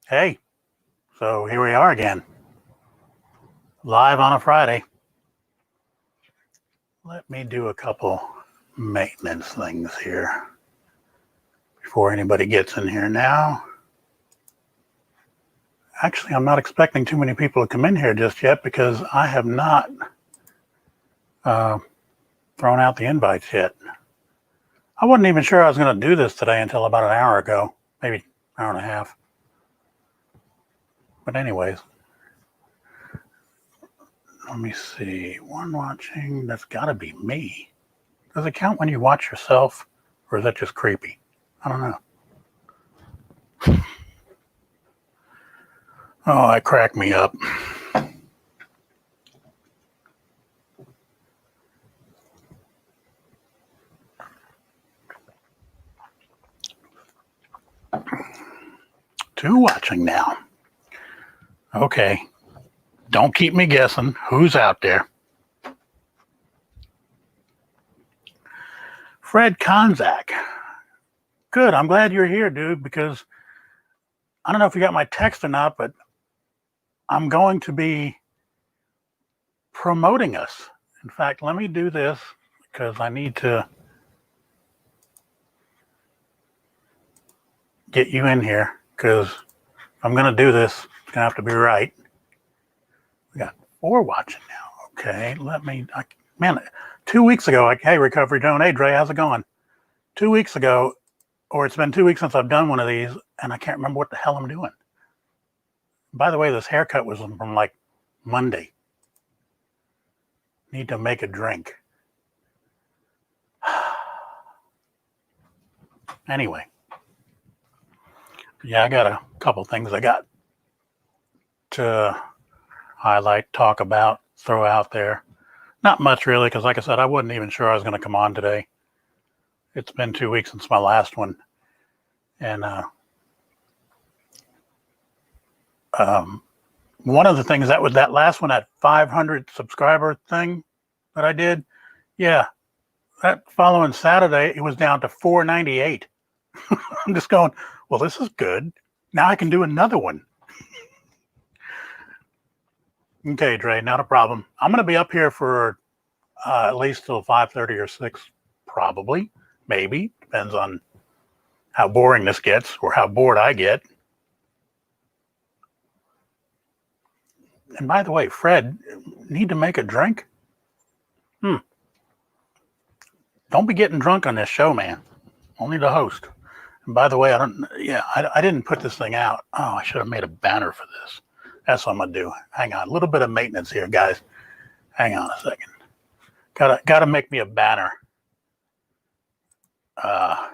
Hey, so here we are again, live on a Friday. Let me do a couple maintenance things here before anybody gets in here now. Actually, I'm not expecting too many people to come in here just yet because I have not thrown out the invites yet. I wasn't even sure I was going to do this today until about an hour ago, maybe an hour and a half. But anyways, let me see. One watching, that's got to be me. Does it count when you watch yourself, or is that just creepy? I don't know. Oh, that cracked me up. Two watching now. Okay. Don't keep me guessing. Who's out there? Fred Konzak. Good. I'm glad you're here, dude, because I don't know if you got my text or not, but I'm going to be promoting us. In fact, let me do this because I need to get you in here because if I'm going to do this, it's going to have to be right. We got 4 watching now. Okay, man, 2 weeks ago, hey, Recovery Drone, hey, Dre, how's it going? 2 weeks ago, or it's been 2 weeks since I've done one of these, and I can't remember what the hell I'm doing. By the way, this haircut was from like Monday. Need to make a drink. Anyway, yeah, I got a couple things I got to highlight, talk about, throw out there. Not much really, because like I said, I wasn't even sure I was going to come on today. It's been 2 weeks since my last one. And one of the things that was that last one, that 500 subscriber thing that I did, yeah, that following Saturday, it was down to 498. I'm just going, well, this is good. Now I can do another one. Okay, Dre, not a problem. I'm going to be up here for at least till 5:30 or 6, probably, maybe. Depends on how boring this gets or how bored I get. And by the way, Fred, need to make a drink? Don't be getting drunk on this show, man. Only the host. And by the way, I didn't put this thing out. Oh, I should have made a banner for this. That's what I'm gonna do. Hang on, a little bit of maintenance here, guys. Hang on a second. Gotta make me a banner. Yeah.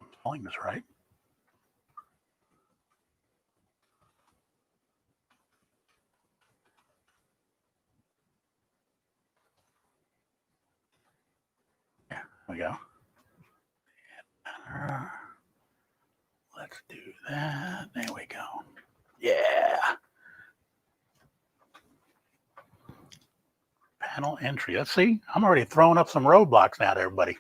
I'm spelling this right. Yeah, there we go. Let's do that. There we go. Yeah. Panel entry. Let's see. I'm already throwing up some roadblocks now to everybody.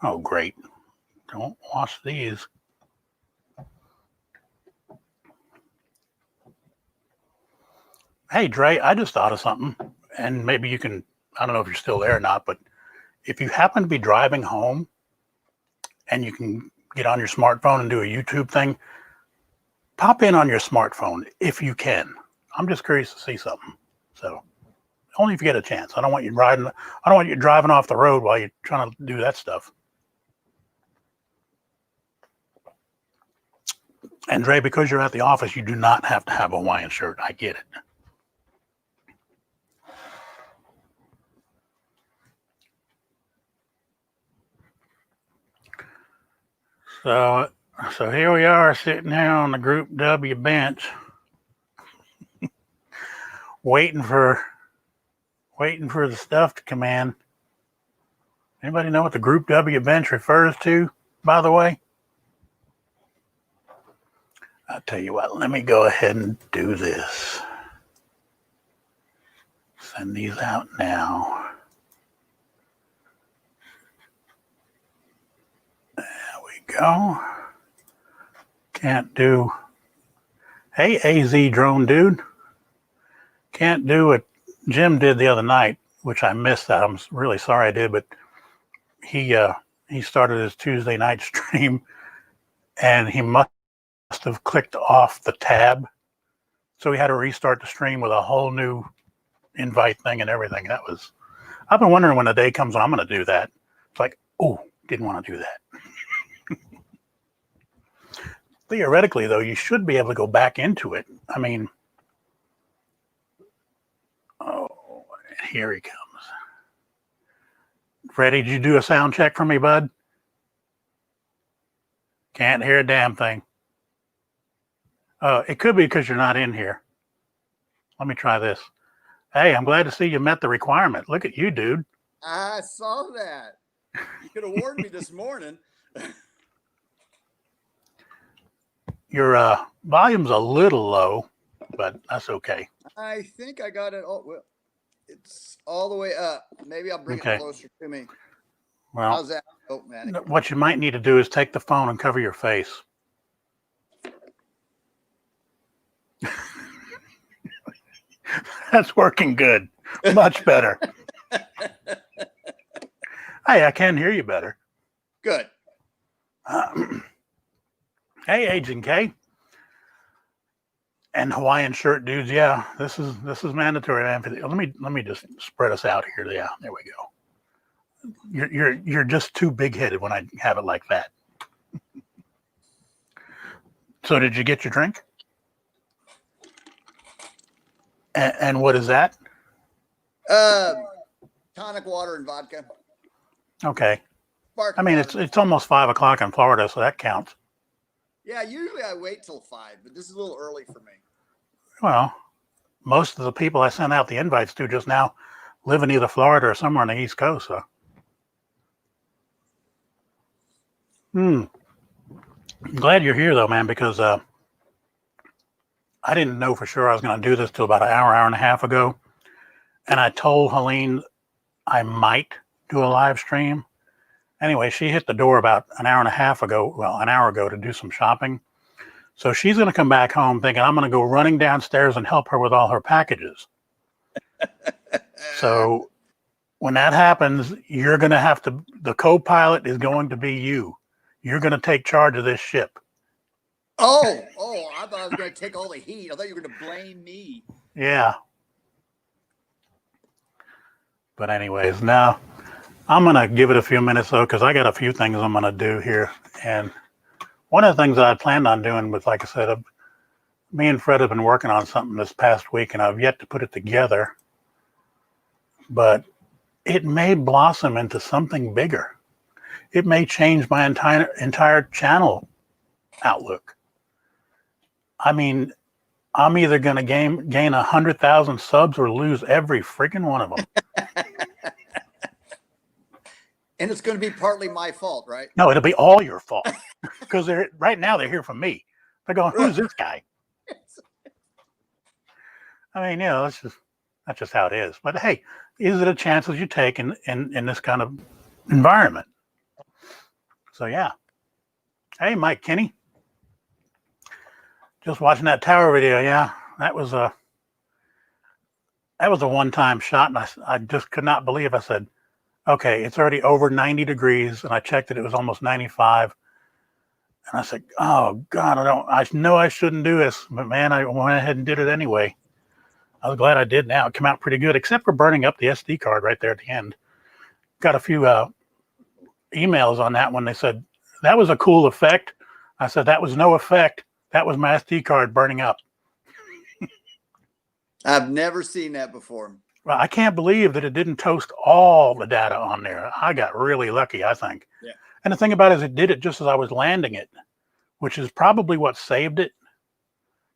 Oh, great. Don't wash these. Hey, Dre, I just thought of something, and maybe you can, I don't know if you're still there or not, but if you happen to be driving home and you can get on your smartphone and do a YouTube thing, pop in on your smartphone if you can. I'm just curious to see something. So only if you get a chance. I don't want you driving off the road while you're trying to do that stuff. And Dre, because you're at the office, you do not have to have a Hawaiian shirt. I get it. So here we are sitting here on the Group W bench, waiting for the stuff to come in. Anybody know what the Group W bench refers to, by the way? I'll tell you what, let me go ahead and do this. Send these out now. There we go. Can't do. Hey, AZ drone dude. Can't do what Jim did the other night, which I missed that. I'm really sorry I did, but he started his Tuesday night stream and he must have clicked off the tab. So he had to restart the stream with a whole new invite thing and everything. I've been wondering when the day comes when I'm going to do that. It's like, oh, didn't want to do that. Theoretically, though, you should be able to go back into it. I mean, oh, here he comes. Freddie, did you do a sound check for me, bud? Can't hear a damn thing. It could be because you're not in here. Let me try this. Hey, I'm glad to see you met the requirement. Look at you, dude. I saw that. You could have warned me this morning. Your volume's a little low, but that's okay. I think I got it. Oh, well, it's all the way up. Maybe I'll bring it closer to me. Well, how's that? Oh, man. What you might need to do is take the phone and cover your face. That's working good. Much better. Hey, I can hear you better. Good. Hey, Agent K. And Hawaiian shirt dudes, yeah, this is mandatory, man. Let me just spread us out here. Yeah, there we go. You're just too big-headed when I have it like that. So did you get your drink? And what is that? Tonic water and vodka. Okay. Sparkling I mean, water. it's almost 5 o'clock in Florida, so that counts. Yeah, usually I wait till 5, but this is a little early for me. Well, most of the people I sent out the invites to just now live in either Florida or somewhere on the East Coast. So, I'm glad you're here, though, man, because I didn't know for sure I was going to do this till about an hour and a half ago. And I told Helene I might do a live stream. Anyway, she hit the door about an hour ago to do some shopping. So she's going to come back home thinking I'm going to go running downstairs and help her with all her packages. So when that happens, you're going to have to, the co-pilot is going to be you. You're going to take charge of this ship. Oh, I thought I was going to take all the heat. I thought you were going to blame me. Yeah. But anyways, now I'm going to give it a few minutes, though, because I got a few things I'm going to do here. And one of the things that I planned on doing was, like I said, me and Fred have been working on something this past week, and I've yet to put it together. But it may blossom into something bigger. It may change my entire channel outlook. I mean, I'm either going to gain 100,000 subs or lose every freaking one of them. And it's going to be partly my fault, right? No, it'll be all your fault. Because right now they're here from me. They're going, who's this guy? I mean, that's just how it is. But hey, these are the chances you take in this kind of environment. So yeah. Hey, Mike Kinney. Just watching that tower video. Yeah, that was a one-time shot, and I just could not believe. I said, okay, it's already over 90 degrees, and I checked it was almost 95. And I said, oh God, I know I shouldn't do this, but man, I went ahead and did it anyway. I was glad I did. Now it came out pretty good, except for burning up the SD card right there at the end. Got a few emails on that one. They said that was a cool effect. I said that was no effect. That was my SD card burning up. I've never seen that before. Well, I can't believe that it didn't toast all the data on there. I got really lucky, I think. Yeah. And the thing about it is it did it just as I was landing it, which is probably what saved it.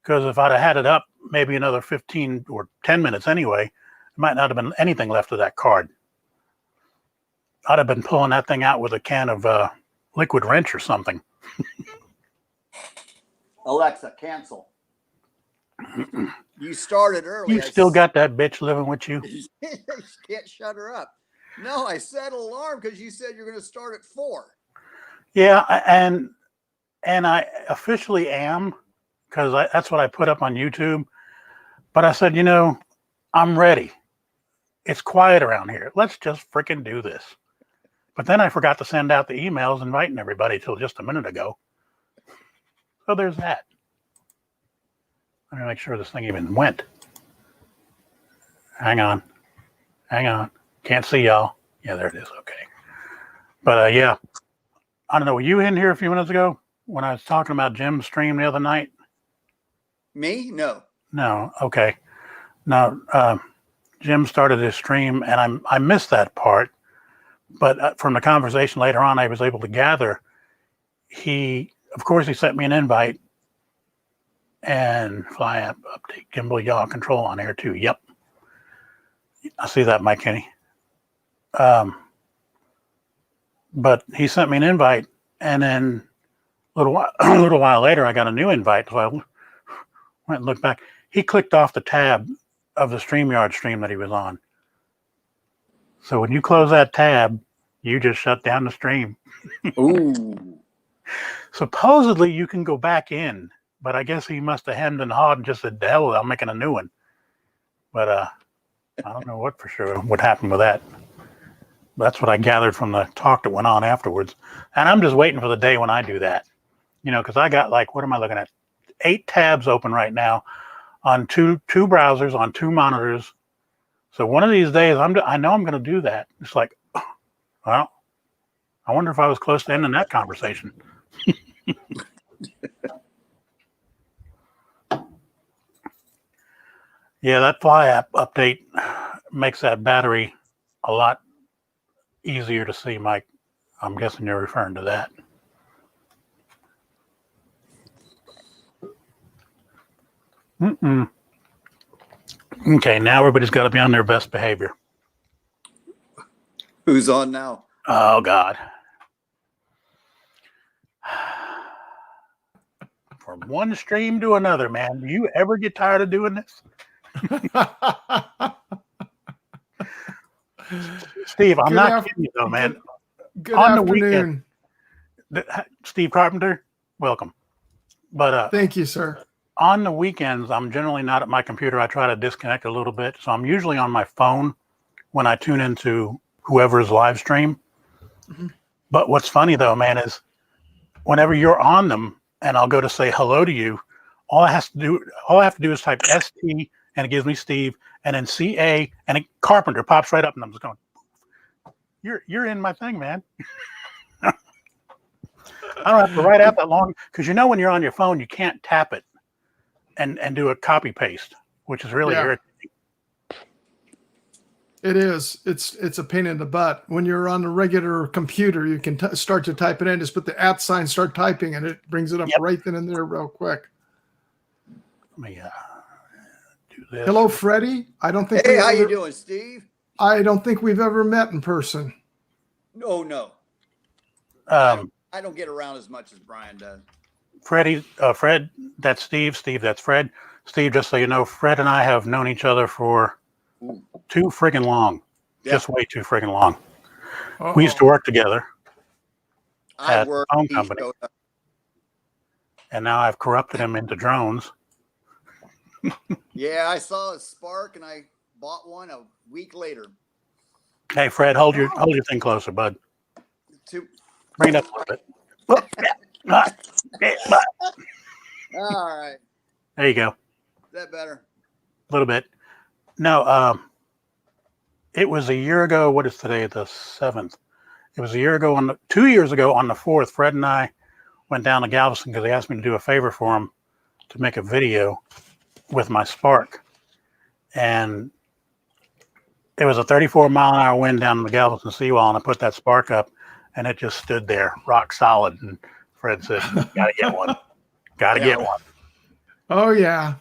Because if I'd have had it up maybe another 15 or 10 minutes anyway, there might not have been anything left of that card. I'd have been pulling that thing out with a can of liquid wrench or something. Alexa, cancel. You started early. You still got that bitch living with you? You can't shut her up. No, I set an alarm because you said you're going to start at 4. Yeah, and I officially am, because that's what I put up on YouTube. But I said, I'm ready. It's quiet around here. Let's just freaking do this. But then I forgot to send out the emails inviting everybody till just a minute ago. So there's that. Let me make sure this thing even went. Hang on. Can't see y'all. Yeah, there it is. Okay. But yeah, I don't know. Were you in here a few minutes ago when I was talking about Jim's stream the other night? Me? No. No. Okay. No. Jim started his stream, and I missed that part. But from the conversation later on, I was able to gather. Of course, he sent me an invite. And fly app update, gimbal yaw control on air too. Yep. I see that, Mike Kenny. But he sent me an invite, and then a little while later, I got a new invite. So I went and looked back. He clicked off the tab of the StreamYard stream that he was on. So when you close that tab, you just shut down the stream. Ooh. Supposedly, you can go back in. But I guess he must have hemmed and hawed and just said, the hell, I'm making a new one. But I don't know what for sure what happened with that. That's what I gathered from the talk that went on afterwards. And I'm just waiting for the day when I do that. Because I got what am I looking at? 8 tabs open right now on two browsers, on 2 monitors. So one of these days, I know I'm going to do that. It's like, well, I wonder if I was close to ending that conversation. Yeah, that fly app update makes that battery a lot easier to see, Mike. I'm guessing you're referring to that. Okay, now everybody's got to be on their best behavior. Who's on now? Oh, God. From one stream to another, man. Do you ever get tired of doing this? Steve, I'm not kidding you though, man. Good afternoon. Steve Carpenter, welcome. But thank you, sir. On the weekends, I'm generally not at my computer. I try to disconnect a little bit. So I'm usually on my phone when I tune into whoever's live stream. Mm-hmm. But what's funny though, man, is whenever you're on them and I'll go to say hello to you, all I have to do is type ST and it gives me Steve, and then CA and a Carpenter pops right up, and I'm just going, you're in my thing, man. I don't have to write out that long, because when you're on your phone, you can't tap it and do a copy paste, which is really irritating. It is. It's a pain in the butt. When you're on a regular computer, you can start to type it in, just put the @ sign, start typing, and it brings it up right then and there real quick. Let me do this. Hello, Freddie. I don't think. Hey, how you doing, Steve? I don't think we've ever met in person. No. I don't get around as much as Brian does. Fred, that's Steve. Steve, that's Fred. Steve, just so you know, Fred and I have known each other for too friggin' long. Yeah. Just way too friggin' long. Uh-oh. We used to work together at a phone company. And now I've corrupted him into drones. Yeah, I saw a spark and I bought one a week later. Hey, Fred, hold your thing closer, bud. Bring it up a little bit. All right. There you go. Is that better? A little bit. No, it was a year ago. What is today? The 7th. It was a year ago 2 years ago on the 4th. Fred and I went down to Galveston because they asked me to do a favor for them to make a video with my Spark. And it was a 34-mile-an-hour wind down the Galveston seawall, and I put that Spark up, and it just stood there, rock solid. And Fred said, "Gotta get one. Gotta get one." Oh yeah,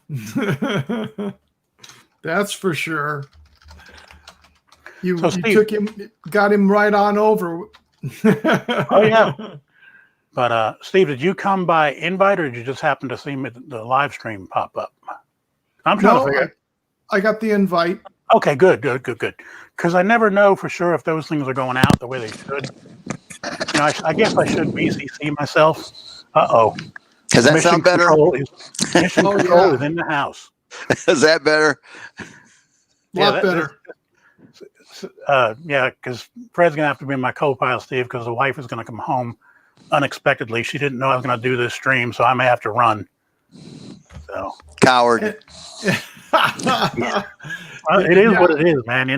that's for sure. You Steve, took him, got him right on over. Oh yeah. But Steve, did you come by invite, or did you just happen to see the live stream pop up? I'm trying to figure. I got the invite. Okay, good. Because I never know for sure if those things are going out the way they should. I guess I should BCC myself. Uh-oh. Does that sound better? Mission control is in the house. Is that better? A lot better. Yeah, because Fred's going to have to be my co-pilot, Steve, because the wife is going to come home unexpectedly. She didn't know I was going to do this stream, so I may have to run. So coward. Yeah. It is what it is, man.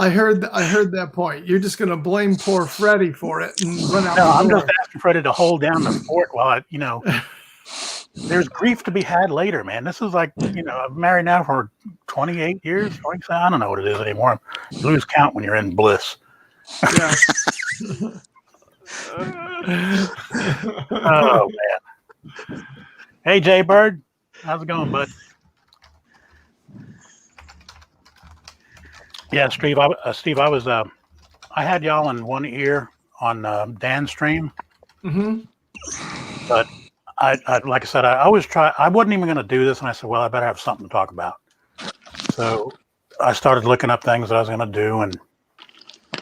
I heard that point. You're just going to blame poor Freddie for it and run out. No, I'm just asking Freddie to hold down the fort while there's grief to be had later, man. This is like, I'm married now for 28 years. I don't know what it is anymore. You lose count when you're in bliss. Yeah. Oh man. Hey, Jay Bird, how's it going, bud? Yeah, Steve. I had y'all in one ear on Dan's stream, but I like I said, I always try. I wasn't even going to do this, and I said, well, I better have something to talk about. So I started looking up things that I was going to do,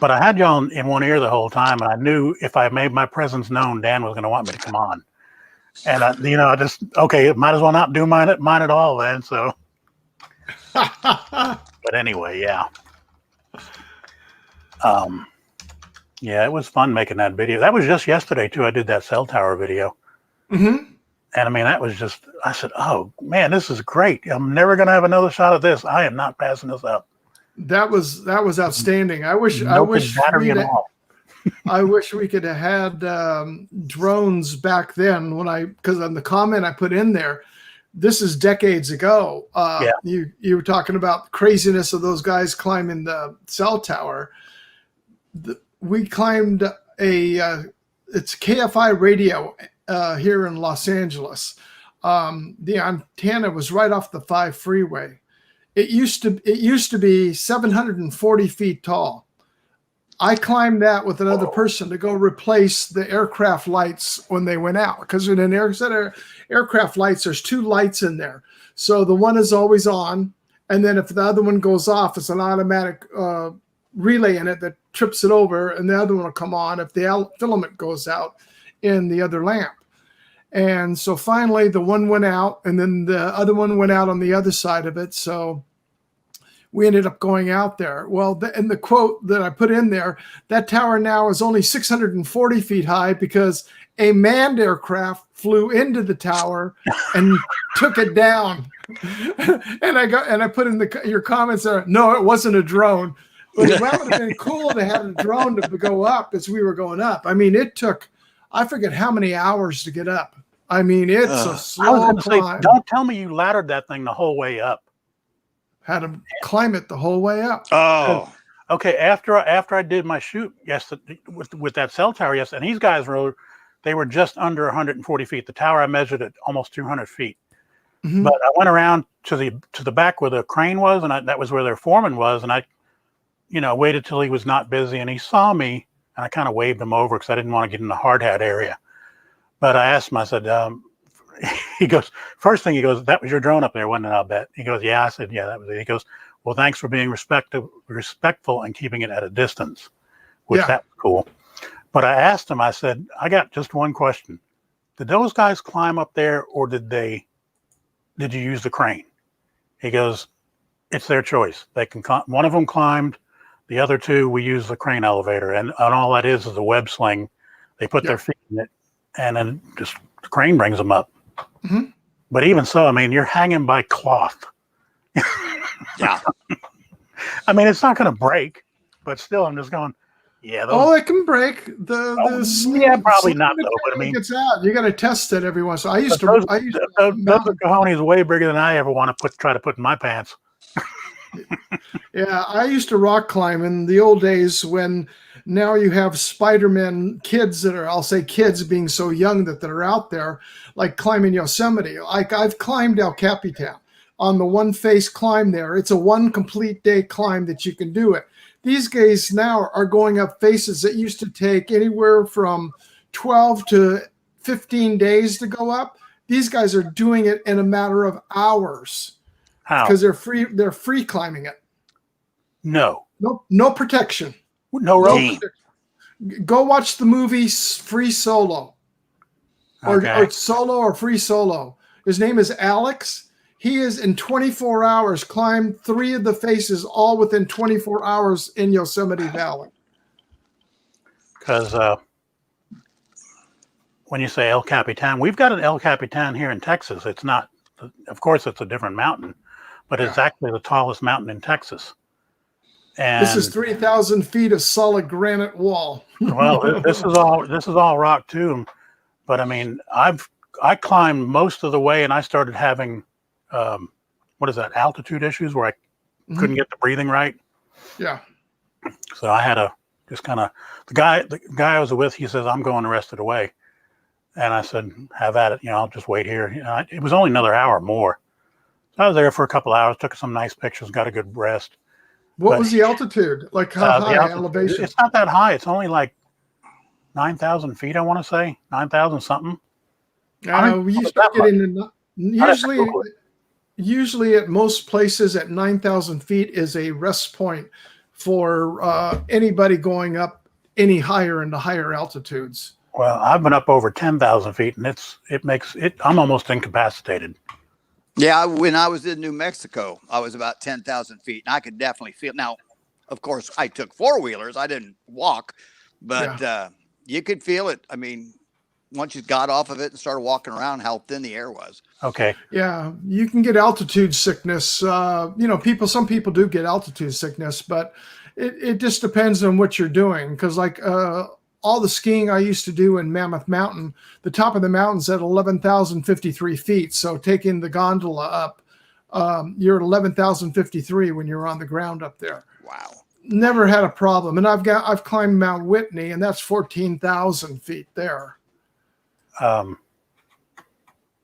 but I had y'all in one ear the whole time, and I knew if I made my presence known, Dan was going to want me to come on. And I just might as well not do mine at all then. So, but anyway, yeah. Yeah, it was fun making that video. That was just yesterday too. I did that cell tower video. And I mean, that was just, I said, oh man, this is great. I'm never going to have another shot of this. I am not passing this up. That was outstanding. I wish we could have had drones back then because on the comment I put in there, this is decades ago. You were talking about craziness of those guys climbing the cell tower. We climbed it's KFI radio here in Los Angeles. The antenna was right off the 5 freeway. It used to be 740 feet tall. I climbed that with another person to go replace the aircraft lights when they went out. Because in an aircraft lights, there's 2 lights in there. So the one is always on. And then if the other one goes off, it's an automatic relay in it that trips it over. And the other one will come on if the filament goes out in the other lamp. And so finally the one went out, and then the other one went out on the other side of it. So we ended up going out there. Well, and the quote that I put in there, that tower now is only 640 feet high because a manned aircraft flew into the tower and took it down. And I put in your comments there, no, it wasn't a drone. But it would have been cool to have a drone to go up as we were going up. I mean, it took, I forget how many hours to get up. I mean, it's a slow climb. Don't tell me you laddered that thing the whole way up. Had to climb it the whole way up. Oh, okay. After I did my shoot yesterday with that cell tower yesterday, and these guys they were just under 140 feet. The tower I measured at almost 200 feet. But I went around to the back where the crane was, and that was where their foreman was, and I, waited till he was not busy, and he saw me, and I kind of waved him over because I didn't want to get in the hard hat area. But I asked him, I said, he goes, first thing he goes, that was your drone up there, wasn't it? I'll bet. He goes, yeah. I said, yeah, that was it. He goes, well, thanks for being respectful and keeping it at a distance, which that was cool. But I asked him, I said, I got just one question. Did those guys climb up there, or did you use the crane? He goes, it's their choice. They can, one of them climbed, the other 2, we use the crane elevator, and all that is a web sling. They put their feet in it, and then just the crane brings them up. But even so, I mean, you're hanging by cloth. yeah. I mean, it's not going to break, but still, I'm just going, yeah. It can break. Probably not though. But I mean, it's out. You got to test it every once. I used to. Those cojones way bigger than I ever want to try to put in my pants. Yeah, I used to rock climb in the old days when now you have Spider-Man kids that are, I'll say kids being so young that are out there, like climbing Yosemite. Like I've climbed El Capitan on the one face climb there. It's a 1 complete day climb that you can do it. These guys now are going up faces that used to take anywhere from 12 to 15 days to go up. These guys are doing it in a matter of hours. How? Because they're free climbing it. No. No protection. No rope. Go watch the movie Free Solo. Okay. Or Solo or Free Solo. His name is Alex. He is in 24 hours climbed 3 of the faces all within 24 hours in Yosemite Valley. Because when you say El Capitan, we've got an El Capitan here in Texas. It's not, of course, it's a different mountain, but it's actually the tallest mountain in Texas. And this is 3,000 feet of solid granite wall. Well, this is all rock too. But I mean, I climbed most of the way, and I started having what is that, altitude issues where I couldn't get the breathing right. Yeah. So I had to just kind of, the guy I was with, he says, I'm going the rest of the way. And I said, have at it. I'll just wait here. It was only another hour more. So I was there for a couple hours, took some nice pictures, got a good rest. What was the altitude? Like how high elevation? It's not that high. It's only like 9,000 feet, I want to say. 9,000 something. We start getting usually at most places at 9,000 feet is a rest point for anybody going up any higher into higher altitudes. Well, I've been up over 10,000 feet, and I'm almost incapacitated. Yeah, when I was in New Mexico, I was about 10,000 feet, and I could definitely feel. Now, of course, I took 4-wheelers. I didn't walk, but you could feel it. I mean, once you got off of it and started walking around, how thin the air was. Okay. Yeah, you can get altitude sickness. Some people do get altitude sickness, but it just depends on what you're doing. Because like all the skiing I used to do in Mammoth Mountain, the top of the mountain's at 11,053 feet. So taking the gondola up, you're at 11,053 when you're on the ground up there. Wow. Never had a problem. And I've climbed Mount Whitney, and that's 14,000 feet there.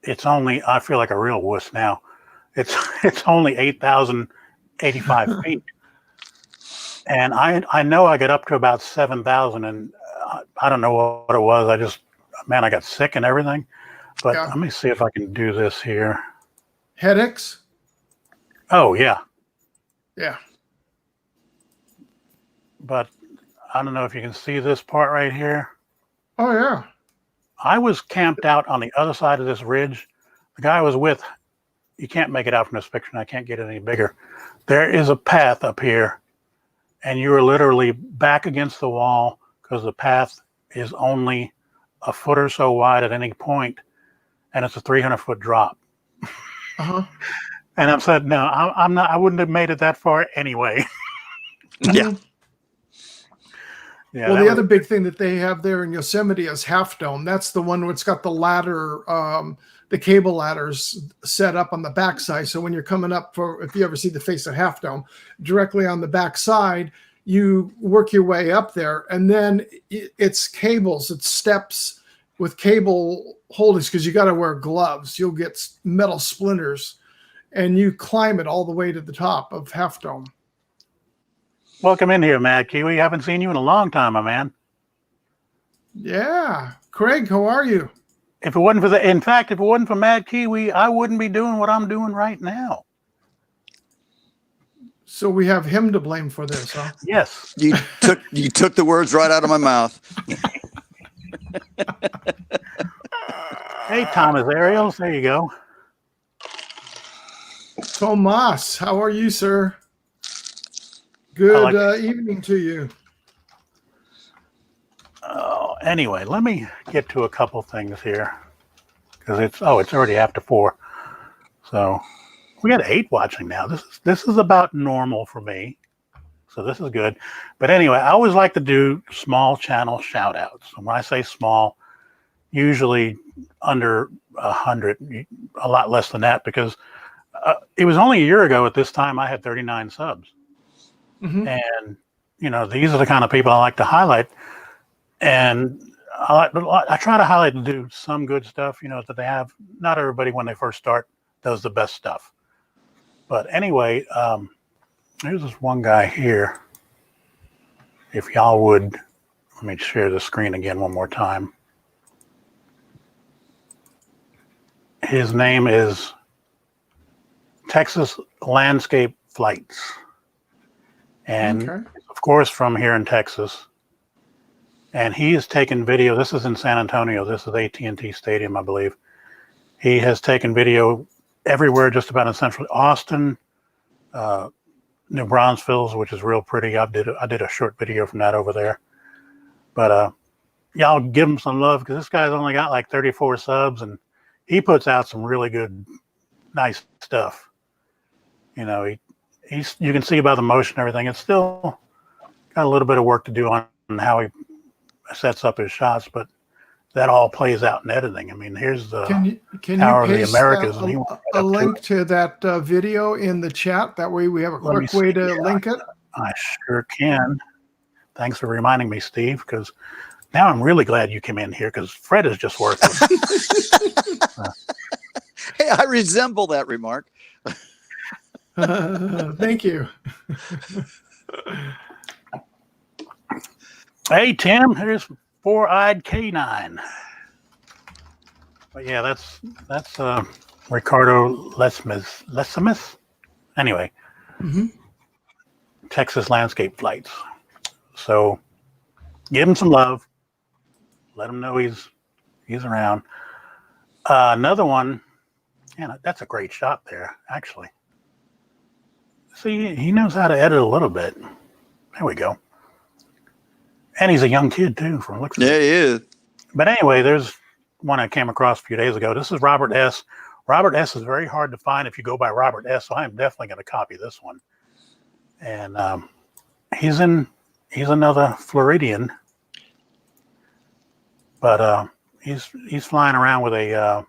It's only, I feel like a real wuss now. It's only 8,085 feet. And I know I got up to about 7,000, and I don't know what it was. I got sick and everything. But let me see if I can do this here. Headaches? Oh, yeah. Yeah. But I don't know if you can see this part right here. Oh, yeah. I was camped out on the other side of this ridge. The guy I was with, you can't make it out from this picture, and I can't get it any bigger. There is a path up here, and you are literally back against the wall because the path is only a foot or so wide at any point, and it's a 300-foot drop. Uh-huh. And I said, no, I'm not. I wouldn't have made it that far anyway. Yeah. Yeah. Well, the other big thing that they have there in Yosemite is Half Dome. That's the one where it's got the ladder, the cable ladders set up on the backside. So when you're coming up if you ever see the face of Half Dome, directly on the backside, you work your way up there, and then it's cables, it's steps with cable holdings because you got to wear gloves. You'll get metal splinters, and you climb it all the way to the top of Half Dome. Welcome in here, Mad Kiwi. Haven't seen you in a long time, my man. Yeah. Craig, how are you? If it wasn't for Mad Kiwi, I wouldn't be doing what I'm doing right now. So we have him to blame for this, huh? Yes. You took the words right out of my mouth. Hey, Thomas Ariels. There you go. Tomas, how are you, sir? Good evening to you. Anyway, let me get to a couple things here because it's already after 4. So we got 8 watching now. This is about normal for me. So this is good. But anyway, I always like to do small channel shout outs. And when I say small, usually under 100, a lot less than that, because it was only a year ago at this time I had 39 subs. Mm-hmm. And, these are the kind of people I like to highlight. And I try to highlight and do some good stuff, that they have. Not everybody, when they first start, does the best stuff. But anyway, there's this one guy here. If y'all would, let me share the screen again one more time. His name is Texas Landscape Flights. And of course, from here in Texas. And he has taken video. This is in San Antonio. This is AT&T Stadium, I believe. He has taken video everywhere, just about in central Austin, New Braunfels, which is real pretty. I did a short video from that over there. But y'all give him some love, because this guy's only got like 34 subs, and he puts out some really good, nice stuff. You know, he's you can see by the motion and everything. It's still got a little bit of work to do on how he sets up his shots, but that all plays out in editing. I mean, here's the Power of the Americas, and he a link to that video in the chat. That way we have a quick way to link it. I sure can. Thanks for reminding me, Steve, because now I'm really glad you came in here, because Fred is just worthless. Hey, I resemble that remark. Thank you. Hey, Tim, here's Four-Eyed Canine. But yeah, that's Ricardo Lesimus. Anyway, Texas Landscape Flights. So give him some love. Let him know he's around. Another one, yeah, that's a great shot there, actually. See, he knows how to edit a little bit. There we go. And he's a young kid, too, from looks. Yeah, he is. But anyway, there's one I came across a few days ago. This is Robert S. Robert S. is very hard to find if you go by Robert S., so I'm definitely going to copy this one. And he's another Floridian, but he's flying around with a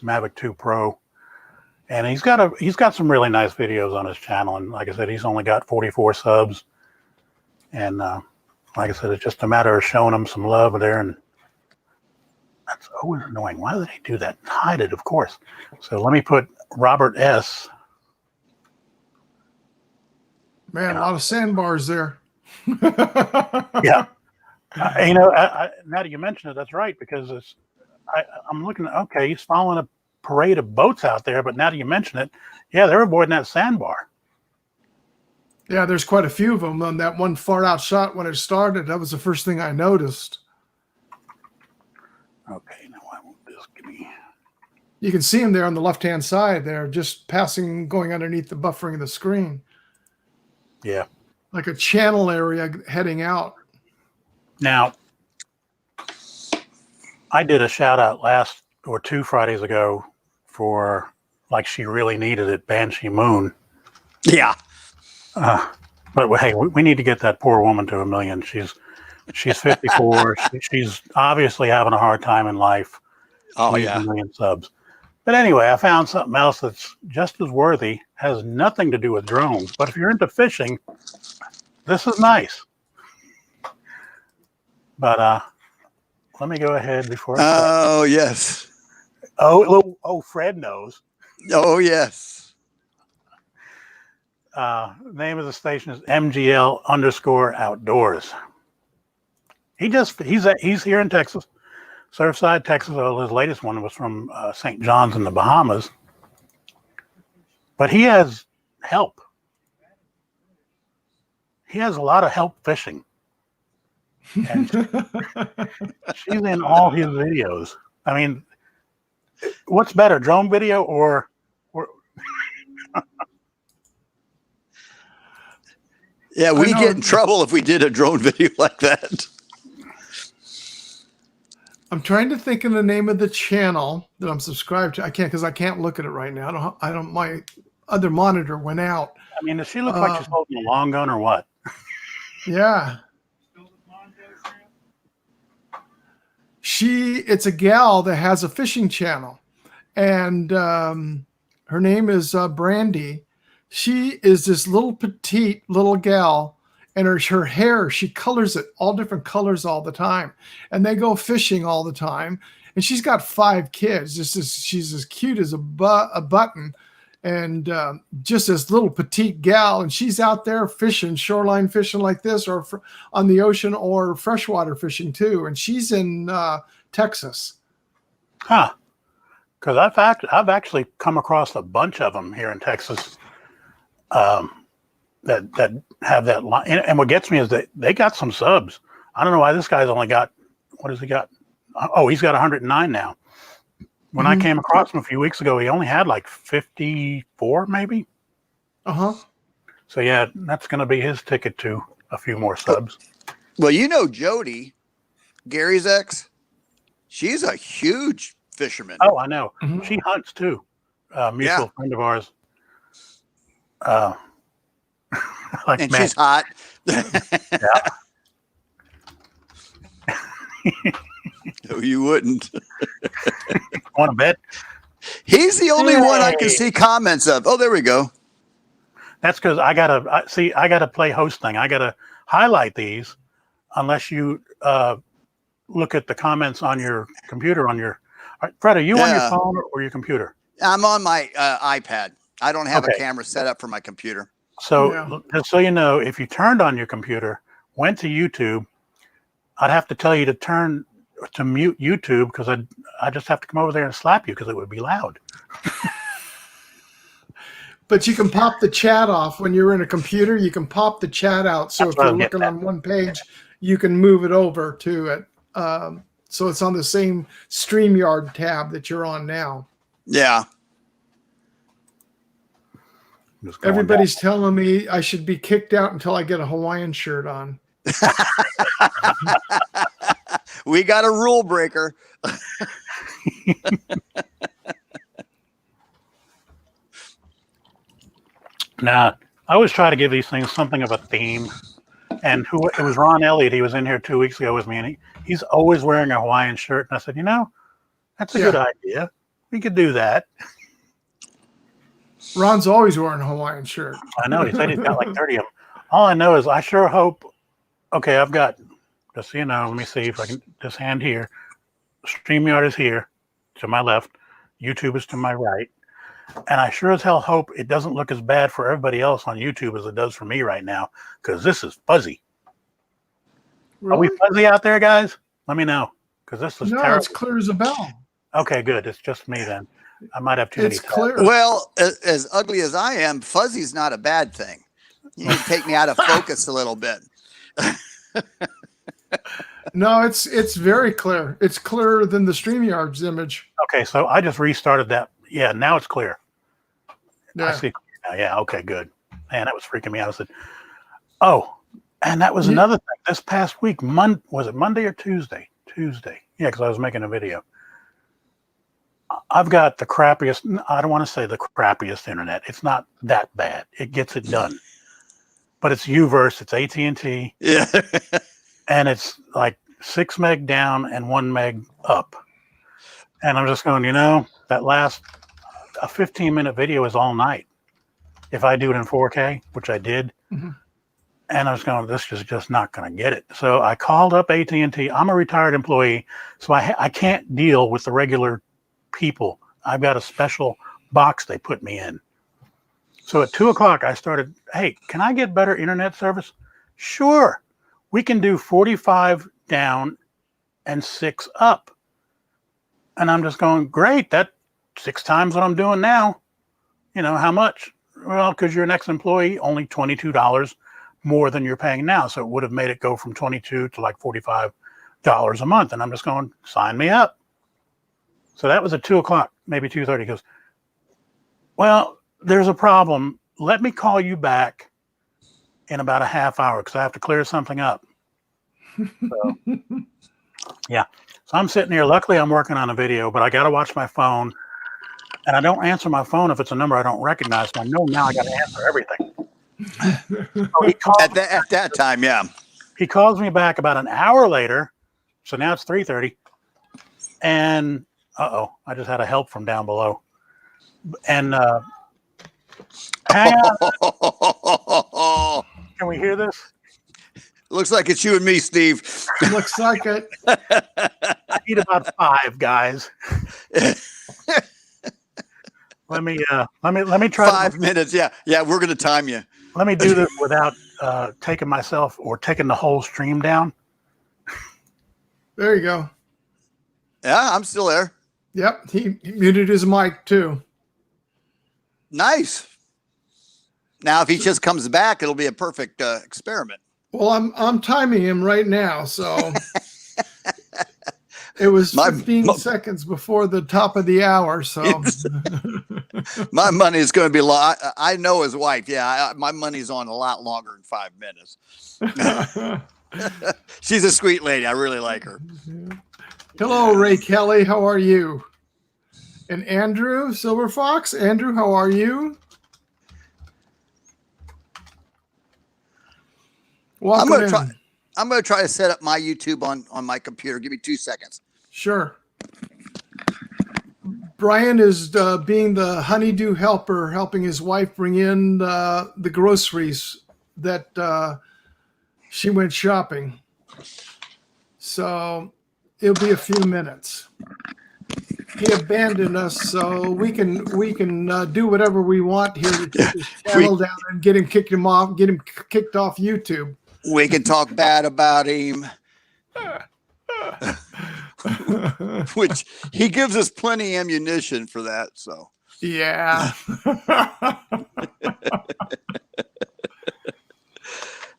Mavic 2 Pro, and he's got some really nice videos on his channel. And like I said, he's only got 44 subs, and like I said, it's just a matter of showing him some love there. And that's always annoying. Why do they do that? Hide it, of course. So let me put Robert S. Man, a lot of sandbars there. Yeah. You know, now that you mention it, that's right, because I'm looking at, okay, he's following a parade of boats out there, but now that you mention it, yeah, they're avoiding that sandbar. Yeah, there's quite a few of them on that one far out shot when it started. That was the first thing I noticed. Okay, now I won't just give me. You can see them there on the left-hand side. They're just passing, going underneath the buffering of the screen. Yeah. Like a channel area heading out. Now, I did a shout out last or 2 Fridays ago for Like She Really Needed It, Banshee Moon. Yeah. But hey, we need to get that poor woman to 1 million. She's 54. She's obviously having a hard time in life. Oh, She's yeah. 1 million subs. But anyway, I found something else that's just as worthy, has nothing to do with drones. But if you're into fishing, this is nice. But let me go ahead before. Oh, yes. Oh, Fred knows. Oh, yes. Name of the station is MGL_outdoors. He's here in Texas, Surfside, Texas. Well, his latest one was from St. John's in the Bahamas. But he has help. He has a lot of help fishing. And she's in all his videos. I mean, what's better, drone video or Yeah, we get in trouble if we did a drone video like that. I'm trying to think of the name of the channel that I'm subscribed to. I can't, because I can't look at it right now. I don't. My other monitor went out. I mean, does she look like she's holding a long gun or what? Yeah. It's a gal that has a fishing channel, and her name is Brandy. She is this little petite little gal, and her hair, she colors it all different colors all the time, and they go fishing all the time. And she's got 5 kids. She's as cute as a button, and just this little petite gal, and she's out there fishing, shoreline fishing like this, or on the ocean, or freshwater fishing too. And she's in Texas. Huh. Because I've actually come across a bunch of them here in Texas that have that line. And what gets me is that they got some subs. I don't know why this guy's only got, what has he got? Oh, he's got 109 now. When I came across him a few weeks ago, he only had like 54 maybe. Uh-huh. So yeah, that's going to be his ticket to a few more subs. Well, you know Jody, Gary's ex, she's a huge fisherman. Oh, I know. She hunts too. Mutual friend of ours. Like and man. she's hot. No, you wouldn't. Want to bet? He's the only one I can see comments of. Oh, there we go. That's because I gotta play host thing. I gotta highlight these unless you look at the comments on your computer Fred, are you on your phone or your computer? I'm on my iPad. I don't have a camera set up for my computer. So just so you know, if you turned on your computer, went to YouTube, I'd have to tell you to mute YouTube because I just have to come over there and slap you because it would be loud. But you can pop the chat off when you're in a computer. You can pop the chat out. So if you're looking on one page, you can move it over to it. So it's on the same StreamYard tab that you're on now. Yeah. Everybody's telling me I should be kicked out until I get a Hawaiian shirt on. We got a rule breaker. Now, I always try to give these things something of a theme. And it was Ron Elliott. He was in here 2 weeks ago with me, and he's always wearing a Hawaiian shirt. And I said, that's a good idea. We could do that. Ron's always wearing a Hawaiian shirt. I know. He said he's got like 30 of them. All I know is I sure hope. Okay, I've got, just so you know, let me see if I can, this hand here. StreamYard is here to my left. YouTube is to my right. And I sure as hell hope it doesn't look as bad for everybody else on YouTube as it does for me right now, because this is fuzzy. Really? Are we fuzzy out there, guys? Let me know, because this is terrible. It's clear as a bell. Okay, good. It's just me then. I might have too many. It's clear. Well, as ugly as I am, fuzzy's not a bad thing. You can take me out of focus a little bit. No, it's very clear. It's clearer than the StreamYard's image. Okay, so I just restarted that. Yeah, now it's clear. Yeah. I see. Yeah, okay, good. Man, that was freaking me out. I said, oh, and that was another thing. This past week, was it Monday or Tuesday? Tuesday. Yeah, because I was making a video. I've got the crappiest, I don't want to say the crappiest internet. It's not that bad. It gets it done. But it's Uverse, it's AT&T. Yeah. And it's like 6 meg down and 1 meg up. And I'm just going, that last a 15-minute video is all night. If I do it in 4K, which I did. Mm-hmm. And I was going, this is just not going to get it. So I called up AT&T. I'm a retired employee, so I can't deal with the regular people. I've got a special box they put me in. So at 2 o'clock, I started, hey, can I get better internet service? Sure. We can do 45 down and 6 up. And I'm just going, great. That's 6 times what I'm doing now. How much? Well, because you're an ex-employee, only $22 more than you're paying now. So it would have made it go from 22 to like $45 a month. And I'm just going, sign me up. So that was at 2 o'clock, maybe 2:30. He goes, well, there's a problem. Let me call you back in about a half hour because I have to clear something up. So, yeah. So I'm sitting here. Luckily, I'm working on a video, but I got to watch my phone. And I don't answer my phone if it's a number I don't recognize. So I know now I got to answer everything. So he called At that time, yeah. He calls me back about an hour later. So now it's 3:30. And I just had a help from down below. And hang on. Can we hear this? Looks like it's you and me, Steve. Looks like it. I need about 5 guys. Let me try 5 minutes. Yeah, we're gonna time you. Let me do this without taking myself or taking the whole stream down. There you go. Yeah, I'm still there. Yep, he muted his mic too. Nice. Now, if he just comes back, it'll be a perfect experiment. Well, I'm timing him right now, so it was 15 seconds before the top of the hour. So my money is going to be I know his wife. Yeah, my money's on a lot longer than 5 minutes. She's a sweet lady. I really like her. Hello, Ray Kelly. How are you? And Andrew Silver Fox. Andrew, how are you? Welcome I'm going to try to set up my YouTube on my computer. Give me 2 seconds. Sure. Brian is being the honeydew helper, helping his wife bring in the groceries that she went shopping. So it'll be a few minutes. He abandoned us, so we can do whatever we want here to take his channel down and get him kicked off YouTube. We can talk bad about him, which he gives us plenty of ammunition for that. So yeah.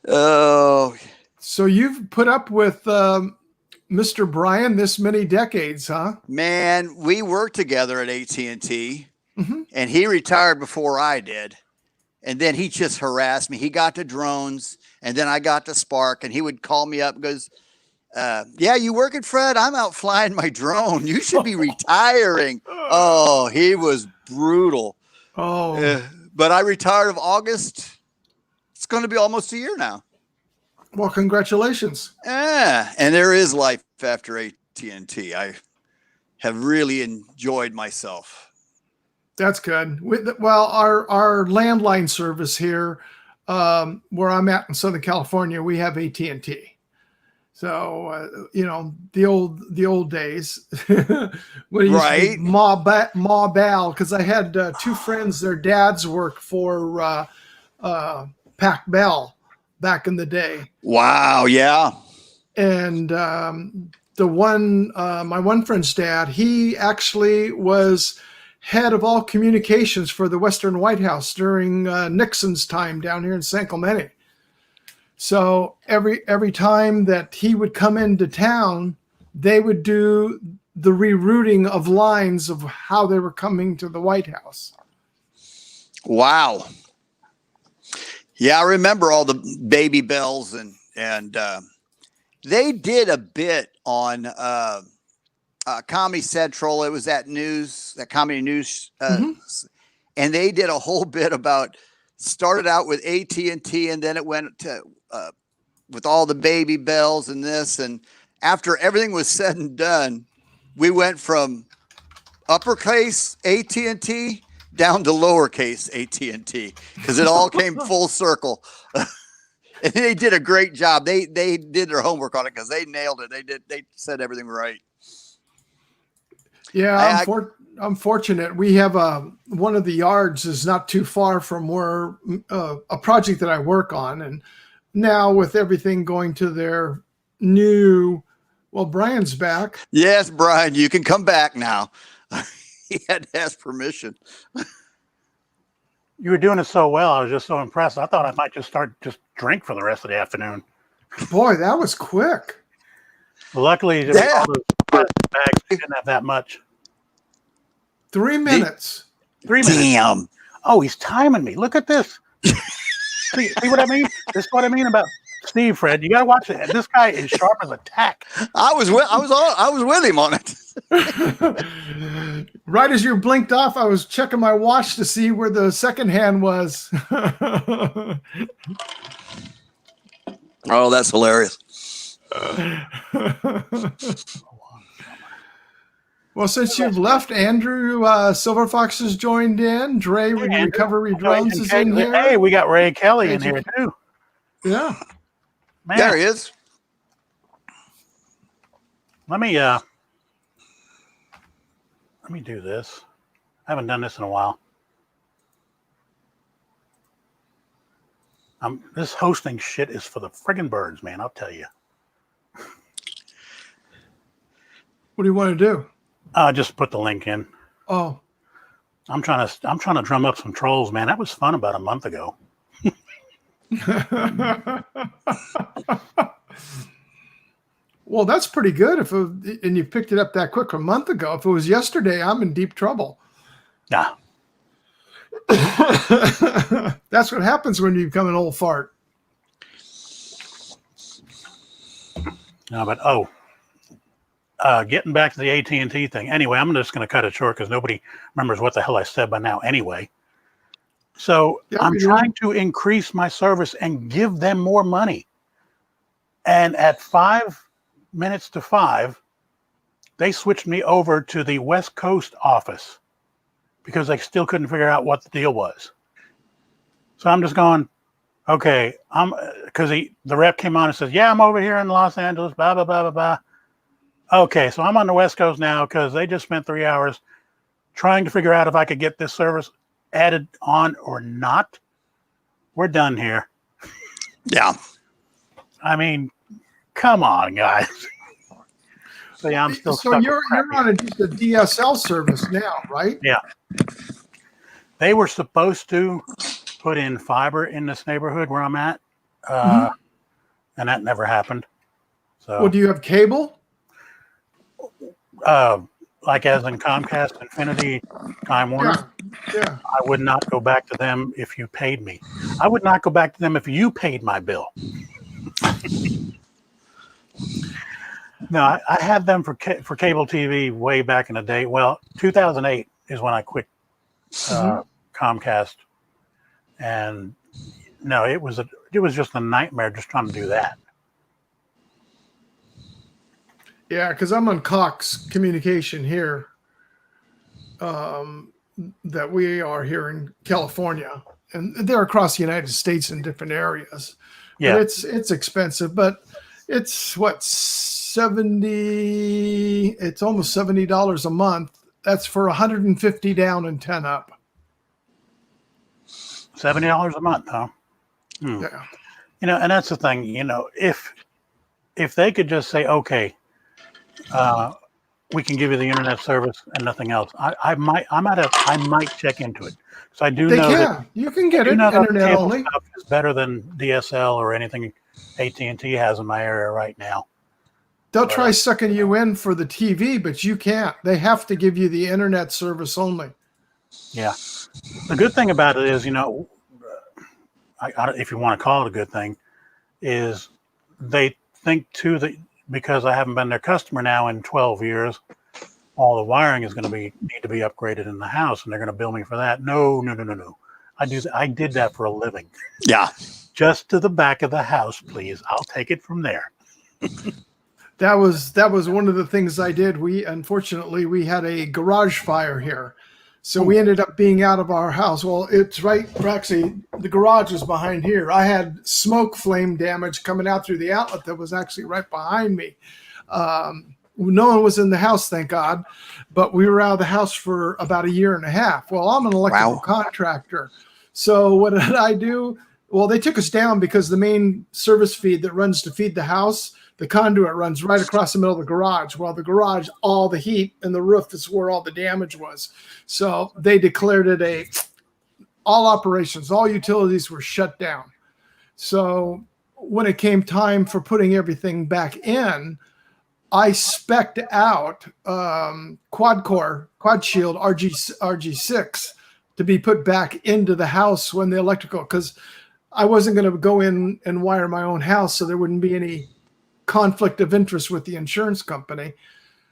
Oh, so you've put up with Mr. Brian this many decades, huh? Man, we worked together at AT&T, and he retired before I did. And then he just harassed me. He got to drones, and then I got to Spark, and he would call me up and goes, yeah, you working, Fred? I'm out flying my drone. You should be retiring. Oh, he was brutal. Oh. But I retired of August. It's going to be almost a year now. Well, congratulations. Yeah, and there is life after AT&T. I have really enjoyed myself. That's good. Well, our landline service here, where I'm at in Southern California, we have AT&T. So the old days when it used to be Ma Bal, because I had two friends, their dads worked for Pac Bell back in the day. Wow, yeah. And the one, my one friend's dad, he actually was head of all communications for the Western White House during Nixon's time down here in San Clemente. So every time that he would come into town, they would do the rerouting of lines of how they were coming to the White House. Wow. Yeah, I remember all the baby bells and they did a bit on Comedy Central. It was that comedy news, and they did a whole bit about. Started out with AT&T, and then it went to with all the baby bells and this. And after everything was said and done, we went from uppercase AT&T down to lowercase AT&T because it all came full circle. And they did a great job. They did their homework on it because they nailed it. They said everything right. Yeah, I'm fortunate. We have one of the yards is not too far from where a project that I work on, and now with everything going to their new, well, Brian's back. Yes, Brian, you can come back now. He had to ask permission. You were doing it so well. I was just so impressed. I thought I might just drink for the rest of the afternoon. Boy, that was quick. Luckily, just all those bags didn't have that much. 3 minutes. 3 minutes. Damn. Oh, he's timing me. Look at this. see what I mean? This is what I mean about Steve, Fred. You got to watch it. This guy is sharp as a tack. I was with him on it. Right as you blinked off, I was checking my watch to see where the second hand was. Oh, that's hilarious. Well, since you've left, Andrew Silver Fox has joined in. Dre Recovery Drones is in here. Hey, we got Ray Kelly in here too. Yeah. Man. There he is. Let me do this. I haven't done this in a while. This hosting shit is for the friggin' birds, man. I'll tell you. What do you want to do? Just put the link in. Oh, I'm trying to drum up some trolls, man. That was fun about a month ago. well, that's pretty good. And you picked it up that quick a month ago. If it was yesterday, I'm in deep trouble. Yeah. That's what happens when you become an old fart. No, but getting back to the AT&T thing. Anyway, I'm just going to cut it short because nobody remembers what the hell I said by now anyway. So I'm trying to increase my service and give them more money. And at 5 minutes to 5, they switched me over to the West Coast office because they still couldn't figure out what the deal was. So I'm just going, okay, because the rep came on and says, yeah, I'm over here in Los Angeles, blah, blah, blah, blah, blah. Okay, so I'm on the West Coast now because they just spent 3 hours trying to figure out if I could get this service added on or not. We're done here. Yeah. I mean, come on, guys. So yeah, I'm still So stuck you're on just a DSL service now, right? Yeah. They were supposed to put in fiber in this neighborhood where I'm at, and that never happened. So, Well, do you have cable? like as in Comcast, Infinity, Time Warner, Yeah. I would not go back to them if you paid me. I would not go back to them if you paid my bill. No, I had them for cable TV way back in the day. Well, 2008 is when I quit Comcast, and no, it was just a nightmare just trying to do that. Yeah, because I'm on Cox Communication here, that we are here in California, and they're across the United States in different areas. Yeah, But it's expensive, but it's what, 70, it's almost $70 a month. That's for 150 down and 10 up. $70 a month, huh? Yeah. And that's the thing. If they could just say, okay, we can give you the internet service and nothing else, I might check into it. So I do They know can. that You can get it that internet cable only. stuff is better than DSL or anything AT&T has in my area right now. They'll try sucking you in for the TV, but you can't. They have to give you the internet service only. Yeah. The good thing about it is, if you want to call it a good thing, is they think too that because I haven't been their customer now in 12 years, all the wiring is going to need to be upgraded in the house, and they're going to bill me for that. No. I did that for a living. Yeah. Just to the back of the house, please. I'll take it from there. That was one of the things I did. Unfortunately we had a garage fire here, so we ended up being out of our house. Well, it's right. Actually, the garage is behind here. I had smoke flame damage coming out through the outlet that was actually right behind me. No one was in the house, thank God, but we were out of the house for about 1.5 years. Well, I'm an electrical contractor, so what did I do? Well, they took us down because the main service feed that runs to feed the house, the conduit runs right across the middle of the garage. Well, the garage, all the heat and the roof is where all the damage was. So they declared it all operations, all utilities were shut down. So when it came time for putting everything back in, I spec'd out quad shield RG6 to be put back into the house when the electrical, because I wasn't going to go in and wire my own house, so there wouldn't be any conflict of interest with the insurance company.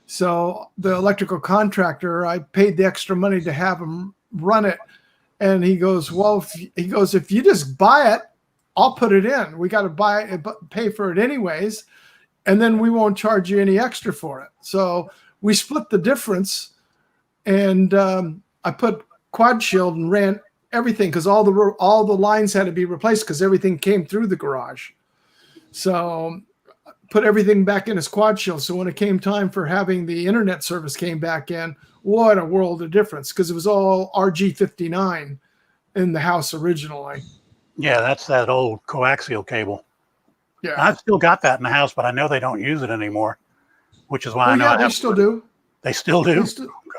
So the electrical contractor, I paid the extra money to have him run it. And he goes, well, if you just buy it, I'll put it in. We got to pay for it anyways. And then we won't charge you any extra for it. So we split the difference, and I put quad shield and ran everything because all the lines had to be replaced because everything came through the garage. So put everything back in as quad shield. So when it came time for having the internet service came back in, what a world of difference, because it was all RG59 in the house originally. Yeah, that's that old coaxial cable. Yeah, I've still got that in the house, but I know they don't use it anymore, which is why I know they still do. They still do?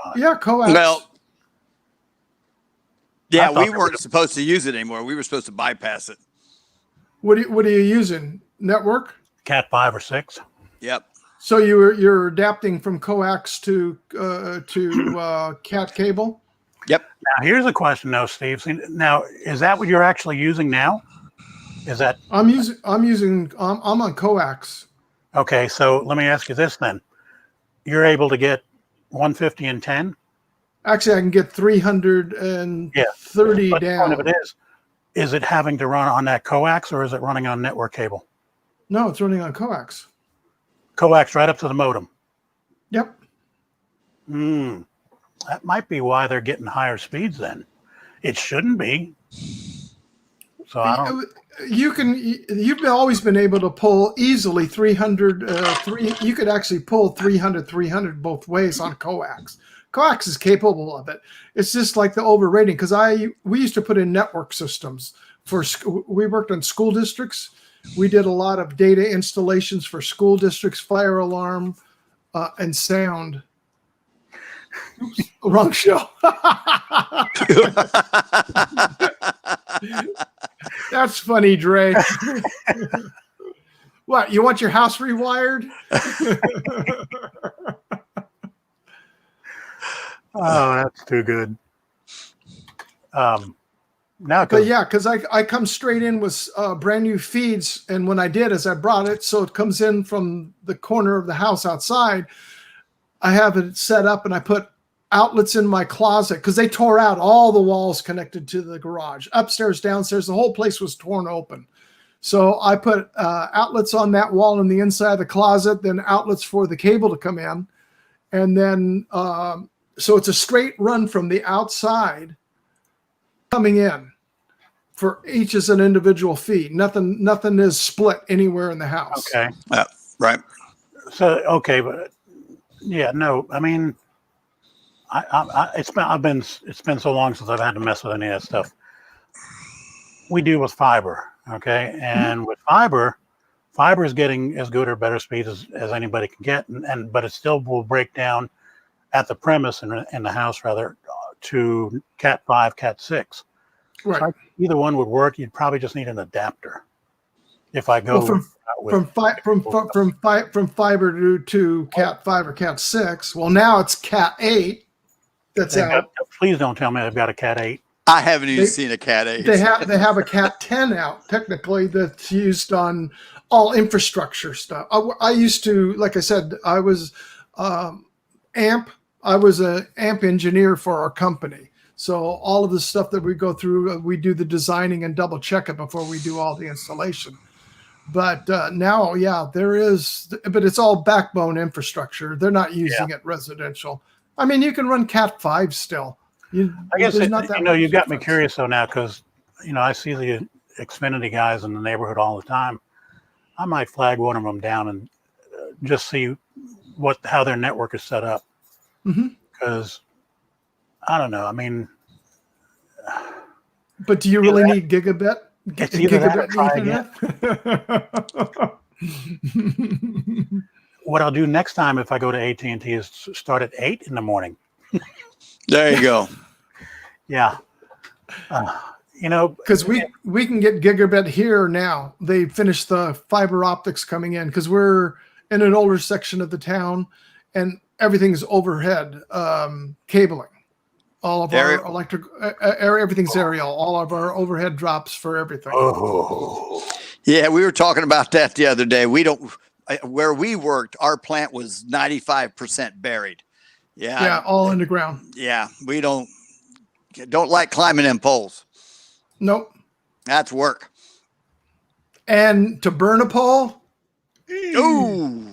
Oh, yeah, coax. Well, yeah, I thought we they weren't were- supposed to use it anymore. We were supposed to bypass it. What are you using? Network? Cat 5 or 6. Yep. So you're adapting from coax to cat cable? Yep. Now, here's a question, though, Steve. Now, is that what you're actually using now? Is that I'm on coax. okay? So let me ask you this then: you're able to get 150 and 10? Actually, I can get 330 But the down. point of it is it having to run on that coax or is it running on network cable? No, it's running on coax. Coax right up to the modem. Yep. That might be why they're getting higher speeds then. It shouldn't be. So I don't. You've always been able to pull easily 300. You could actually pull 300 both ways on coax. Coax is capable of it. It's just like the overrating because we used to put in network systems we worked on school districts. We did a lot of data installations for school districts, fire alarm, and sound. Oops, wrong show. That's funny, Dre. What, you want your house rewired? Oh, that's too good. Now, Because I come straight in with brand new feeds, and when I did, as I brought it, so it comes in from the corner of the house outside. I have it set up, and I put outlets in my closet because they tore out all the walls connected to the garage, upstairs, downstairs. The whole place was torn open. So I put outlets on that wall in the inside of the closet, then outlets for the cable to come in, and then so it's a straight run from the outside coming in for each as an individual feed. Nothing is split anywhere in the house. okay. Right. So okay, but yeah, no. I mean, it's been so long since I've had to mess with any of that stuff. We do with fiber, okay, and with fiber is getting as good or better speeds as anybody can get, but it still will break down at the premise in the house rather to Cat 5, Cat 6. Right. So either one would work. You'd probably just need an adapter. If I go from fiber to Cat 5 or Cat 6. Well, now it's Cat 8. That's out. Please don't tell me they've got a Cat 8. I haven't even seen a Cat 8. They have a Cat 10 out technically that's used on all infrastructure stuff. I used to, like I said, I was AMP. I was an AMP engineer for our company. So all of the stuff that we go through, we do the designing and double check it before we do all the installation. But now, yeah, there is, but it's all backbone infrastructure. They're not using it residential. I mean, you can run Cat 5 still. I guess you've got me curious though now because I see the Xfinity guys in the neighborhood all the time. I might flag one of them down and just see how their network is set up. Because I don't know. I mean, but do you really need gigabit? It's either that or try again. What I'll do next time if I go to AT&T is start at 8 in the morning. There you go. Yeah. Because we can get gigabit here now. They finished the fiber optics coming in because we're in an older section of the town and everything's overhead cabling. All of our electric, everything's aerial. All of our overhead drops for everything. Oh. Yeah, we were talking about that the other day. Where we worked, our plant was 95% buried. Yeah. Yeah, all underground. Yeah, we don't like climbing in poles. Nope. That's work. And to burn a pole? Ooh.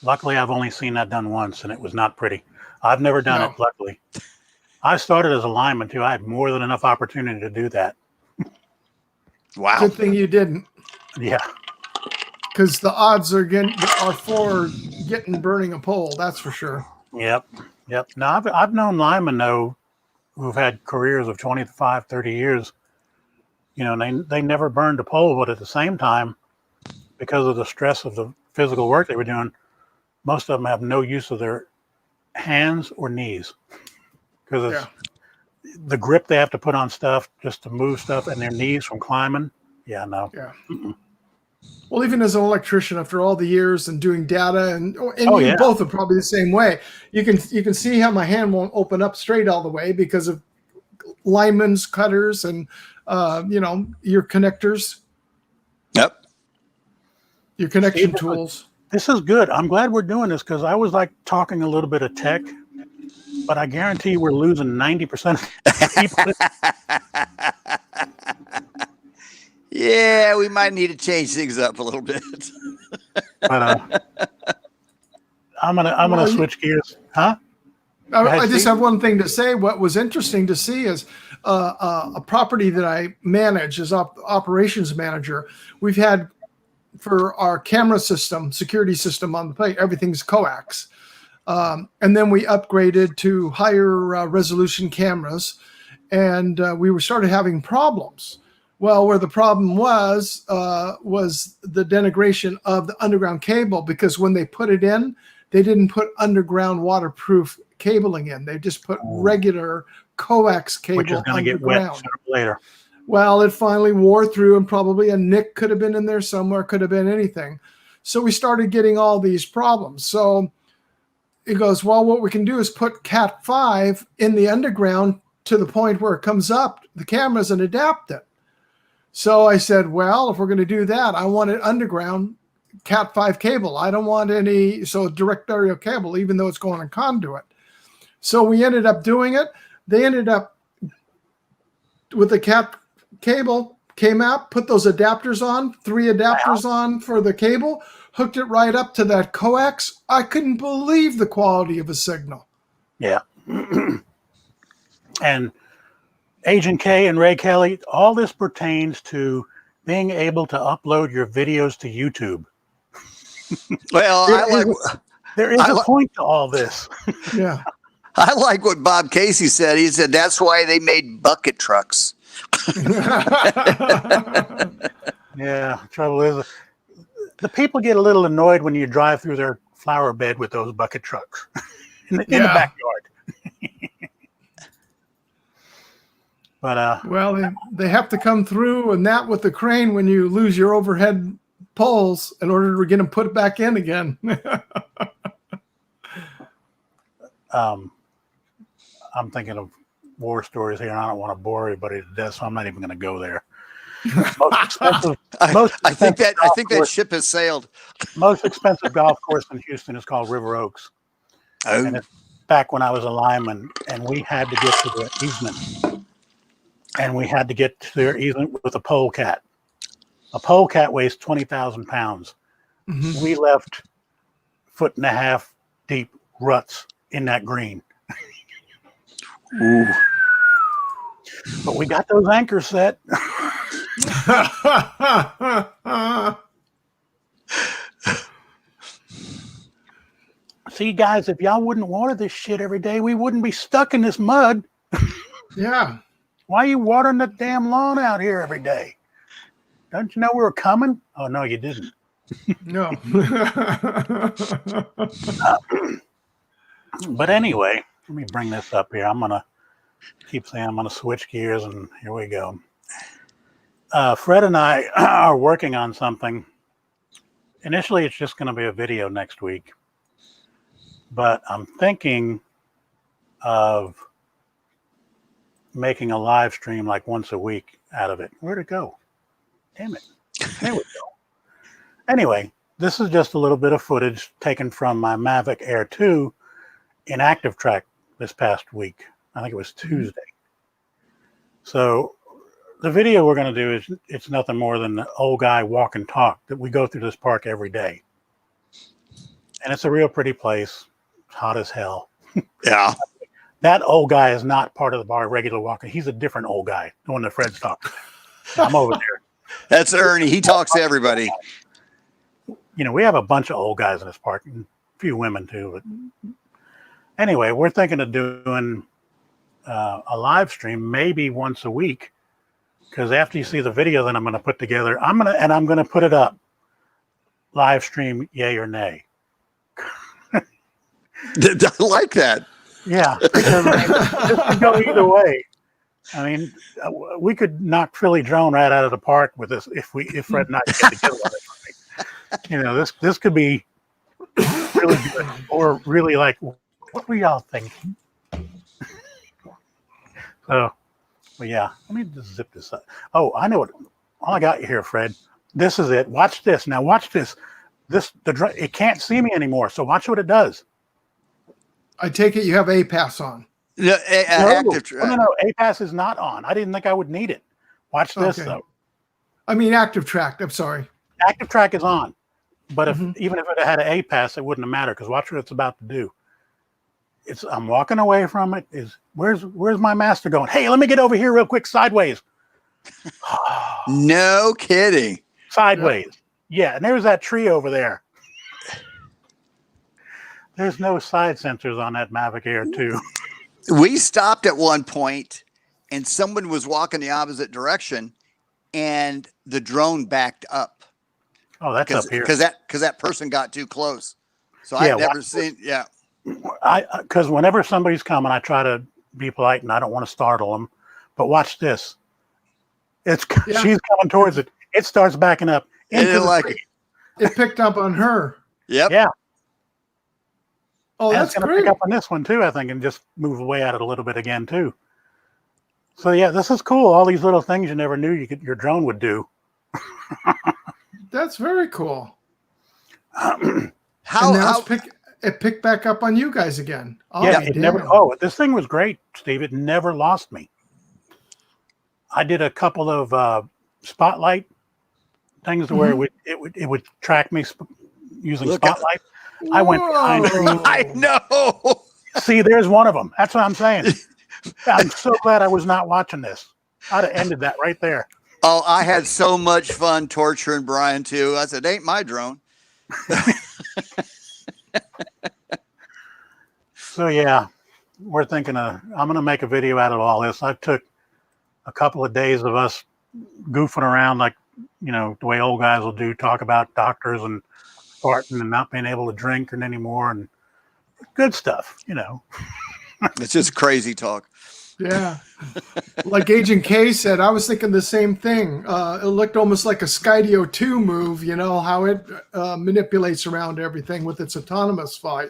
Luckily, I've only seen that done once, and it was not pretty. I've never done it, luckily. I started as a lineman, too. I had more than enough opportunity to do that. Wow. Good thing you didn't. Yeah. Because the odds are for burning a pole, that's for sure. Yep. Now, I've known linemen, though, who've had careers of 25, 30 years. They never burned a pole, but at the same time, because of the stress of the physical work they were doing, most of them have no use of their hands or knees, because Yeah. the grip they have to put on stuff just to move stuff, and their knees from climbing. Yeah, no. Yeah. Mm-mm. Well, even as an electrician, after all the years and doing data, and Oh, you yeah. both are probably the same way. You can see how my hand won't open up straight all the way because of linemen's cutters and your connectors, Yep. your connection Steve, tools. This is good. I'm glad we're doing this, because I was like talking a little bit of tech, but I guarantee we're losing 90% of people. Yeah, we might need to change things up a little bit. But I'm gonna switch gears, huh? I just have one thing to say. What was interesting to see is a property that I manage as operations manager. We've had for our camera system, security system on the plate, everything's coax. And then we upgraded to higher resolution cameras, and we started having problems. Well, where the problem was the denigration of the underground cable, because when they put it in, they didn't put underground waterproof cabling in. They just put regular coax cable which is going to get wet sooner or later. Well, it finally wore through, and probably a nick could have been in there somewhere, could have been anything. So we started getting all these problems. So it goes, well, what we can do is put Cat 5 in the underground to the point where it comes up the cameras and adapt it. So I said, well, if we're going to do that, I want it underground Cat 5 cable. I don't want any direct aerial cable, even though it's going in conduit. So we ended up doing it. They ended up with the Cat cable, came out, put those adapters on, 3 adapters on for the cable, hooked it right up to that coax. I couldn't believe the quality of a signal. Yeah. And Agent K and Ray Kelly, all this pertains to being able to upload your videos to YouTube. Well, there is a point to all this. Yeah. I like what Bob Casey said. He said that's why they made bucket trucks. Yeah, trouble is, the people get a little annoyed when you drive through their flower bed with those bucket trucks in the backyard. But well, they have to come through, and that with the crane when you lose your overhead poles in order to get them put back in again. I'm thinking of war stories here, and I don't want to bore everybody to death, so I'm not even going to go there. I think that ship has sailed. Most expensive golf course in Houston is called River Oaks. Oh. And it's back when I was a lineman, and we had to get to the easement. And we had to get to their easement with a polecat. A polecat weighs 20,000 pounds. Mm-hmm. We left 1.5 foot deep ruts in that green. Ooh. But we got those anchors set. See, guys, if y'all wouldn't water this shit every day, we wouldn't be stuck in this mud. Yeah. Why are you watering the damn lawn out here every day? Don't you know we were coming? Oh, no, you didn't. No. But anyway, let me bring this up here. I'm going to keep saying I'm going to switch gears, and here we go. Fred and I are working on something. Initially, it's just going to be a video next week. But I'm thinking of making a live stream like once a week out of it. Where'd it go? Damn it. There we go. Anyway, this is just a little bit of footage taken from my Mavic Air 2 in active track this past week. I think it was Tuesday. So the video we're going to do is, it's nothing more than the old guy walk and talk that we go through this park every day. And it's a real pretty place. It's hot as hell. Yeah. That old guy is not part of our regular walker. He's a different old guy, the one that Fred's talking to. I'm over there. That's Ernie. He talks to everybody. You know, we have a bunch of old guys in this park, and a few women too. But anyway, we're thinking of doing a live stream maybe once a week, because after you see the video that I'm going to put together, I'm going to put it up. Live stream, yay or nay. I like that. Yeah, because I mean, this could go either way. I mean, we could knock Philly drone right out of the park with this if Fred and I could get together on it. Right? You know, this could be really good, or really like, what were y'all thinking? So, but yeah, let me just zip this up. Oh, I know what. All I got here, Fred. This is it. Watch this. Now, watch this. It can't see me anymore. So watch what it does. I take it you have APAS on. No, no. APAS is not on. I didn't think I would need it. Watch this though. I mean, active track. I'm sorry. Active track is on, but even if it had an APAS, it wouldn't have mattered because watch what it's about to do. I'm walking away from it. Where's my master going? Hey, let me get over here real quick, sideways. No kidding. Sideways. Yeah, and there's that tree over there. There's no side sensors on that Mavic Air 2. We stopped at one point and someone was walking the opposite direction and the drone backed up. Oh, that's up here. Because that person got too close. So I've never seen, because whenever somebody's coming, I try to be polite and I don't want to startle them. But watch this. She's coming towards it. It starts backing up. It picked up on her. Yep. Yeah. Oh, that's going to pick up on this one too, I think, and just move away at it a little bit again too. So yeah, this is cool. All these little things you never knew your drone would do. That's very cool. It picked back up on you guys again. Oh, yeah, it never. Oh, this thing was great, Steve. It never lost me. I did a couple of spotlight things to where it would track me using spotlight. I went behind. I know. See, there's one of them. That's what I'm saying. I'm so glad I was not watching this. I'd have ended that right there. Oh, I had so much fun torturing Brian too. I said, "Ain't my drone." So yeah, we're thinking I'm going to make a video out of all this. I took a couple of days of us goofing around like, the way old guys will do, talk about doctors and farting and not being able to drink anymore and good stuff, It's just crazy talk. Yeah. Like Agent K said, I was thinking the same thing. It looked almost like a Skydio 2 move, how it manipulates around everything with its autonomous flight.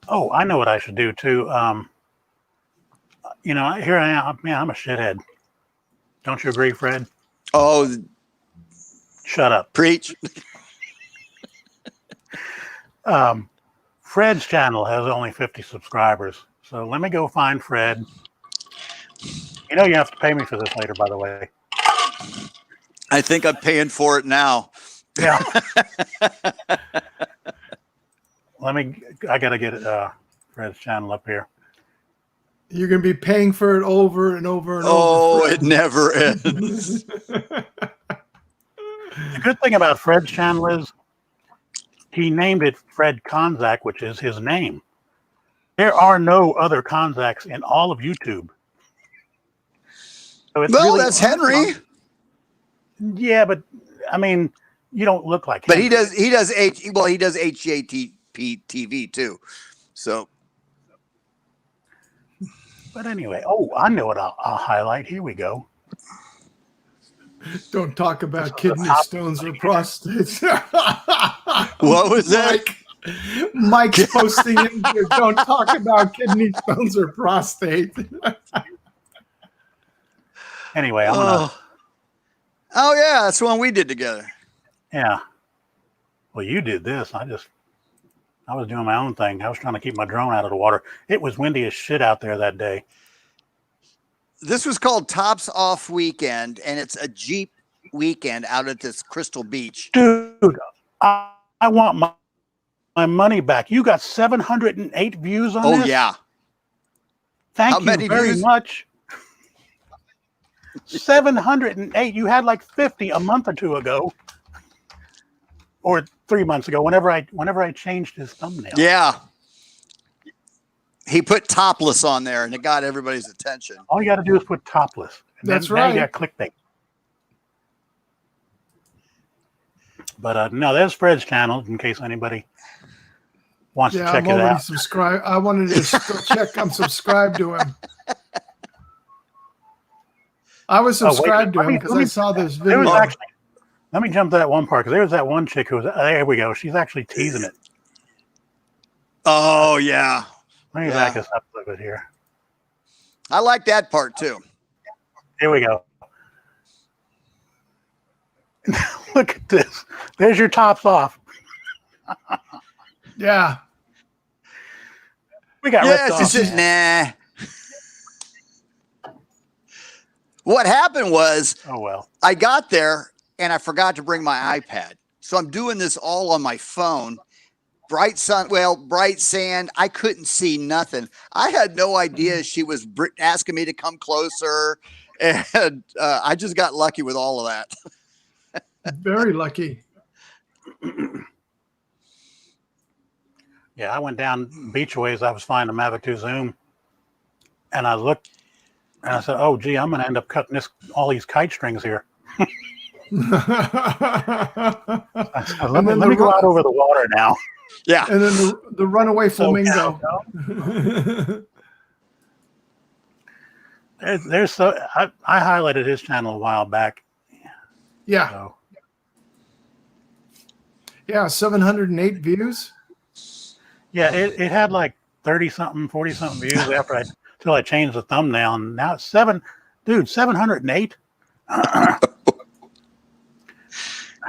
Oh, I know what I should do too. Here I am. Man, I'm a shithead. Don't you agree, Fred? Oh, shut up. Preach. Fred's channel has only 50 subscribers. So let me go find Fred. You have to pay me for this later, by the way. I think I'm paying for it now. Yeah. I got to get Fred's channel up here. You're going to be paying for it over and over and over. Oh, it never ends. The good thing about Fred's channel is he named it Fred Konzak, which is his name. There are no other Konzaks in all of YouTube. So that's Henry. Yeah, but I mean, you don't look like him. But he does HGATP TV too. So. But anyway, I know what I'll highlight. Here we go. Don't talk about kidney stones or prostates. What was that? Mike's posting in here. Don't talk about kidney stones or prostate. Anyway, I'm gonna. Oh yeah, that's the one we did together. Yeah. Well, you did this. I was doing my own thing. I was trying to keep my drone out of the water. It was windy as shit out there that day. This was called Tops Off Weekend, and it's a Jeep weekend out at this Crystal Beach. Dude, I want my money back. You got 708 views on this? Oh, yeah. Thank you very much. 708. You had like 50 a month or two ago. Or 3 months ago, whenever I changed his thumbnail. Yeah. He put topless on there and it got everybody's attention. All you got to do is put topless. That's right. Now you got clickbait. But no, there's Fred's channel in case anybody wants to Yeah, check I'm it already out. subscribed. I wanted to go check. I'm subscribed to him. I was Oh, wait, subscribed to let him me- because let me- I saw this There was video. actually, let me jump to that one part because there was that one chick who was, there we go. She's actually teasing it. Oh yeah. Let me back us up a little bit here. I like that part too. Here we go. Look at this. There's your tops off. Yeah. We got Yeah, ripped she off. said, nah. What happened was Oh, well. I got there and I forgot to bring my iPad. So I'm doing this all on my phone. Bright sand. I couldn't see nothing. I had no idea she was asking me to come closer. And I just got lucky with all of that. Very lucky. Yeah, I went down beachways. I was flying the Mavic 2 Zoom. And I looked and I said, oh, gee, I'm going to end up cutting all these kite strings here. I said, let me go out over the water now. Yeah. And then the runaway flamingo. I highlighted his channel a while back. Yeah. So, Yeah. 708 views. yeah, it had like 30 something, 40 something views until I changed the thumbnail. And now it's 708.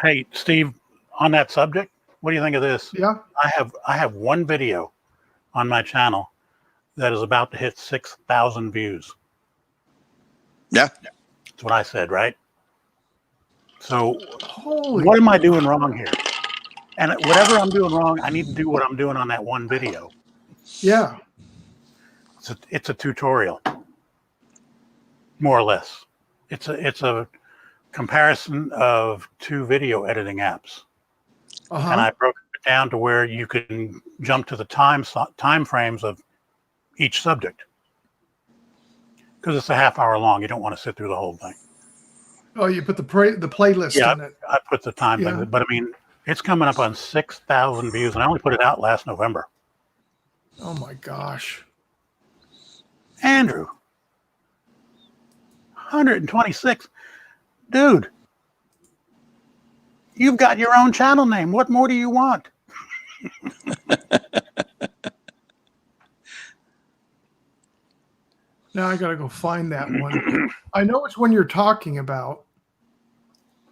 Hey, Steve, on that subject, what do you think of this? Yeah. I have one video on my channel that is about to hit 6,000 views. Yeah. That's what I said, right? So Holy. what am I doing wrong here? And whatever I'm doing wrong, I need to do what I'm doing on that one video. Yeah. It's a tutorial, more or less. It's a comparison of two video editing apps. Uh-huh. And I broke it down to where you can jump to the time frames of each subject. Because it's a half hour long. You don't want to sit through the whole thing. Oh, you put the playlist in it. I put the time thing, but I mean, it's coming up on 6,000 views, and I only put it out last November. Oh my gosh. Andrew, 126. Dude, you've got your own channel name. What more do you want? Now I gotta go find that one. I know which one you're talking about.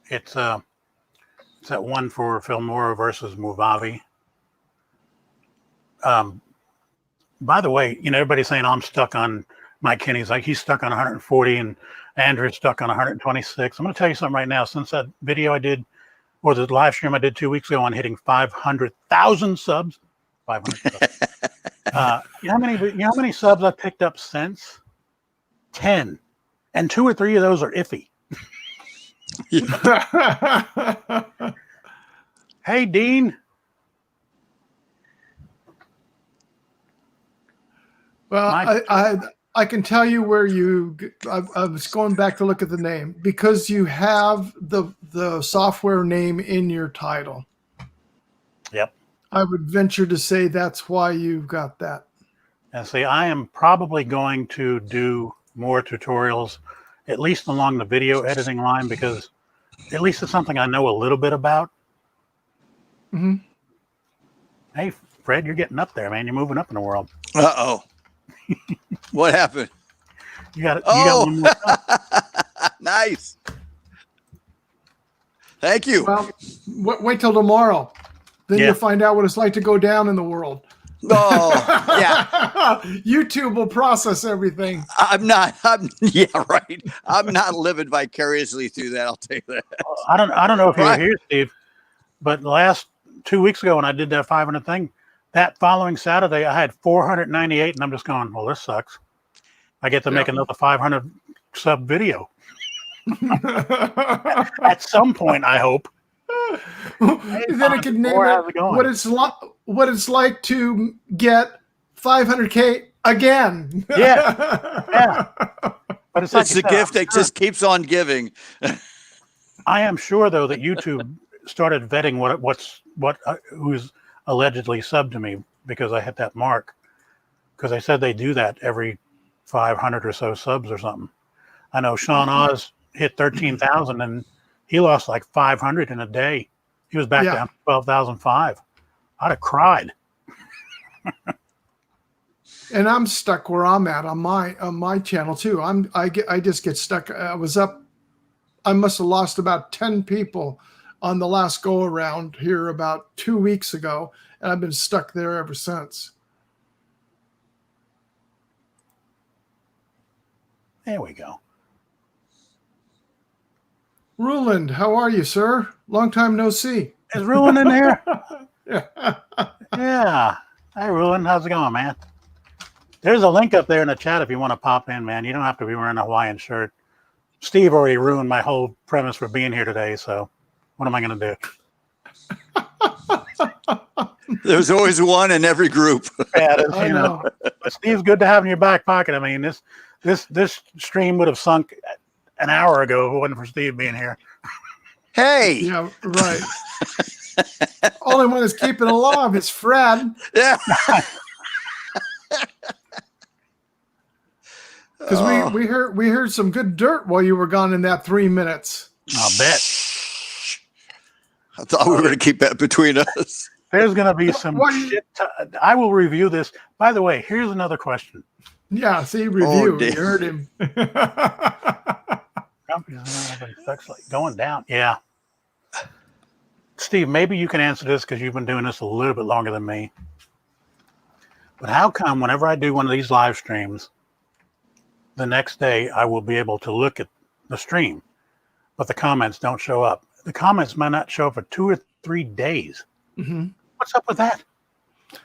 It's that one for Filmora versus Movavi. By the way, everybody's saying I'm stuck on Mike Kinney's like he's stuck on 140 and Andrew's stuck on 126. I'm going to tell you something right now. Since that video I did, or the live stream I did 2 weeks ago on hitting 500,000 subs, 500 subs. You know how many subs I've picked up since? 10, and 2 or 3 of those are iffy. Hey, Dean. Well, I can tell you where I was going back to look at the name because you have the software name in your title. Yep. I would venture to say that's why you've got that. And see, I am probably going to do more tutorials, at least along the video editing line, because at least it's something I know a little bit about. Mm-hmm. Hey, Fred, you're getting up there, man. You're moving up in the world. Uh-oh. What happened? You got one more time. Nice. Thank you. Well, wait till tomorrow. Then you'll find out what it's like to go down in the world. Oh, yeah. YouTube will process everything. Yeah, right. I'm not living vicariously through that. I'll tell you that. I don't know if you were here, Steve, but the last 2 weeks ago when I did that 500 thing, that following Saturday, I had 498, and I'm just going, well, this sucks. I get to make another 500 sub video. At some point, I hope. Then it can name it what it's like to get 500K again. Yeah. But it's the gift that just keeps on giving. I am sure, though, that YouTube started vetting who's allegedly subbed to me because I hit that mark. Because they said they do that every 500 or so subs or something. I know Sean Oz hit 13,000 and he lost like 500 in a day. He was back down to 12,005. I'd have cried. And I'm stuck where I'm at on my channel too. I just get stuck. I must have lost about 10 people on the last go around here about 2 weeks ago, and I've been stuck there ever since. There we go. Ruland, how are you, sir? Long time no see. Is Ruland in there? Yeah. Yeah. Hey, Ruland, how's it going, man? There's a link up there in the chat if you want to pop in, man. You don't have to be wearing a Hawaiian shirt. Steve already ruined my whole premise for being here today, so what am I going to do? There's always one in every group. Yeah, I know. Steve's good to have in your back pocket. I mean, this stream would have sunk an hour ago if it wasn't for Steve being here. Hey. Yeah, right. Only one that's keeping alive is Fred. Yeah. Because we heard some good dirt while you were gone in that 3 minutes. I'll bet. I thought we were going to keep that between us. There's going to be some shit. I will review this. By the way, here's another question. Yeah, see, review. dear. You heard him. Going down. Yeah. Steve, maybe you can answer this because you've been doing this a little bit longer than me. But how come whenever I do one of these live streams, the next day I will be able to look at the stream, but the comments don't show up? The comments might not show up for 2 or 3 days. Mm-hmm. What's up with that?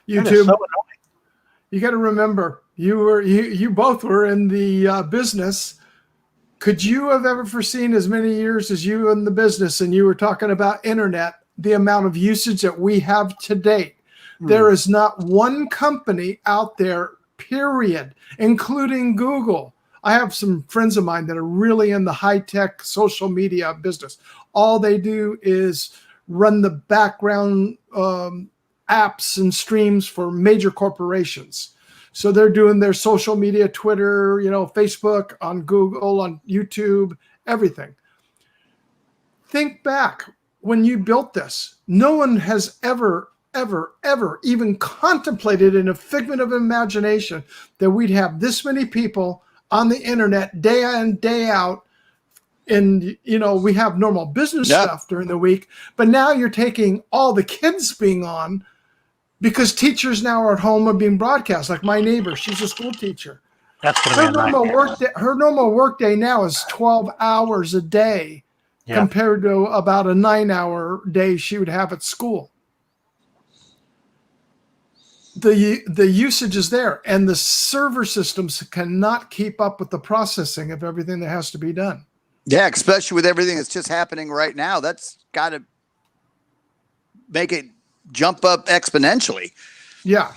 YouTube. So annoying. You got to remember, you both were in the business. Could you have ever foreseen as many years as you in the business, and you were talking about internet, the amount of usage that we have to date? There is not one company out there, period, including Google. I have some friends of mine that are really in the high-tech social media business. All they do is run the background apps and streams for major corporations. So they're doing their social media, Twitter, Facebook, on Google, on YouTube, everything. Think back when you built this. No one has ever even contemplated in a figment of imagination that we'd have this many people on the internet day in, day out. And, we have normal business stuff during the week, but now you're taking all the kids being on because teachers now are at home and being broadcast. Like my neighbor, she's a school teacher. Her normal workday now is 12 hours a day compared to about a 9-hour day she would have at school. The usage is there, and the server systems cannot keep up with the processing of everything that has to be done. Yeah, especially with everything that's just happening right now. That's got to make it jump up exponentially. Yeah.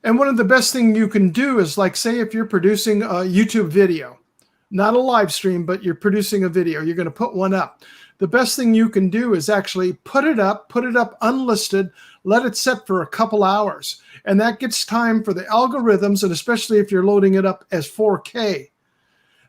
And one of the best things you can do is, like, say if you're producing a YouTube video, not a live stream, but you're producing a video, you're going to put one up. The best thing you can do is actually put it up unlisted, let it set for a couple hours. And that gets time for the algorithms, and especially if you're loading it up as 4K.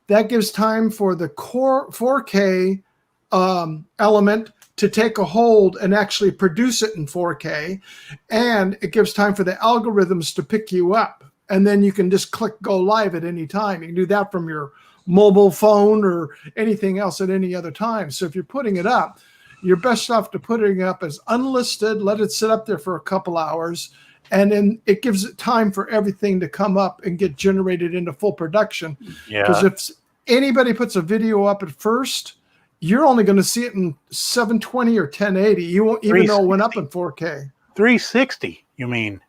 That gives time for the core 4K element to take a hold and actually produce it in 4K. And it gives time for the algorithms to pick you up. And then you can just click go live at any time. You can do that from your mobile phone or anything else at any other time. So if you're putting it up, your best off to putting it up as unlisted, let it sit up there for a couple hours, and then it gives it time for everything to come up and get generated into full production. Because if anybody puts a video up at first, you're only going to see it in 720 or 1080. You won't even know it went up in 4K. 360, you mean?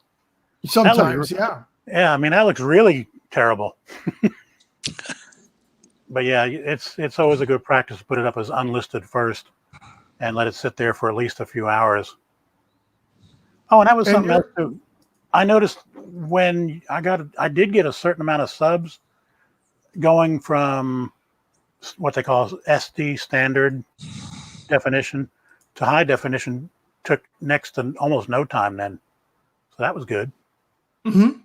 Sometimes, yeah. Yeah, I mean, that looks really terrible. But yeah, it's always a good practice to put it up as unlisted first and let it sit there for at least a few hours. Oh, and that was something else too. I noticed when I did get a certain amount of subs going from what they call SD standard definition to high definition took next to almost no time then. So that was good. Mm-hmm.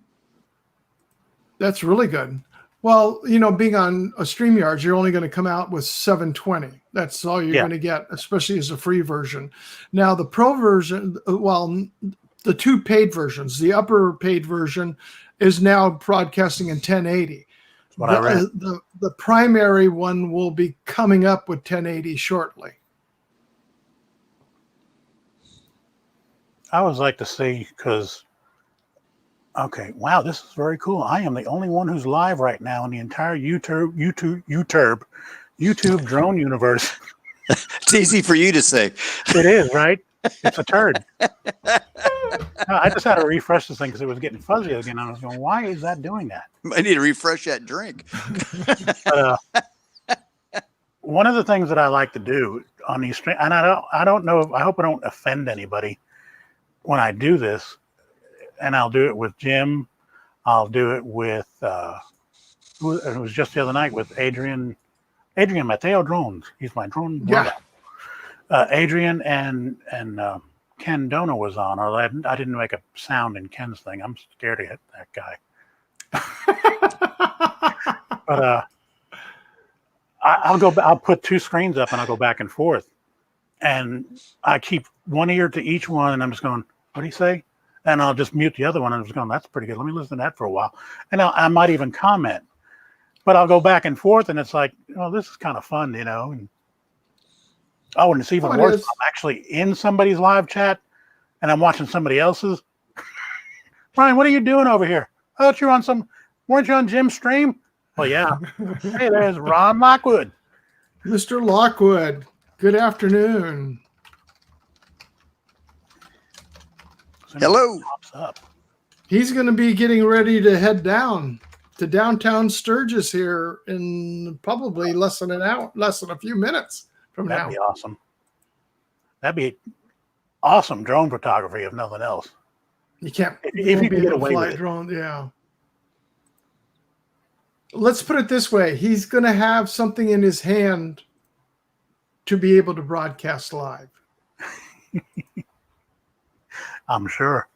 That's really good. Well, being on a StreamYard, you're only going to come out with 720. That's all you're going to get, especially as a free version. Now, the pro version, the two paid versions, the upper paid version is now broadcasting in 1080. That's what I read. The primary one will be coming up with 1080 shortly. I always like to see because, okay, wow, this is very cool. I am the only one who's live right now in the entire YouTube drone universe. It's easy for you to say. It is, right? It's a turd. I just had to refresh this thing because it was getting fuzzy again. I was going, why is that doing that? I need to refresh that drink. But, one of the things that I like to do on these streams, and I don't know, I hope I don't offend anybody when I do this, and I'll do it with Jim. I'll do it with, it was just the other night with Adrian Mateo Drones. He's my drone. Yeah. Adrian and Ken Dona was on. Or I didn't make a sound in Ken's thing. I'm scared to hit that guy. But I'll put two screens up and I'll go back and forth. And I keep one ear to each one and I'm just going, what do you say? And I'll just mute the other one and I'm just going, that's pretty good. Let me listen to that for a while. And I might even comment. But I'll go back and forth and it's like, oh, this is kind of fun, And, and it's even worse. I'm actually in somebody's live chat and I'm watching somebody else's. Brian, what are you doing over here? Oh, weren't you on Jim's stream? Well, yeah. Hey, there's Ron Lockwood. Mr. Lockwood, good afternoon. Hello. Up. He's going to be getting ready to head down to downtown Sturgis here in probably less than a few minutes from now. That'd be awesome. That'd be awesome drone photography, if nothing else. You can't if you can get away with it. Drone, yeah. Let's put it this way. He's going to have something in his hand to be able to broadcast live. I'm sure.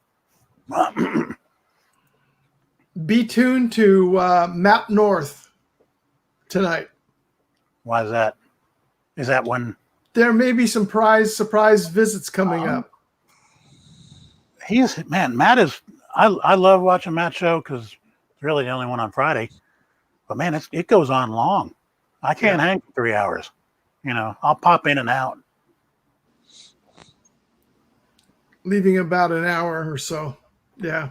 Be tuned to Map North tonight. Why is that? Is that when? There may be some surprise visits coming up. Matt is, I love watching Matt's show because it's really the only one on Friday. But man, it goes on long. I can't hang for 3 hours. I'll pop in and out. Leaving about an hour or so. Yeah.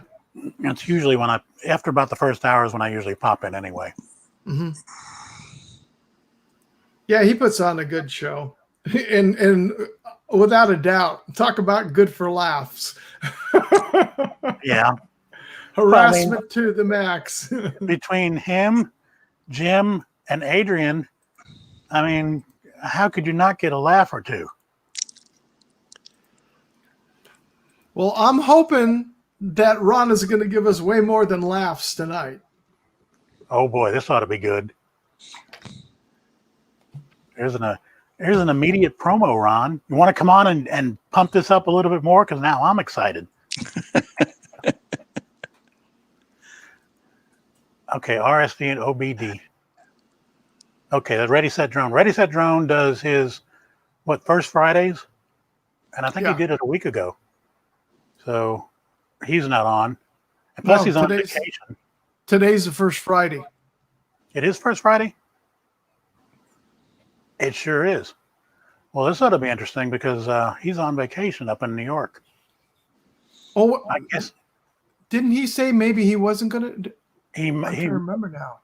It's usually after about the first hour is when I usually pop in anyway. Mm-hmm. Yeah, he puts on a good show. And without a doubt, talk about good for laughs. Yeah. Harassment to the max. Between him, Jim, and Adrian, how could you not get a laugh or two? Well, I'm hoping that Ron is going to give us way more than laughs tonight. Oh boy, this ought to be good. Here's an immediate promo, Ron. You want to come on and pump this up a little bit more? Because now I'm excited. Okay, RSD and OBD. Okay, the Ready Set Drone. Ready Set Drone does his, first Fridays? And I think he did it a week ago. So he's not on. And plus he's on vacation. Today's the first Friday. It is first Friday? It sure is. Well, this ought to be interesting because he's on vacation up in New York. Oh, I guess. Didn't he say maybe he wasn't going to? He remember now.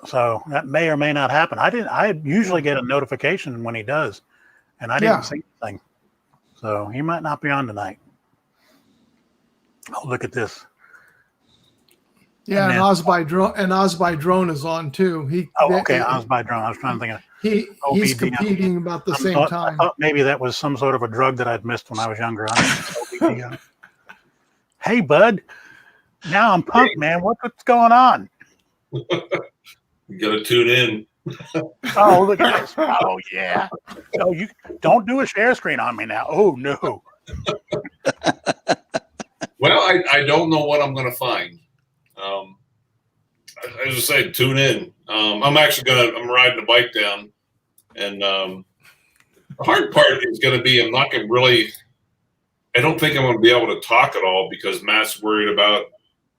So that may or may not happen. I usually get a notification when he does, and I didn't see anything. So he might not be on tonight. Oh, look at this. Yeah, and Osby Drone is on too. Osby Drone. I was trying to think of he's competing about the same time. I thought maybe that was some sort of a drug that I'd missed when I was younger. Hey, bud. Now I'm pumped, man. What's going on? You gotta tune in. Oh, look at this. Oh, yeah. Oh, you don't do a share screen on me now. Oh, no. Well, I don't know what I'm going to find. As I say, tune in. I'm riding a bike down, and the hard part is going to be I'm not going to really. I don't think I'm going to be able to talk at all because Matt's worried about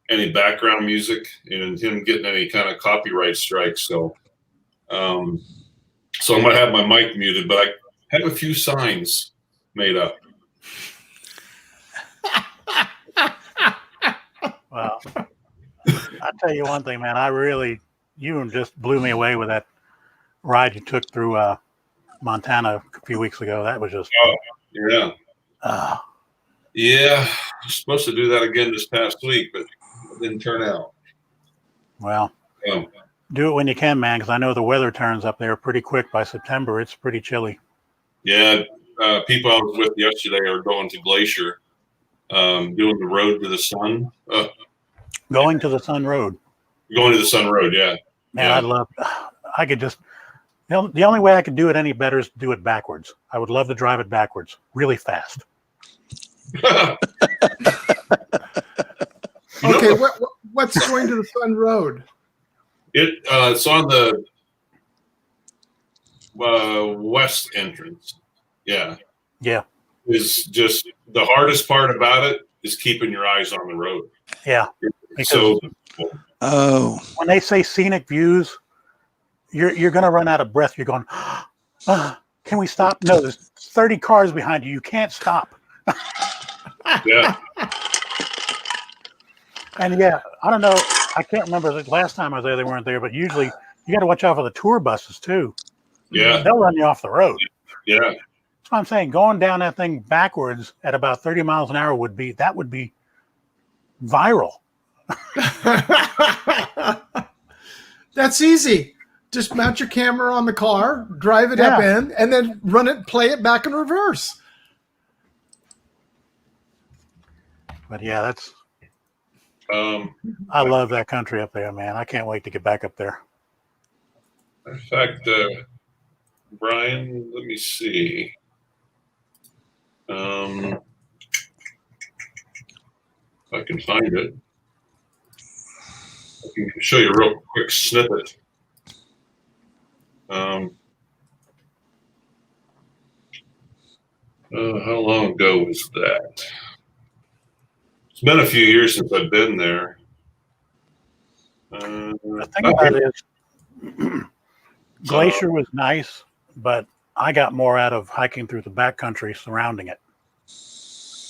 any background music and him getting any kind of copyright strikes. So I'm going to have my mic muted, but I have a few signs made up. Well, I tell you one thing, man. You just blew me away with that ride you took through Montana a few weeks ago. That was just. Oh, yeah. Yeah, I was supposed to do that again this past week, but it didn't turn out. Well, do it when you can, man, because I know the weather turns up there pretty quick. By September, it's pretty chilly. Yeah, people I was with yesterday are going to Glacier, doing the road to the sun. Going to the Sun Road. Going to the Sun Road, yeah. Man, yeah. I could just, the only way I could do it any better is to do it backwards. I would love to drive it backwards really fast. Okay, what's going to the Sun Road? It's on the west entrance. Yeah. Yeah. Is just the hardest part about it is keeping your eyes on the road. Yeah. So when they say scenic views, you're going to run out of breath. You're going, can we stop? No, there's 30 cars behind you. You can't stop. Yeah. And yeah, I don't know. I can't remember the last time I was there, they weren't there, but usually you got to watch out for the tour buses too. Yeah. They'll run you off the road. Yeah. That's what I'm saying. Going down that thing backwards at about 30 miles an hour would be viral. That's easy. Just mount your camera on the car, drive it up in, and then play it back in reverse. But yeah, that's. I love that country up there, man. I can't wait to get back up there. In fact, Brian, let me see. If I can find it, I can show you a real quick snippet. How long ago was that? It's been a few years since I've been there. The thing about it is, Glacier was nice, but I got more out of hiking through the backcountry surrounding it.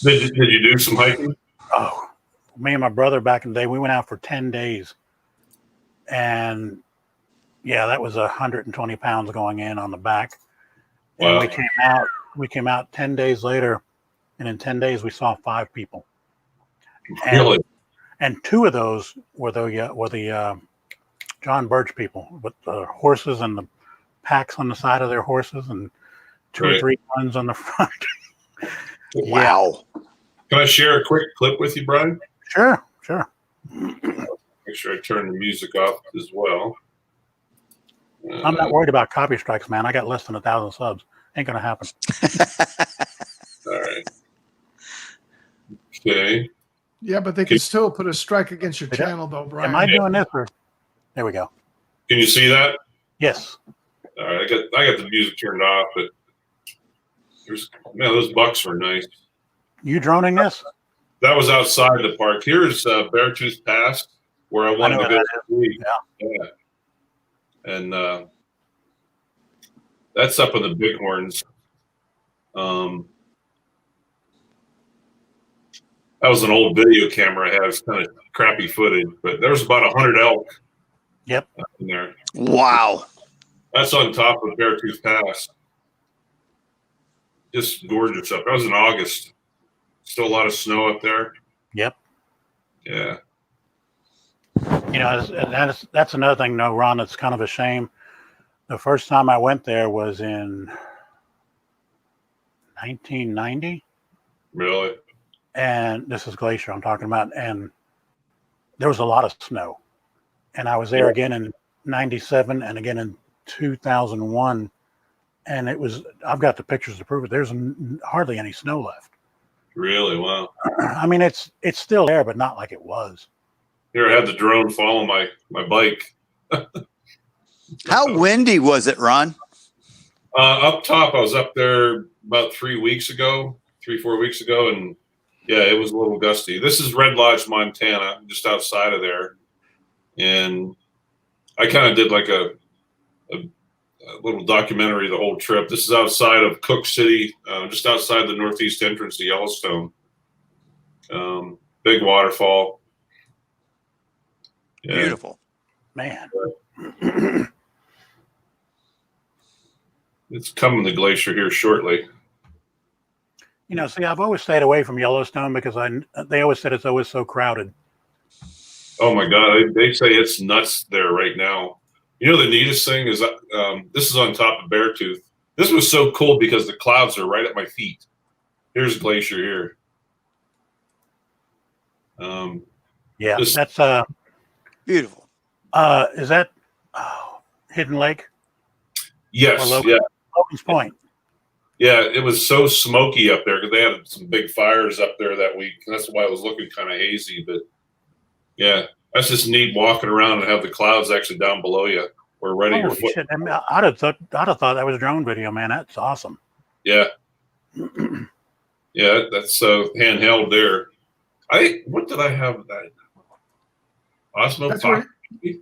Did you do some hiking? Oh, me and my brother back in the day, we went out for 10 days. And yeah, that was 120 pounds going in on the back. Wow. And we came out 10 days later, and in 10 days we saw 5 people. Really? And 2 of those were the John Birch people with the horses and the packs on the side of their horses, and 2 or 3 ones on the front. Wow. Can I share a quick clip with you, Brian? Sure. Make sure I turn the music off as well. I'm not worried about copy strikes, man. I got less than 1,000 subs. Ain't gonna happen. All right. Okay. Yeah, but they can still put a strike against your channel, though, Brian. Am I doing this or? There we go. Can you see that? Yes. All right. I got the music turned off, but those bucks were nice. You droning this? That was outside the park. Here's Beartooth Pass, where I wanted to go this week. Yeah. And that's up in the Bighorns. That was an old video camera I had. It's kind of crappy footage, but there was about 100 elk. Yep. In there. Wow. That's on top of Beartooth Pass. Just gorgeous up. That was in August. Still a lot of snow up there. Yep. Yeah. You know, that's another thing, no, Ron, that's kind of a shame. The first time I went there was in 1990. Really? And this is Glacier I'm talking about. And there was a lot of snow. And I was there again in 97 and again in 2001. And I've got the pictures to prove it. There's hardly any snow left. Really? Wow. I mean, it's still there, but not like it was. Here, I had the drone follow my bike. How windy was it, Ron? Up top, I was up there about 4 weeks ago, and yeah, it was a little gusty. This is Red Lodge, Montana, just outside of there, and I kind of did like a little documentary the whole trip. This is outside of Cook City, just outside the northeast entrance to Yellowstone. Big waterfall. Yeah. Beautiful. Man. It's coming the glacier here shortly. You know, see, I've always stayed away from Yellowstone because they always said it's always so crowded. Oh my God, they say it's nuts there right now. You know, the neatest thing is this is on top of Beartooth. This was so cool because the clouds are right at my feet. Here's glacier here. Yeah, that's beautiful. Is that Hidden Lake? Yes, Logan, yeah. Logan's Point. Yeah, it was so smoky up there because they had some big fires up there that week, and that's why it was looking kind of hazy. But yeah, that's just neat walking around and have the clouds actually down below you or right at your foot. Shit. I mean, I'd have thought that was drone video, man. That's awesome. Yeah, yeah, that's handheld there. What did I have that? Osmo.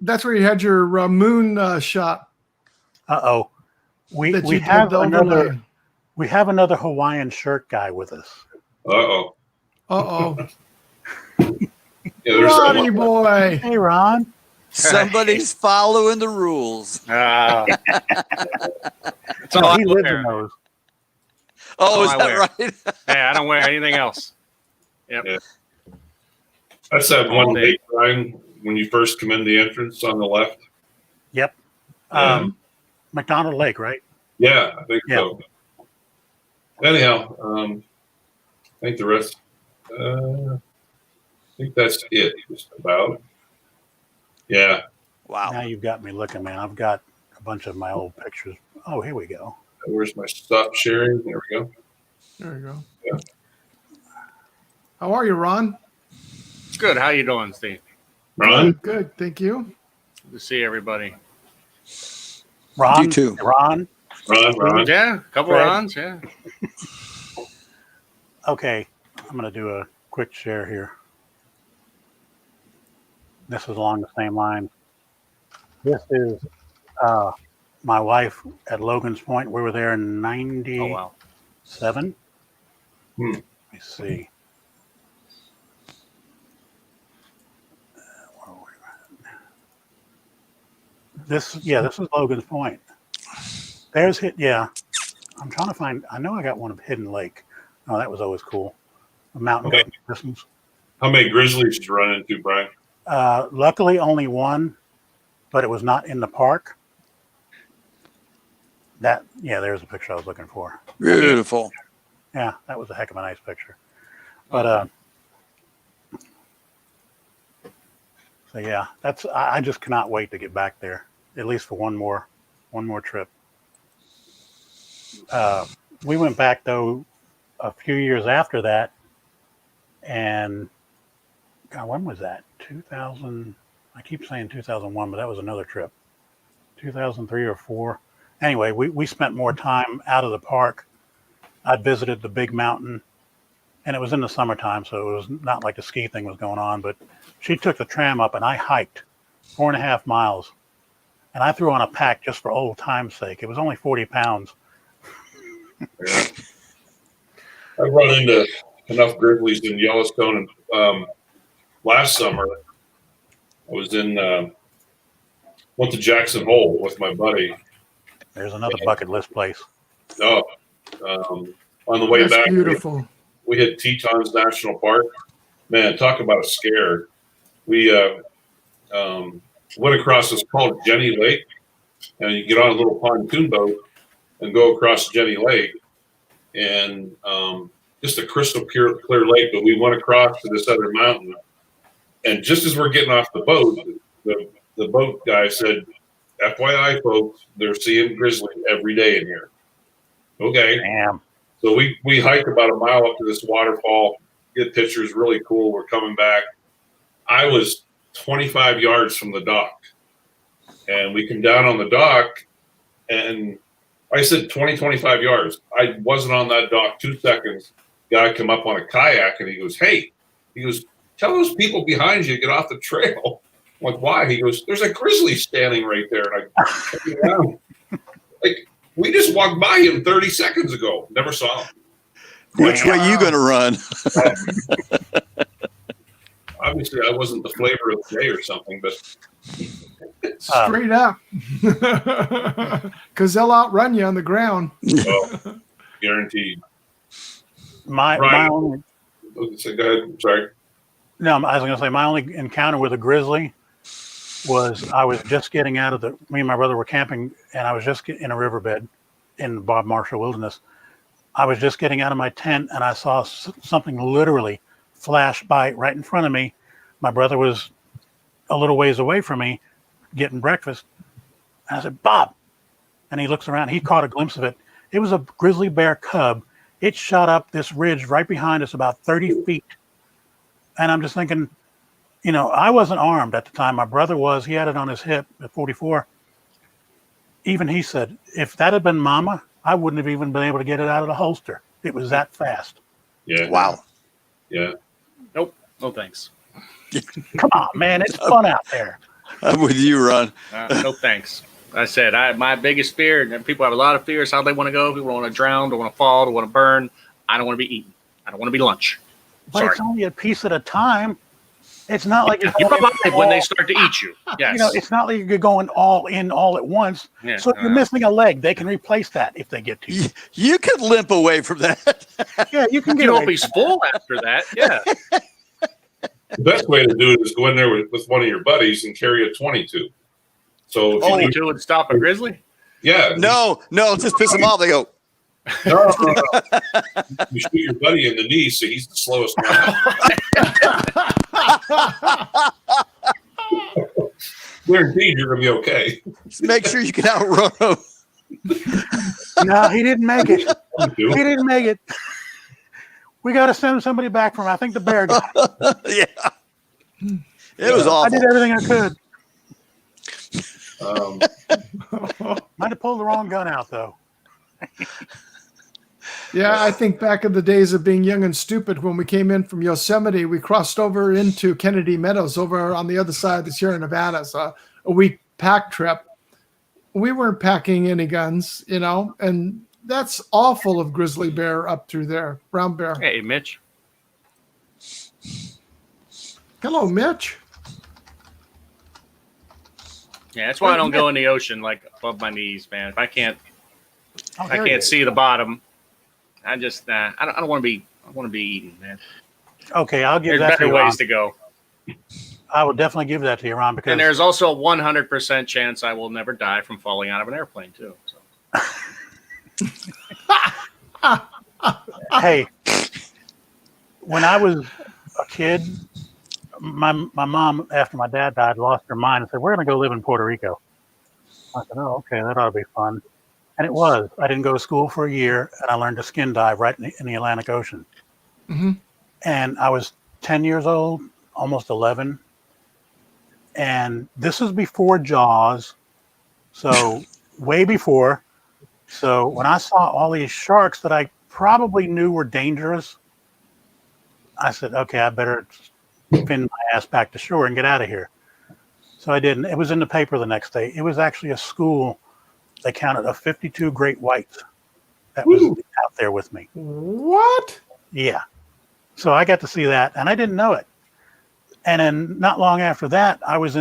That's where you had your moon shot. We have another Hawaiian shirt guy with us. Yeah, there's Ronnie boy. Hey, Ron. Somebody's following the rules. He lives in those. Oh, is that right? Hey, I don't wear anything else. Yep. Yeah. That's that one lake, Brian, when you first come in the entrance on the left. Yep. McDonald Lake, right? Yeah, I think so. Anyhow, I think the rest, I think that's it just about. Yeah. Wow. Now you've got me looking, man. I've got a bunch of my old pictures. Oh, here we go. Where's my stop sharing? There we go. There you go. Yeah. How are you, Ron? Good. How you doing, Steve? Ron? Good. Thank you. Good to see everybody. Ron? You too. Ron. Yeah, a couple Fred. Rons, yeah. Okay, I'm going to do a quick share here. This is along the same line. This is my wife at Logan's Point. We were there in 97. Oh, wow. Let me see. This is Logan's Point. There's I'm trying to find. I know I got one of Hidden Lake. Oh, that was always cool. A mountain distance. How many grizzlies did you run into, Brian? Luckily, only one, but it was not in the park. There's a picture I was looking for. Beautiful. Yeah, that was a heck of a nice picture. But so yeah, I just cannot wait to get back there, at least for one more trip. We went back though a few years after that, and God, when was that? 2000. I keep saying 2001, but that was another trip. 2003 or 4. Anyway, we spent more time out of the park. I visited the big mountain, and it was in the summertime, so it was not like the ski thing was going on. But she took the tram up, and I hiked 4.5 miles, and I threw on a pack just for old time's sake. It was only 40 pounds. Yeah. I've run into enough grizzlies in Yellowstone. And last summer, I was went to Jackson Hole with my buddy. There's another bucket list place. On the way That's back, beautiful. we hit Tetons National Park. Man, talk about a scare. We went across what's called Jenny Lake, and you get on a little pontoon boat and go across Jenny Lake, and just a crystal clear lake. But we went across to this other mountain, and just as we're getting off the boat, the boat guy said, "FYI, folks, they're seeing grizzly every day in here." Okay. Damn. So we hike about a mile up to this waterfall, get pictures, really cool. We're coming back. I was 25 yards from the dock, and we come down on the dock, and I said 25 yards. I wasn't on that dock 2 seconds. Guy come up on a kayak, and he goes, "Hey," he goes, "tell those people behind you to get off the trail." I'm like, "Why?" He goes, "There's a grizzly standing right there." And I turned around. Like, we just walked by him 30 seconds ago. Never saw him. Which way you going to run? Obviously, I wasn't the flavor of the day or something, but Straight up. Because they'll outrun you on the ground. well, guaranteed. My Right. only So go ahead. I'm sorry. No, I was going to say my only encounter with a grizzly was I was just getting out of me and my brother were camping, and I was just in a riverbed in the Bob Marshall Wilderness. I was just getting out of my tent, and I saw something literally flash by right in front of me. My brother was a little ways away from me getting breakfast. And I said, "Bob," and he looks around. He caught a glimpse of it. It was a grizzly bear cub. It shot up this ridge right behind us about 30 feet. And I'm just thinking, I wasn't armed at the time. My brother was. He had it on his hip at 44. Even he said, if that had been Mama, I wouldn't have even been able to get it out of the holster. It was that fast. Yeah. Wow. Yeah. Nope. No thanks. Come on, man. It's fun out there. I'm with you, Ron. No thanks. I said my biggest fear, and people have a lot of fears how they want to go. People want to drown, don't want to fall, don't want to burn. I don't want to be eaten. I don't want to be lunch. But Sorry. it's only a piece at a time. It's not like You're going alive when they start to eat you. Yes. it's not like you're going all in all at once. Yeah, So if you're missing a leg, they can replace that if they get to you. You could limp away from that. Yeah, you can get you away hope he's full after that. Yeah. The best way to do it is go in there with one of your buddies and carry a 22. So if you do, 22 would stop a grizzly? yeah, No, just piss them off. They go, no. You shoot your buddy in the knee, so he's the slowest one. Guaranteed you're gonna be okay. just make sure you can outrun them. No, he didn't make it. You He do. didn't make it. We got to send somebody back from. I think the bear got it. Yeah. It was I awful. did everything I could. Um, Might have pulled the wrong gun out though. Yeah, I think back in the days of being young and stupid, when we came in from Yosemite, we crossed over into Kennedy Meadows over on the other side of the Sierra Nevada. So a week pack trip. We weren't packing any guns, and that's all full of grizzly bear up through there, brown bear. Hey, Mitch. Hello, Mitch. Yeah, that's why I don't go in the ocean like above my knees, man. If I can't Oh, there he is. see the bottom, I just I don't want to be. I want to be eaten, man. Okay, I'll give There's that to better you, Ron. ways to go. I will definitely give that to you, Ron, because And there's also a 100% chance I will never die from falling out of an airplane too. So. hey, when I was a kid, my mom, after my dad died, lost her mind and said, "We're going to go live in Puerto Rico." I said, "Oh, okay, that ought to be fun." And it was. I didn't go to school for a year, and I learned to skin dive right in the Atlantic Ocean. Mm-hmm. And I was 10 years old, almost 11. And this is before Jaws, so way before. So when I saw all these sharks that I probably knew were dangerous, I said, okay, I better pin my ass back to shore and get out of here. So I did. And it was in the paper the next day. It was actually a school. They counted of 52 great whites that was out there with me. What? Yeah. So I got to see that, and I didn't know it. And then not long after that, I was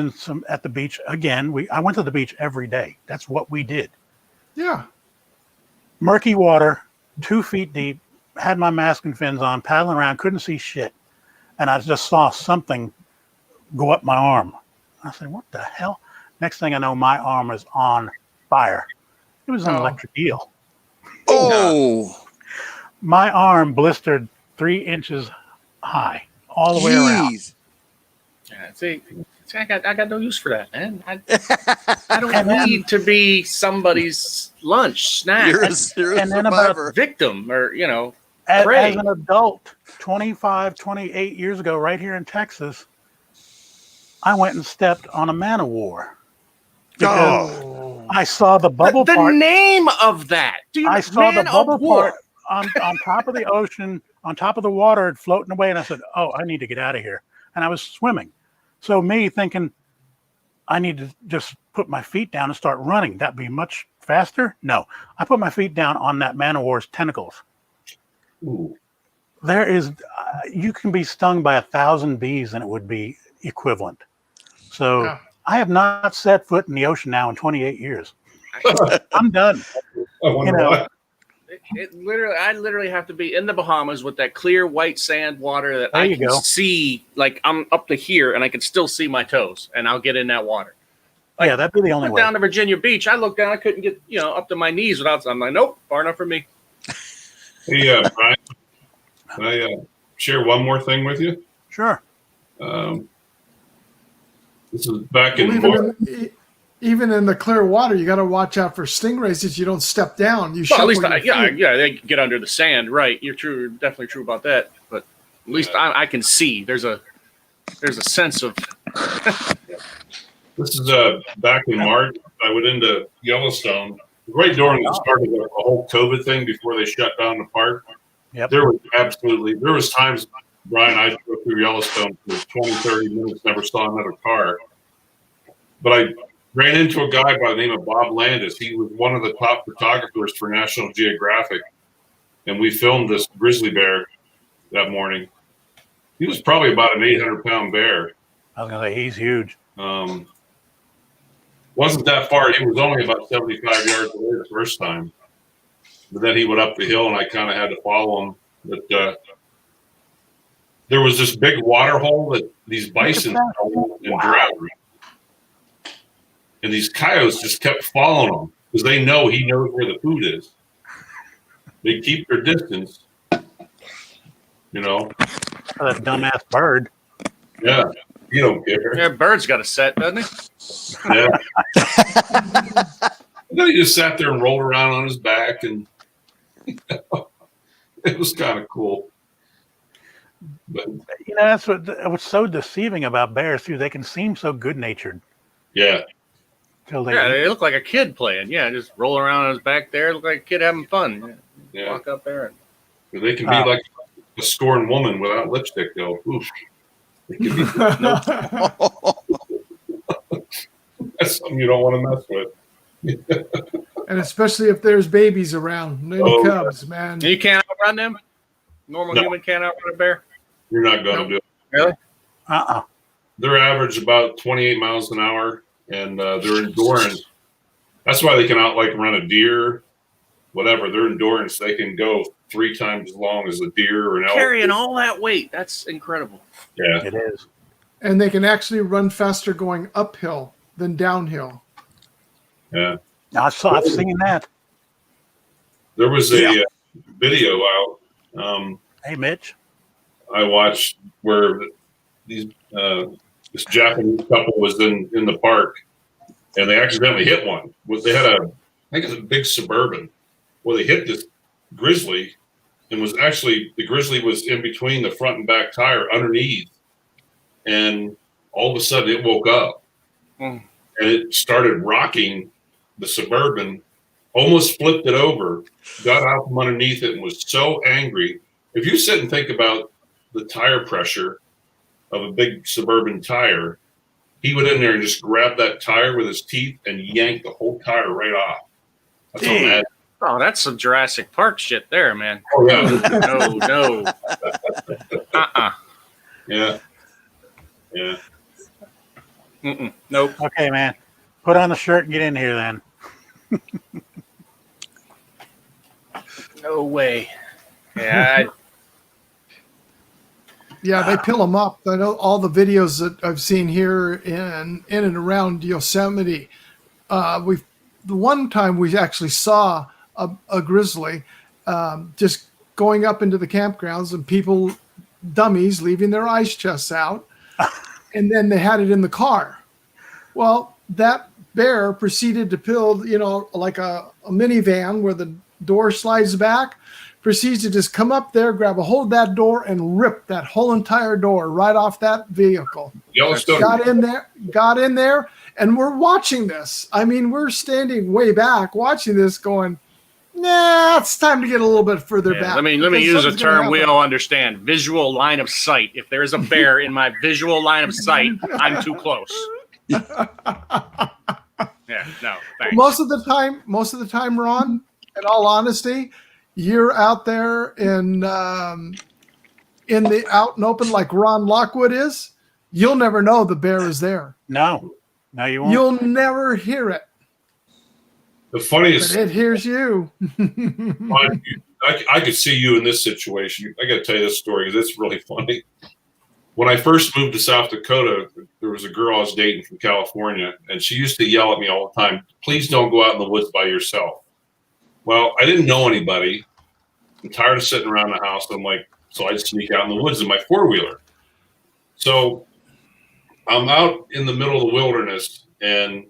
at the beach again. I went to the beach every day. That's what we did. Yeah. Murky water, 2 feet deep, had my mask and fins on, paddling around, couldn't see shit. And I just saw something go up my arm. I said, what the hell? Next thing I know, my arm was on fire. It was an electric eel. Oh, My arm blistered 3 inches high all the way around. jeez. Yeah, see, I got no use for that, man. I don't need to be somebody's lunch snack. You're a and then survivor. Victim or, as prey. an adult, 25, 28 years ago, right here in Texas, I went and stepped on a man of war. Because I saw the bubble the part. name of that. I saw the bubble part on top of the ocean, on top of the water, floating away. And I said, oh, I need to get out of here. And I was swimming. So me thinking, I need to just put my feet down and start running. That'd be much faster. No, I put my feet down on that man of war's tentacles. Ooh. There is, you can be stung by 1,000 bees and it would be equivalent. So Yeah. I have not set foot in the ocean now in 28 years. I'm done. I wonder why. I literally have to be in the Bahamas with that clear white sand water that There I you can go. see. Like I'm up to here and I can still see my toes, and I'll get in that water. Yeah, that'd be the only Went way. down to Virginia Beach. I looked down. I couldn't get up to my knees without. I'm like, nope, far enough for me. Hey, Brian, can I share one more thing with you? Sure. This is back in Well, March. even in the clear water, you got to watch out for stingrays that you don't step down. You Well, at least, shuffle your feet. they get under the sand, right? You're true, definitely true about that. But at least I can see. There's a sense of. This is back in March. I went into Yellowstone right during the start of the whole COVID thing before they shut down the park. Yep. There was times, Brian, I'd go through Yellowstone for 20, 30 minutes, never saw another car. But I ran into a guy by the name of Bob Landis. He was one of the top photographers for National Geographic. And we filmed this grizzly bear that morning. He was probably about an 800-pound bear. I was going to say, he's huge. Wasn't that far. He was only about 75 yards away the first time. But then he went up the hill, and I kind of had to follow him. But there was this big water hole that these bison go and drown. And these coyotes just kept following him because they know he knows where the food is. They keep their distance, That dumbass bird. Yeah, you don't care. Yeah, bird's got a set, doesn't he? Yeah. And then he just sat there and rolled around on his back, and it was kind of cool. But That's what's so deceiving about bears too. They can seem so good-natured. yeah, They look like a kid playing. Yeah, just rolling around on his back there. Look like a kid having fun. yeah. Walk up there. They can be like a scorned woman without lipstick, though. Oof. They can be, that's something you don't want to mess with. And especially if there's babies around, any cubs, man. You can't outrun them? Normal human can't outrun a bear? You're not going to do it. Really? They're average about 28 miles an hour, and their endurance. That's why they can run a deer, whatever. Their endurance, they can go 3 times as long as a deer or an elk. Carrying all that weight. That's incredible. Yeah. It is. And they can actually run faster going uphill than downhill. Yeah. I've seen that. There was a video out. Hey, Mitch. I watched where this Japanese couple was in the park, and they accidentally hit one. They had I think it's a big Suburban. Well, they hit this grizzly, and the grizzly was in between the front and back tire underneath, and all of a sudden it woke up, and it started rocking the Suburban, almost flipped it over, got out from underneath it, and was so angry. If you sit and think about the tire pressure of a big Suburban tire, he went in there and just grabbed that tire with his teeth and yanked the whole tire right off. That's how mad. Oh, that's some Jurassic Park shit there, man. Oh, yeah. No. Yeah. Yeah. Nope. Okay, man. Put on the shirt and get in here then. No way. Yeah. Yeah, they pill them up. I know all the videos that I've seen here in and around Yosemite. The one time we actually saw a grizzly just going up into the campgrounds and people, dummies, leaving their ice chests out. and then they had it in the car. Well, that bear proceeded to build, like a minivan where the door slides back, proceeds to just come up there, grab a hold of that door, and rip that whole entire door right off that vehicle. Yellowstone. Got in there, and we're watching this. I mean, we're standing way back watching this going, nah, it's time to get a little bit further back. Let me use a term we all understand. Visual line of sight. If there is a bear in my visual line of sight, I'm too close. Yeah, no, thanks. Most of the time, Ron, in all honesty, you're out there in the out and open like Ron Lockwood is. You'll never know the bear is there. No, you won't. You'll never hear it. The funniest, but it hears you. I could see you in this situation. I got to tell you this story because it's really funny. When I first moved to South Dakota, there was a girl I was dating from California, and she used to yell at me all the time, please don't go out in the woods by yourself. Well, I didn't know anybody. I'm tired of sitting around the house. So I'd sneak out in the woods in my four-wheeler. So I'm out in the middle of the wilderness, and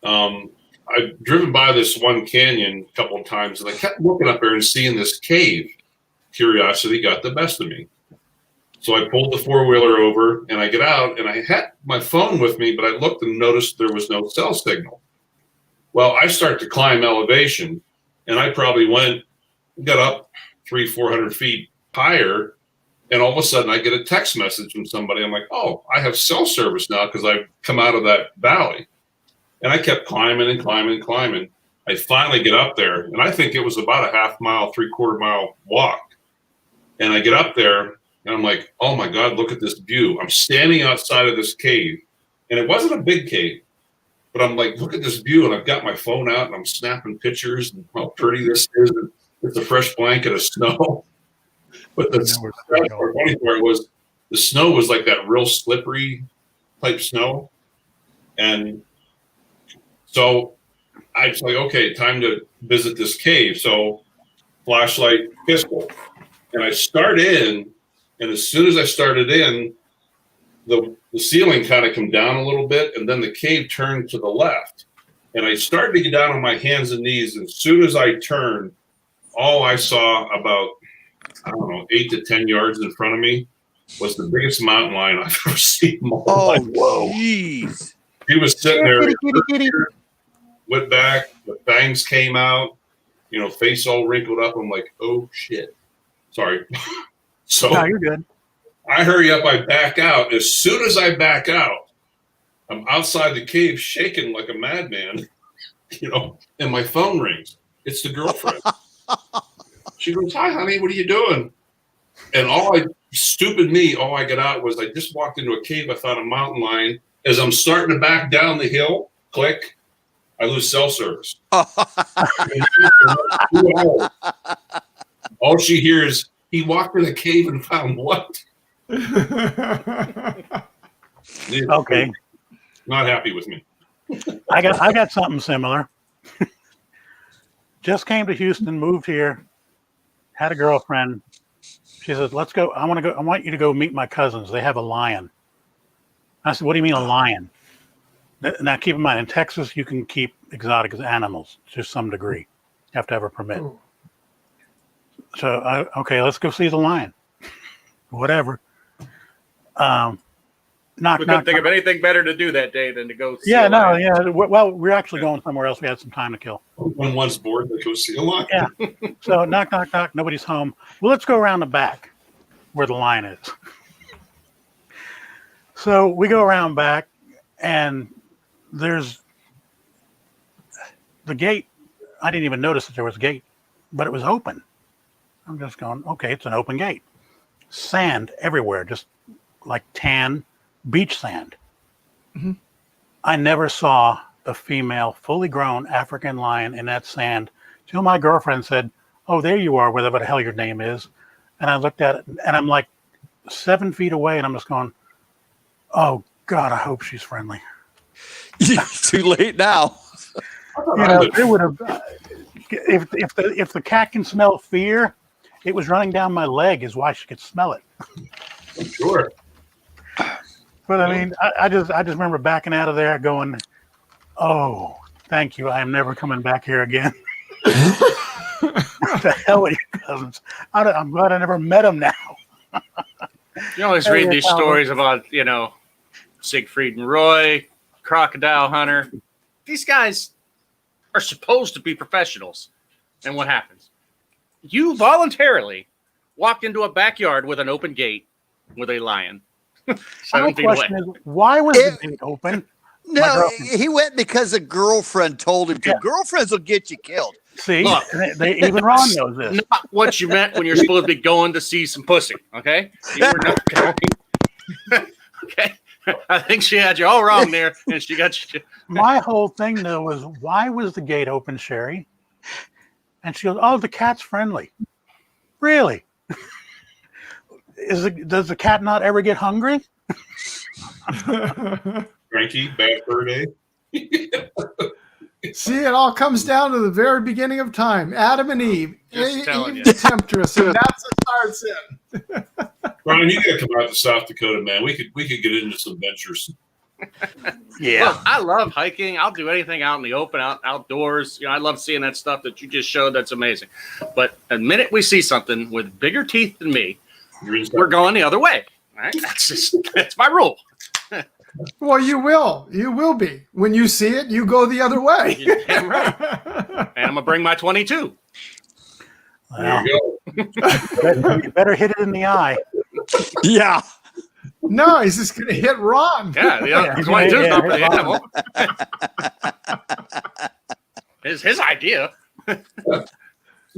I've driven by this one canyon a couple of times, and I kept looking up there and seeing this cave. Curiosity got the best of me. So I pulled the four-wheeler over, and I get out, and I had my phone with me, but I looked and noticed there was no cell signal. Well, I start to climb elevation, and I probably got up 300-400 feet higher, and all of a sudden I get a text message from somebody. I'm like, oh, I have cell service now because I've come out of that valley. And I kept climbing and climbing and climbing. I finally get up there, and I think it was about a half mile, 3/4 mile walk. And I get up there, and I'm like, oh my God, look at this view. I'm standing outside of this cave, and it wasn't a big cave, but I'm like, look at this view, and I've got my phone out, and I'm snapping pictures and how pretty this is. And it's a fresh blanket of snow. But the funny part was the snow was like that real slippery type snow. And so I was like, okay, time to visit this cave. So flashlight, pistol. And I start in, and as soon as I started in, the ceiling kind of come down a little bit, and then the cave turned to the left. And I started to get down on my hands and knees. And as soon as I turned, all I saw about, 8 to 10 yards in front of me was the biggest mountain lion I've ever seen in my life. Whoa. Jeez. He was sitting there, went back, the fangs came out, face all wrinkled up. I'm like, oh shit. Sorry. So no, you're good. I hurry up, I back out. As soon as I back out, I'm outside the cave shaking like a madman, and my phone rings. It's the girlfriend. She goes, hi, honey, what are you doing? And all I get out was I just walked into a cave. I found a mountain lion. As I'm starting to back down the hill, click, I lose cell service. All she hears, he walked in a cave and found what? Okay. Not happy with me. I got something similar. Just came to Houston, moved here, had a girlfriend. She says, let's go. I want you to go meet my cousins. They have a lion. I said, what do you mean a lion? Now, keep in mind, in Texas, you can keep exotic animals to some degree. You have to have a permit. Ooh. So, okay, let's go see the lion. Whatever. Couldn't think of anything better to do that day than to go see a a lion. lion. Well, we're actually going somewhere else. We had some time to kill. When one's bored, they go see a lion. Yeah. So knock, knock, knock. Nobody's home. Well, let's go around the back where the lion is. So we go around back, and there's the gate. I didn't even notice that there was a gate, but it was open. I'm just going, okay, it's an open gate. Sand everywhere, just like tan beach sand. Mm-hmm. I never saw a female, fully grown African lion in that sand till my girlfriend said, oh, there you are, whatever the hell your name is. And I looked at it, and I'm like 7 feet away, and I'm just going, oh, God, I hope she's friendly. Too late now. It would have, if the cat can smell fear, it was running down my leg is why she could smell it. I'm sure. But I mean, I just remember backing out of there going, oh, thank you. I am never coming back here again. What the hell with you cousins? I'm glad I never met them now. You always read these stories about, Siegfried and Roy, Crocodile Hunter. These guys are supposed to be professionals. And what happens? You voluntarily walked into a backyard with an open gate with a lion. My question is, why was the gate open? No, he went because a girlfriend told him to. Yeah. Girlfriends will get you killed. See, Look, even Ron knows this. Not what you meant when you're supposed to be going to see some pussy, okay? You were not going. Okay? I think she had you all wrong there, and she got you. My whole thing, though, was why was the gate open, Sherry? And she goes, oh, the cat's friendly. Really? Does the cat not ever get hungry? Cranky, bad fur day. See, it all comes down to the very beginning of time. Adam and Eve, Just telling Eve you. the temptress, and that's what starts in. Ron, you gotta come out to South Dakota, man. We could get into some ventures. Yeah. Look, I love hiking. I'll do anything out in the open, outdoors. I love seeing that stuff that you just showed. That's amazing. But the minute we see something with bigger teeth than me, we're going the other way. All right? That's my rule. Well, you will be. When you see it, you go the other way. You're damn right. And I'm gonna bring my 22. Well, There you go. you better hit it in the eye. Yeah. No, he's just going to hit Ron. Yeah, the 22 is not for the animal. His idea.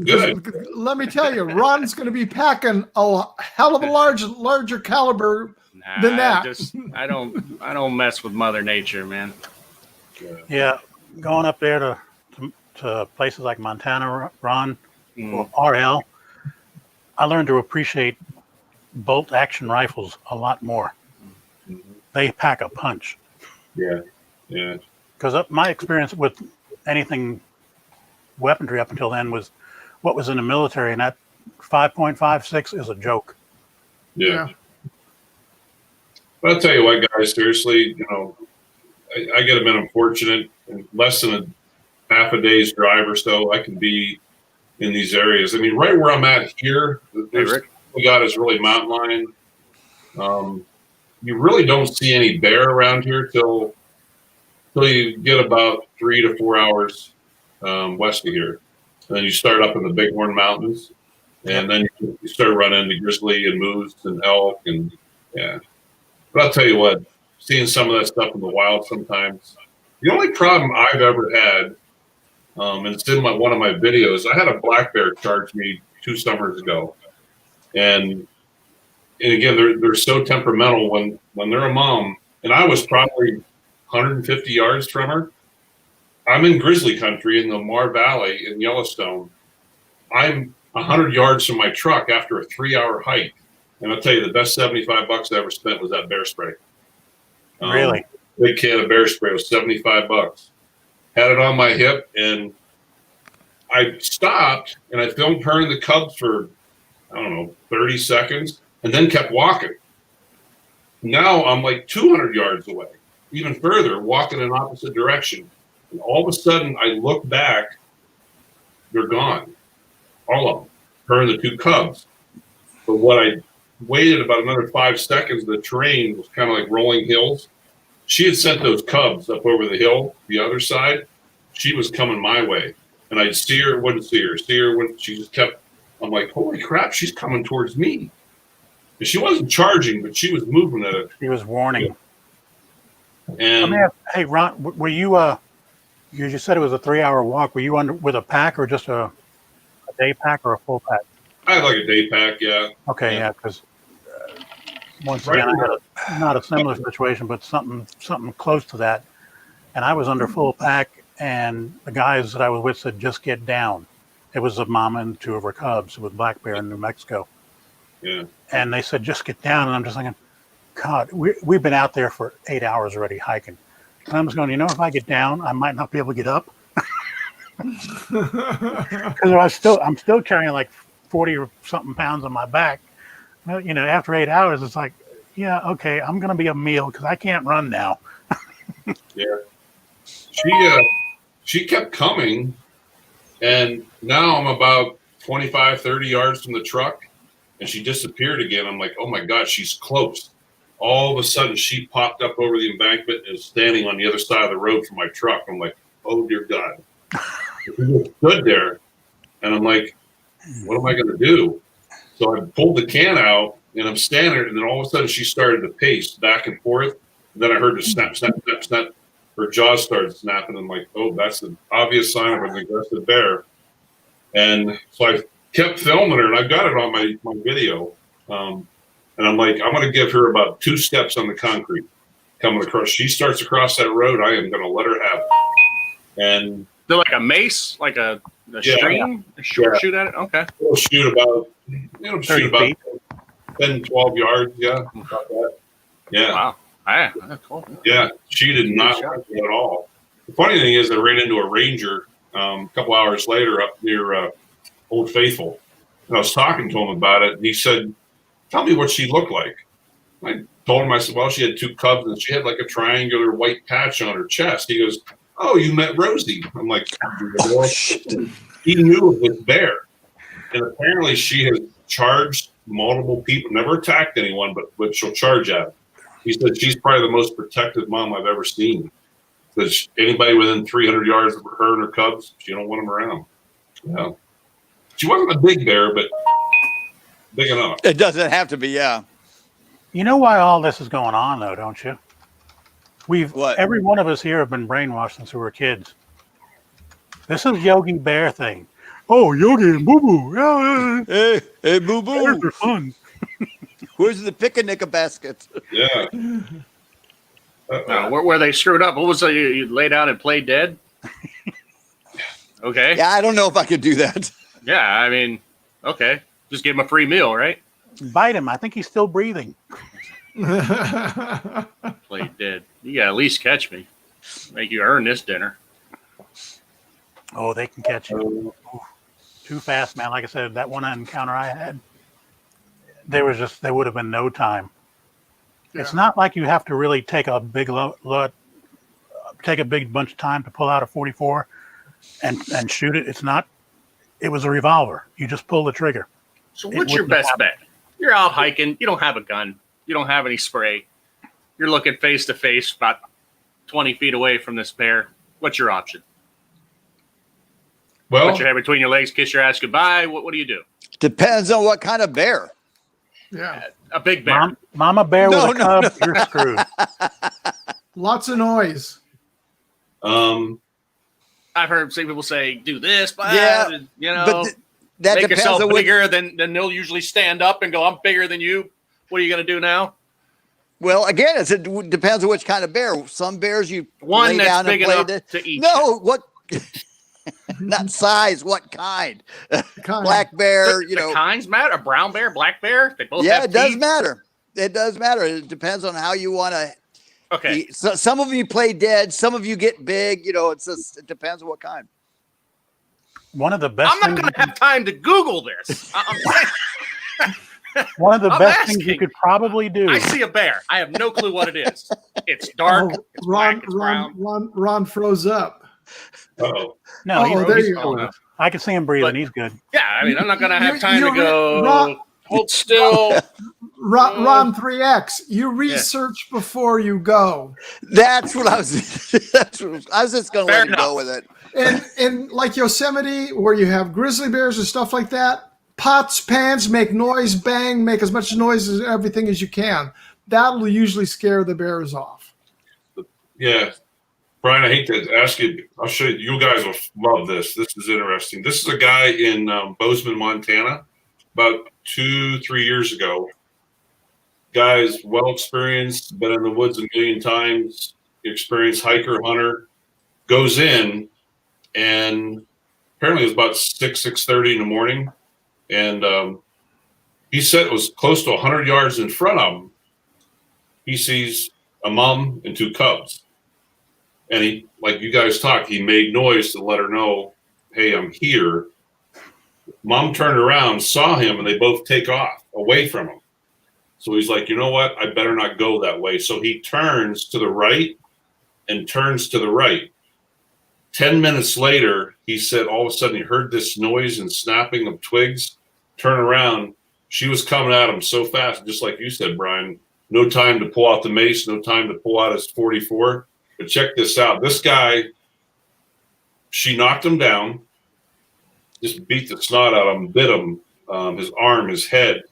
Good. Let me tell you, Ron's going to be packing a hell of a larger caliber than that. I don't mess with Mother Nature, man. Yeah, going up there to places like Montana, Ron, or RL, I learned to appreciate bolt action rifles a lot more. They pack a punch. Yeah. Because my experience with anything weaponry up until then was what was in the military, and that 5.56 is a joke. Yeah. But I'll tell you what, guys, seriously, I get a bit unfortunate. In less than a half a day's drive or so, I can be in these areas. I mean, right where I'm at here, we got is really mountain lion. You really don't see any bear around here till you get about 3 to 4 hours west of here. And then you start up in the Bighorn Mountains, and then you start running into grizzly and moose and elk, and yeah. But I'll tell you what, seeing some of that stuff in the wild sometimes. The only problem I've ever had, and it's in one of my videos, I had a black bear charge me 2 summers ago, and again, they're so temperamental when they're a mom, and I was probably 150 yards from her. I'm in grizzly country in the Mar Valley in Yellowstone. I'm 100 yards from my truck after a 3-hour hike. And I'll tell you, the best $75 I ever spent was that bear spray. Really? Big can of bear spray was $75. Had it on my hip, and I stopped, and I filmed her and the cubs for, 30 seconds, and then kept walking. Now I'm like 200 yards away, even further, walking in opposite direction. And all of a sudden, I look back, they're gone. All of them. Her and the 2 cubs. But what I waited about another 5 seconds, the terrain was kind of like rolling hills. She had sent those cubs up over the hill, the other side. She was coming my way. And I'd see her, wouldn't see her. See her when she just kept, I'm like, holy crap, she's coming towards me. And she wasn't charging, but she was moving at it. He was warning. And hey, Ron, were you you just said it was a 3-hour walk. Were you with a pack or just a day pack or a full pack? I had like a day pack, yeah. Okay, yeah, because once again, I had not a similar situation, but something close to that. And I was under full pack, and the guys that I was with said, just get down. It was a mama and 2 of her cubs with black bear in New Mexico. Yeah. And they said, just get down. And I'm just thinking, God, we've been out there for 8 hours already hiking. And I'm just going, if I get down, I might not be able to get up. Because I'm still carrying like 40 or something pounds on my back. After 8 hours, it's like, yeah, okay, I'm going to be a meal because I can't run now. Yeah. She kept coming, and now I'm about 25, 30 yards from the truck, and she disappeared again. I'm like, oh my God, she's close. All of a sudden, she popped up over the embankment and is standing on the other side of the road from my truck. I'm like, oh dear God. She just stood there, and I'm like, what am I going to do? So I pulled the can out, and I'm standing there, and then all of a sudden, she started to pace back and forth. And then I heard the snap, snap, snap, snap. Her jaws started snapping. I'm like, oh, that's an obvious sign of an aggressive bear. And so I kept filming her, and I've got it on my video. And I'm like, I'm going to give her about 2 steps on the concrete coming across. She starts across that road, I am going to let her have it. And they're like a mace, like a stream, shoot at it. Okay. We'll shoot about, shoot about 10, 12 yards. Yeah. About that. Yeah. Wow. Yeah, that's cool. Yeah. She did not like it at all. The funny thing is I ran into a ranger a couple hours later up near Old Faithful. And I was talking to him about it. And he said, tell me what she looked like. I told him, I said, well, she had 2 cubs and she had like a triangular white patch on her chest. He goes, oh, you met Rosie. I'm like, he knew of this bear. And apparently she has charged multiple people, never attacked anyone, but she'll charge at them. He said she's probably the most protective mom I've ever seen. Because anybody within 300 yards of her and her cubs, she don't want them around. Yeah. She wasn't a big bear, but big enough. It doesn't have to be, yeah. You know why all this is going on, though, don't you? What? Every one of us here have been brainwashed since we were kids. This is Yogi Bear thing. Oh, Yogi and Boo Boo. Yeah, Hey, Boo Boo. bears are fun. Where's the picnic basket? Yeah. Where they screwed up. What was it? You lay down and play dead? Okay. Yeah, I don't know if I could do that. Yeah, I mean, okay. Just give him a free meal, right? Bite him. I think he's still breathing. Play dead. You gotta at least catch me. Make you earn this dinner. Oh, they can catch you. Too fast, man. Like I said, that one encounter I had, there would have been no time. Yeah. It's not like you have to really take a big take a big bunch of time to pull out a 44 and shoot it. It's not. It was a revolver. You just pull the trigger. So what's your best bet? You're out hiking. You don't have a gun. You don't have any spray. You're looking face to face about 20 feet away from this bear. What's your option? Well, put your head between your legs, kiss your ass goodbye. What do you do? Depends on what kind of bear. Yeah. A big bear. Mama bear with a cub, you're screwed. Lots of noise. I've heard some people say, do this, but Yeah, that that make depends yourself on what. bigger, then they'll usually stand up and go, I'm bigger than you. What are you going to do now? Well, again, it depends on which kind of bear. Some bears you One lay that's down big and play enough to eat. No, what? Not size. What kind? Black bear. The kinds matter. A brown bear, black bear. They both. Yeah, have it does teeth. matter. It does matter. It depends on how you want to. Okay. So some of you play dead. Some of you get big. It depends on what kind. One of the best. I'm not going to have time to Google this. One of the I'm best asking. things you could probably do. I see a bear. I have no clue what it is. It's dark. Oh, It's black. It's brown. Ron froze up. uh-oh. No, Oh, there you go. go. I can see him breathing. But- He's good. Yeah, I mean, I'm not going to have You- time to you're go. Ron- Hold still. Ron 3X, you research before you go. That's what I was. I was just going to Fair let you go with it. And like Yosemite, where you have grizzly bears and stuff like that, pots, pans, make noise, bang, make as much noise as everything as you can. That'll usually scare the bears off. Yeah. Brian, I hate to ask you. I'll show you. You guys will love this. This is interesting. This is a guy in Bozeman, Montana, about 2-3 years ago. Guy's well experienced, been in the woods a million times, experienced hiker, hunter, goes in, and apparently it was about 6:30 in the morning. And he said it was close to 100 yards in front of him. He sees a mom and 2 cubs. And he, like you guys talked, he made noise to let her know, hey, I'm here. Mom turned around, saw him, and they both take off away from him. So he's like, you know what? I better not go that way. So he turns to the right and turns to the right. 10 minutes later, he said all of a sudden he heard this noise and snapping of twigs. Turn around. She was coming at him so fast, just like you said, Brian. No time to pull out the mace, no time to pull out his 44. But check this out. This guy, she knocked him down, just beat the snot out of him, bit him, his arm, his head,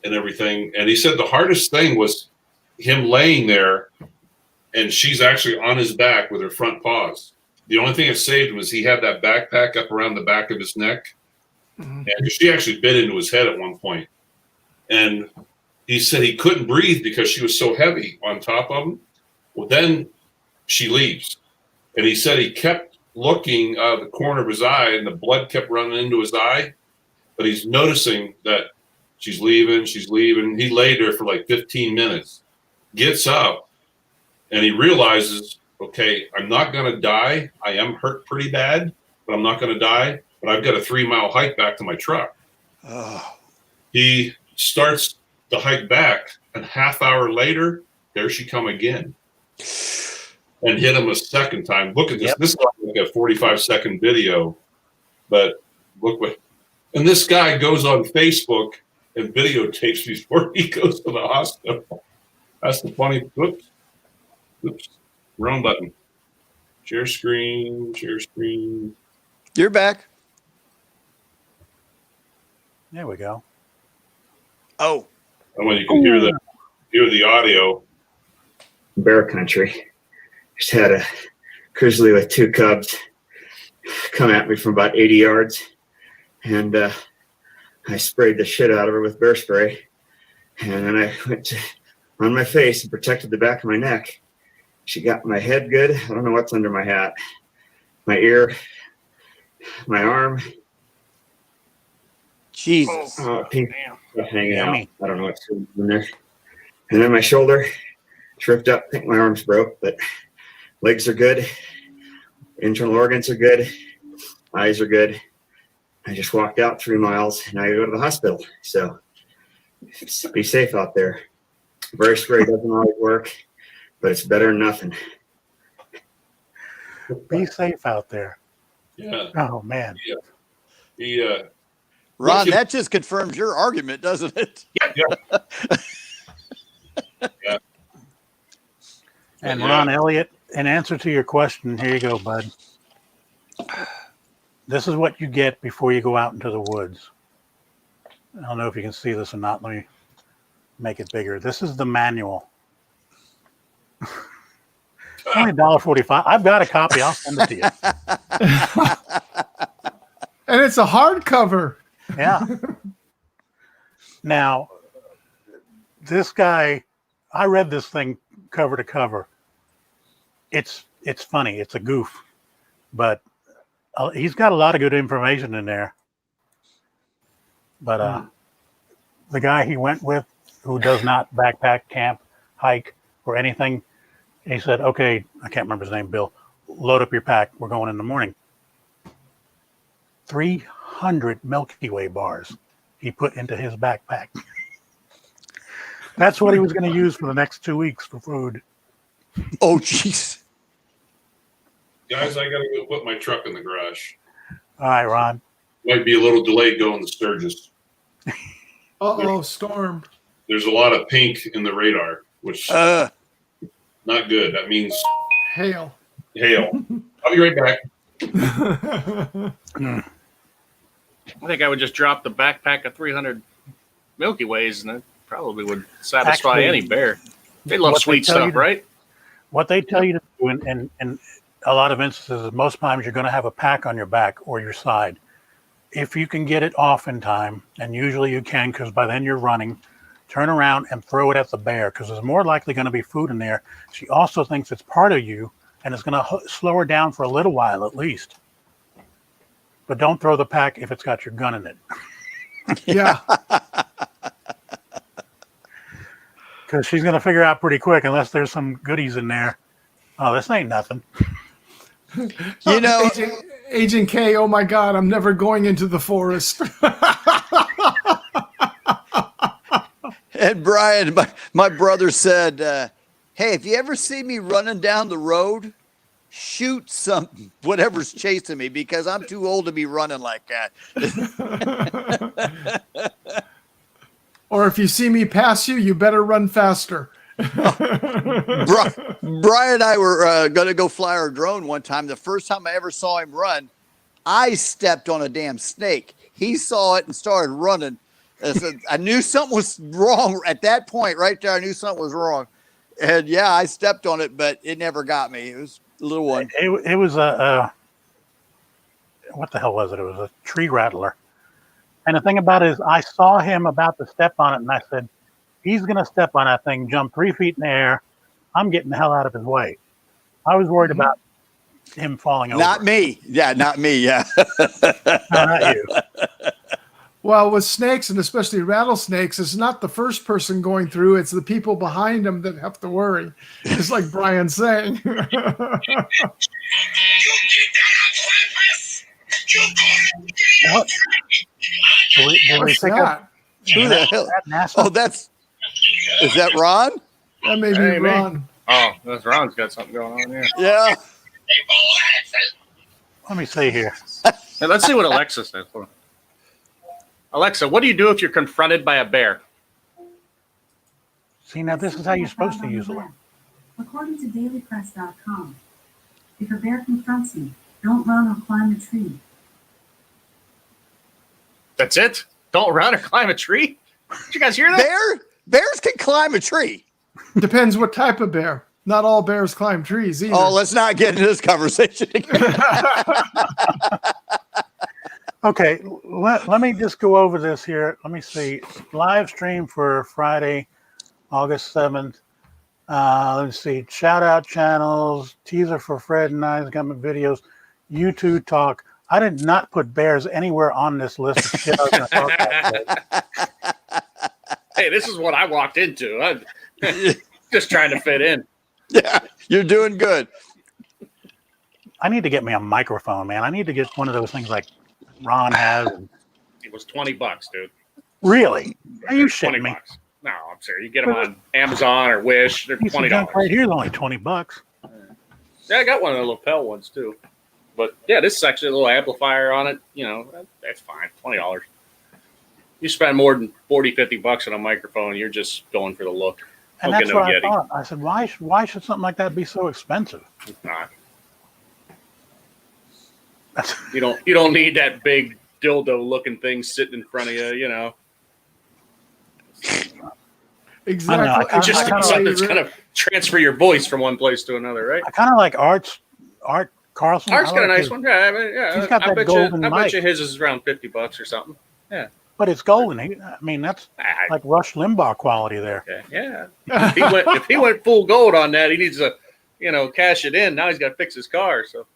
and everything. And he said the hardest thing was him laying there, and she's actually on his back with her front paws. The only thing that saved him was he had that backpack up around the back of his neck. And she actually bit into his head at one point. And he said he couldn't breathe because she was so heavy on top of him. Well, then she leaves. And he said he kept looking out of the corner of his eye, and the blood kept running into his eye. But he's noticing that she's leaving, she's leaving. He laid there for like 15 minutes, gets up, and he realizes, okay, I'm not going to die. I am hurt pretty bad, but I'm not going to die. But I've got a 3-mile hike back to my truck. Oh. He starts the hike back, and half hour later, there she come again. And hit him a second time. Look at this. Yep. This is like a 45-second video. But look what. And this guy goes on Facebook and videotapes before he goes to the hospital. That's the funny. Whoops. Wrong button. Share screen. You're back. There we go. Oh. And when you can hear the audio. Bear country. Just had a grizzly with 2 cubs come at me from about 80 yards. And I sprayed the shit out of her with bear spray. And then I went on my face and protected the back of my neck. She got my head good. I don't know what's under my hat. My ear, my arm. Jesus. Hanging out. I don't know what's in there. And then my shoulder, it's ripped up. I think my arm's broke, but legs are good. Internal organs are good. Eyes are good. I just walked out 3 miles and I go to the hospital. So be safe out there. Bear spray doesn't always work, but it's better than nothing. Be safe out there. Yeah. Oh man. Yeah. Ron, that just confirms your argument, doesn't it? Yeah. Yeah. And Ron Elliott, in answer to your question, here you go, bud. This is what you get before you go out into the woods. I don't know if you can see this or not. Let me make it bigger. This is the manual. It's only $1.45. I've got a copy. I'll send it to you. And it's a hardcover. Yeah. Now, this guy, I read this thing cover to cover. It's funny. It's a goof, but he's got a lot of good information in there. But the guy he went with, who does not backpack, camp, hike, or anything, he said, okay, I can't remember his name, Bill, load up your pack. We're going in the morning. 300 Milky Way bars he put into his backpack. That's what he was going to use for the next 2 weeks for food. Oh, jeez. Guys, I got to go put my truck in the garage. All right, Ron. Might be a little delayed going to Sturgis. Uh-oh, storm. There's a lot of pink in the radar, which not good. That means hail. I'll be right back. I think I would just drop the backpack of 300 Milky Ways, and it probably would satisfy any bear. They love sweet stuff, right? What they tell you to do in a lot of instances is most times you're going to have a pack on your back or your side. If you can get it off in time, and usually you can because by then you're running, turn around and throw it at the bear because there's more likely going to be food in there. She also thinks it's part of you, and it's going to slow her down for a little while at least. But don't throw the pack if it's got your gun in it. Yeah. Because she's going to figure out pretty quick, unless there's some goodies in there. Oh, this ain't nothing. You know, Agent K, oh my God, I'm never going into the forest. And Brian, my brother said, hey, if you ever see me running down the road, shoot something, whatever's chasing me, because I'm too old to be running like that. Or if you see me pass you, you better run faster. Brian and I were going to go fly our drone one time. The first time I ever saw him run, I stepped on a damn snake. He saw it and started running. I knew something was wrong at that point right there. I knew something was wrong. And yeah, I stepped on it, but it never got me. It was a little one. It was a what the hell was it? It was a tree rattler. And the thing about it is, I saw him about to step on it, and I said, he's going to step on that thing, jump 3 feet in the air. I'm getting the hell out of his way. I was worried about him falling over. Not me. Yeah, not me. Yeah. No, not you. Well, with snakes, and especially rattlesnakes, it's not the first person going through, it's the people behind them that have to worry. It's like Brian's saying. What? Do we What's pick up that? Who the hell? that NASA? Oh, is that Ron? That may be Hey, me. Ron. Oh, that's Ron's got something going on here. Yeah. Let me see here. Hey, let's see what Alexa says. Hold on. Alexa, what do you do if you're confronted by a bear? See, now this is how you're supposed to use it. According to dailypress.com, if a bear confronts you, don't run or climb a tree. That's it? Don't run or climb a tree? Did you guys hear that? Bears can climb a tree. Depends what type of bear. Not all bears climb trees either. Oh, let's not get into this conversation again. Okay, let me just go over this here. Let me see. Live stream for Friday, August 7th. Let's see. Shout out channels, teaser for Fred and I's government videos, YouTube talk. I did not put bears anywhere on this list of shit I was going to talk about. Hey, this is what I walked into. I'm just trying to fit in. Yeah, you're doing good. I need to get me a microphone, man. I need to get one of those things like Ron has. It was $20, dude. Really? Are you 20 shitting me? bucks. No, I'm serious. You get them on Amazon or Wish. They're Piece of $20. junk right here is only $20. Yeah, I got one of the lapel ones too. But yeah, this is actually a little amplifier on it. You know, that's fine. $20. You spend more than $40-50 on a microphone, you're just going for the look. And Don't that's get no what I Yeti. thought. I said, why should something like that be so expensive? It's not. That's, You don't need that big dildo looking thing sitting in front of you, you know. Exactly. I It's just kinda something Exactly. that's gonna transfer your voice from one place to another, right? I kind of like Art Carlson. Art's I got a like nice his- one. Yeah, I mean, yeah. He's got I that bet golden you. I bet mic. you his is around $50 or something. But it's golden. I mean, that's Ah, like Rush Limbaugh quality there. okay, yeah. If he went full gold on that, he needs to, cash it in. Now he's got to fix his car. So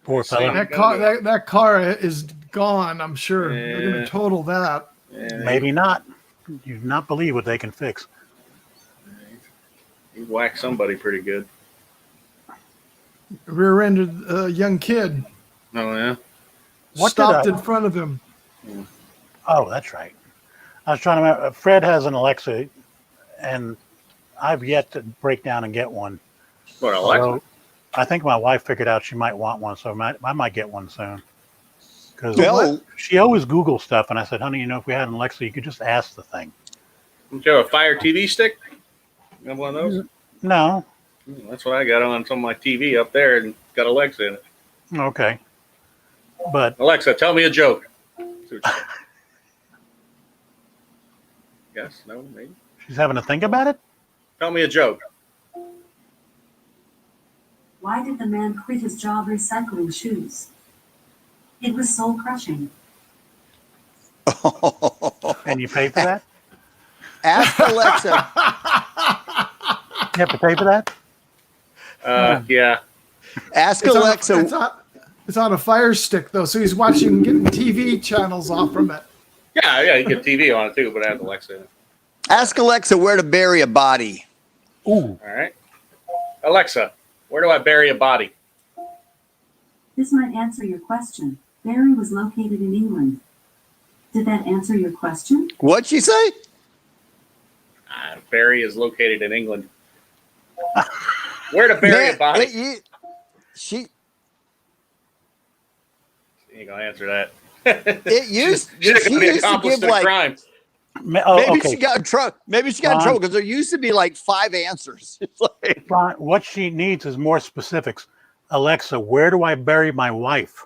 Poor fella. That car is gone, I'm sure. They're going Yeah. to total that. yeah, Maybe not. You do not believe what they can fix. he whacked somebody pretty good. Rear-ended a young kid. Oh yeah. What did Stopped I- in front of him. Oh, that's right. I was trying to remember. Fred has an Alexa, and I've yet to break down and get one. What, Alexa? Although I think my wife figured out she might want one, so I might get one soon. Because No. she always Googles stuff, and I said, honey, if we had an Alexa, you could just ask the thing. You have a Fire TV stick? You have one of those? No. That's what I got on some of my TV up there, and it's got Alexa in it. Okay. But Alexa, tell me a joke. See what you say. Yes, no, maybe. she's having to think about it? Tell me a joke. Why did the man quit his job recycling shoes? It was soul crushing. And you pay for that? Ask Alexa. You have to pay for that? Yeah. Ask It's Alexa. it's on a Fire Stick, though, so he's getting TV channels off from it. Yeah, you get TV on it too, but I have Alexa in it. Ask Alexa where to bury a body. Ooh. All right. Alexa, where do I bury a body? This might answer your question. Barry was located in England. Did that answer your question? What'd she say? Barry is located in England. Where to bury a body? She ain't gonna answer that. It used. She used to give like. Crime. Maybe she got in trouble. Maybe she got in trouble because there used to be like 5 answers. Like, Ron, what she needs is more specifics. Alexa, where do I bury my wife?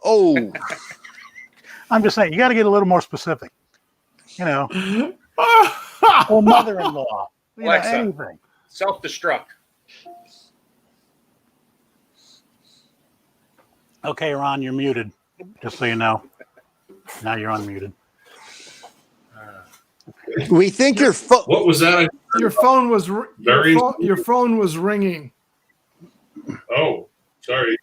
oh, I'm just saying, you got to get a little more specific. You know, or mother-in-law. Alexa, anything. Self-destruct. Okay, Ron, you're muted. Just so you know. Now you're unmuted. we think your phone. What was that? Your phone was your phone was ringing. Oh, sorry.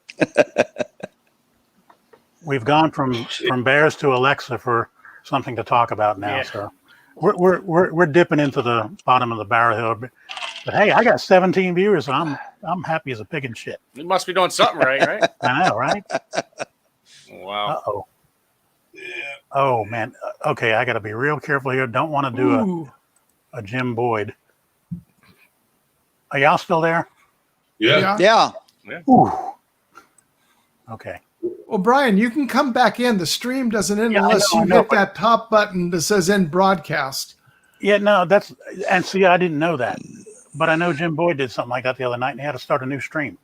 We've gone from bears to Alexa for something to talk about now. Yeah. So we're dipping into the bottom of the barrel here. But hey, I got 17 viewers. So I'm happy as a pig in shit. You must be doing something right? I know, right? Wow. Uh-oh. Yeah. Oh man. Okay, I got to be real careful here. Don't want to do a Jim Boyd. Are y'all still there? Yeah. Ooh. Okay. Well, Brian, you can come back in. The stream doesn't end unless you hit that top button that says end broadcast. Yeah, no, and see, I didn't know that. But I know Jim Boyd did something like that the other night and he had to start a new stream.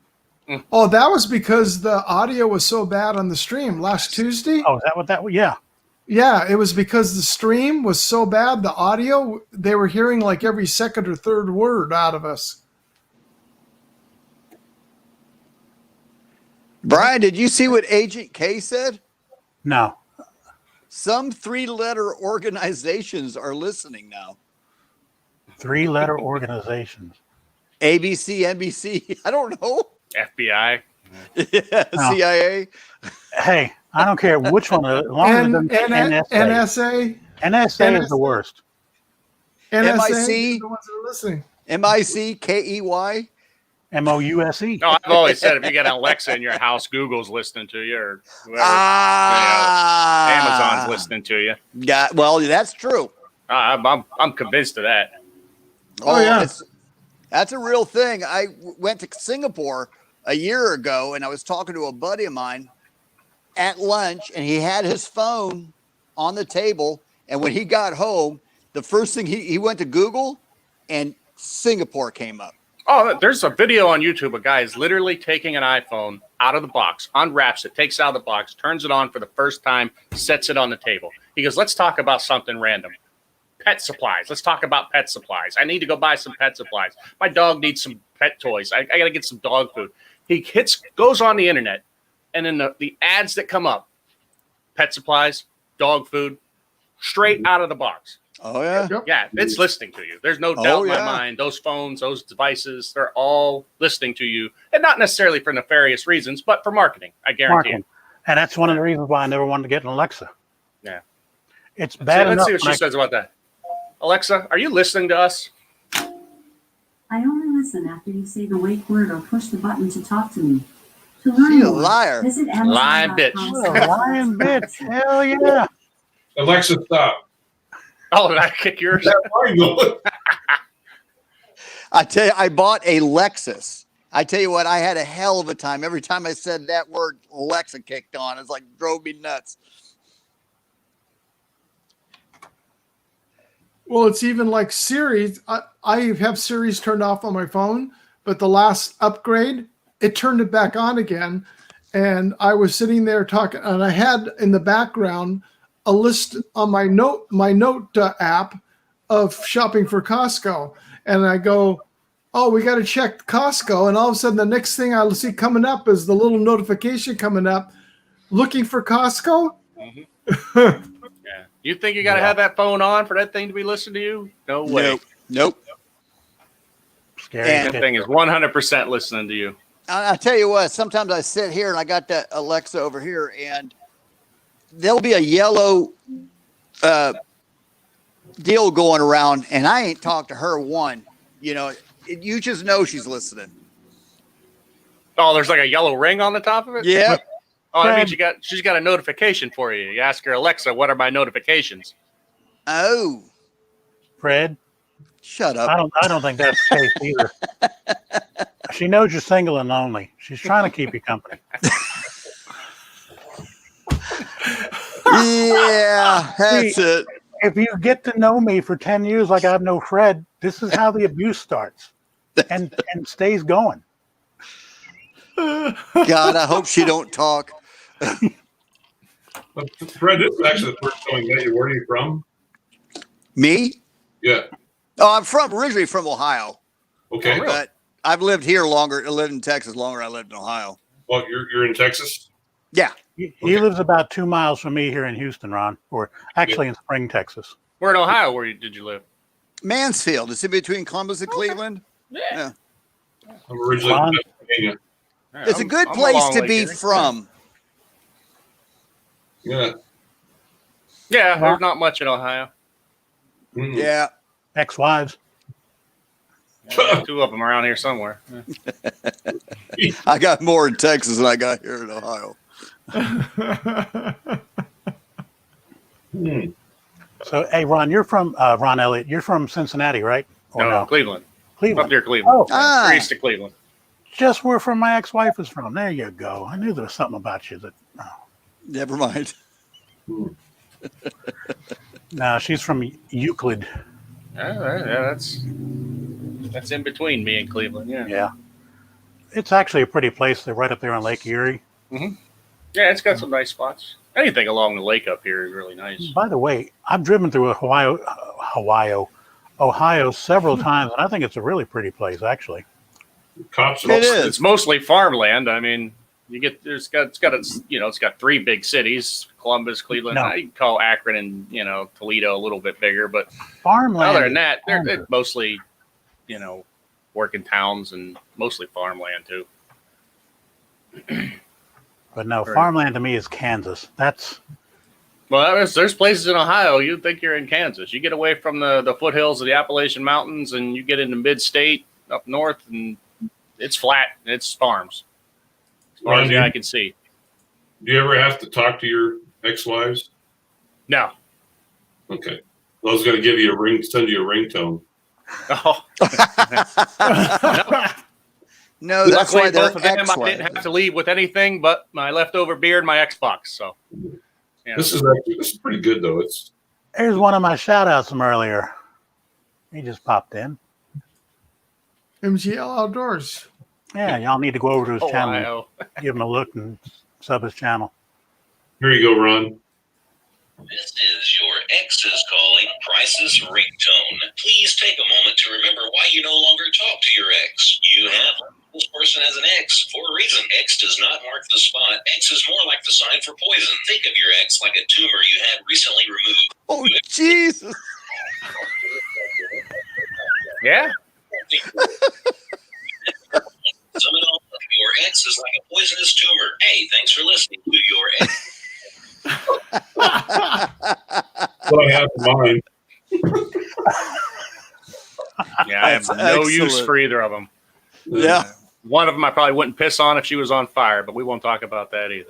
Oh, that was because the audio was so bad on the stream last Tuesday. Oh, is that what that was? Yeah. Yeah, it was because the stream was so bad, the audio, they were hearing like every second or third word out of us. Brian, did you see what Agent K said? No. Some 3-letter organizations are listening now. 3-letter organizations. ABC, NBC, I don't know. FBI. Yeah, no. CIA. Hey, I don't care which one. As long as NSA. NSA is the worst. NSA MIC. is the ones that are listening. MIC, KEY. MOUSE. No, I've always said if you got an Alexa in your house, Google's listening to you, or whoever. Amazon's listening to you. Yeah, well, that's true. I'm convinced of that. Oh yeah, that's a real thing. I went to Singapore a year ago, and I was talking to a buddy of mine at lunch, and he had his phone on the table. And when he got home, the first thing he went to Google, and Singapore came up. Oh, there's a video on YouTube. A guy is literally taking an iPhone out of the box, unwraps it, takes it out of the box, turns it on for the first time, sets it on the table. He goes, let's talk about something random. Pet supplies. Let's talk about pet supplies. I need to go buy some pet supplies. My dog needs some pet toys. I got to get some dog food. He goes on the internet, and then the ads that come up, pet supplies, dog food, straight out of the box. Oh, yeah. Yeah, it's listening to you. There's no doubt in my mind. Those phones, those devices, they're all listening to you. And not necessarily for nefarious reasons, but for marketing. I guarantee you. And that's one of the reasons why I never wanted to get an Alexa. Yeah. It's bad enough. Let's see what she says about that. Alexa, are you listening to us? I only listen after you say the wake word or push the button to talk to me. To learn more, liar. Visit lying bitch. Lying bitch. Hell yeah. Alexa, stop. Oh, did I kick yours? I tell you, I bought a Lexus. I tell you what, I had a hell of a time. Every time I said that word, Alexa kicked on. It's like drove me nuts. Well, it's even like Siri. I have Siri's turned off on my phone, but the last upgrade, it turned it back on again. And I was sitting there talking, and I had in the background a list on my note app of shopping for Costco. And I go, oh, we got to check Costco. And all of a sudden, the next thing I'll see coming up is the little notification coming up, looking for Costco. Mm-hmm. Yeah. You think you got to have that phone on for that thing to be listening to you? No way. Nope. Scary. That thing is 100% listening to you. I tell you what, sometimes I sit here and I got that Alexa over here, and there'll be a yellow deal going around, and I ain't talked to her one. You know, you just know she's listening. Oh, there's like a yellow ring on the top of it? Yeah. Oh, that means she's got a notification for you. You ask her, Alexa, what are my notifications? Oh. Fred? Shut up. I don't think that's the case either. She knows you're single and lonely. She's trying to keep you company. Yeah, that's it. If you get to know me for 10 years like I've known Fred, this is how the abuse starts and stays going. God, I hope she don't talk. Fred, this is actually the first time I met you. Where are you from? Me? Yeah. Oh, I'm originally from Ohio. Okay. But I've lived here longer. I lived in Texas longer than I lived in Ohio. Well, you're in Texas? Yeah. He lives about 2 miles from me here in Houston, Ron, or actually in Spring, Texas. Where in Ohio did you live? Mansfield. It's in between Columbus and Cleveland. Yeah. I'm originally from Pennsylvania. It's a good place to be from. Yeah. Yeah, there's not much in Ohio. Mm. Yeah. Ex-wives. Yeah, 2 of them around here somewhere. Yeah. I got more in Texas than I got here in Ohio. So, hey, Ron, you're from Ron Elliott. You're from Cincinnati, right? Or No, Cleveland. Cleveland. Up near Cleveland. Oh, East of Cleveland. just where from my ex-wife is from. There you go. I knew there was something about you that. Oh. Never mind. No, she's from Euclid. Yeah, that's in between me and Cleveland. Yeah. Yeah. It's actually a pretty place. They're right up there on Lake Erie. Mm-hmm. Yeah, it's got some nice spots. Anything along the lake up here is really nice. By the way, I've driven through Ohio several times, and I think it's a really pretty place, actually. It's mostly farmland. I mean, it's got 3 big cities: Columbus, Cleveland. I can call Akron and Toledo a little bit bigger, but farmland. Other than that, they're mostly working towns and mostly farmland too. But no, farmland to me is Kansas. There's places in Ohio you'd think you're in Kansas. You get away from the foothills of the Appalachian Mountains and you get into mid-state up north, and it's flat. It's farms. As far as I can see. Do you ever have to talk to your ex-wives? No. Okay. I was going to give you send you a ringtone. Oh. No, that's luckily, why they're both of them, I didn't have to leave with anything but my leftover beer and my Xbox. So, This is pretty good though. Here's one of my shout outs from earlier. He just popped in. MGL Outdoors. Yeah, y'all need to go over to his Ohio. channel, give him a look, and sub his channel. Here you go, Ron. This is your ex's calling crisis ringtone. Please take a moment to remember why you no longer talk to your ex. You have this person as an ex for a reason. X does not mark the spot. X is more like the sign for poison. Think of your ex like a tumor you had recently removed. Oh, Jesus. Yeah. Sum it all up. Your ex is like a poisonous tumor. Hey, thanks for listening to your ex. What I have in mind. Yeah, I have no use for either of them. Yeah. One of them I probably wouldn't piss on if she was on fire, but we won't talk about that either.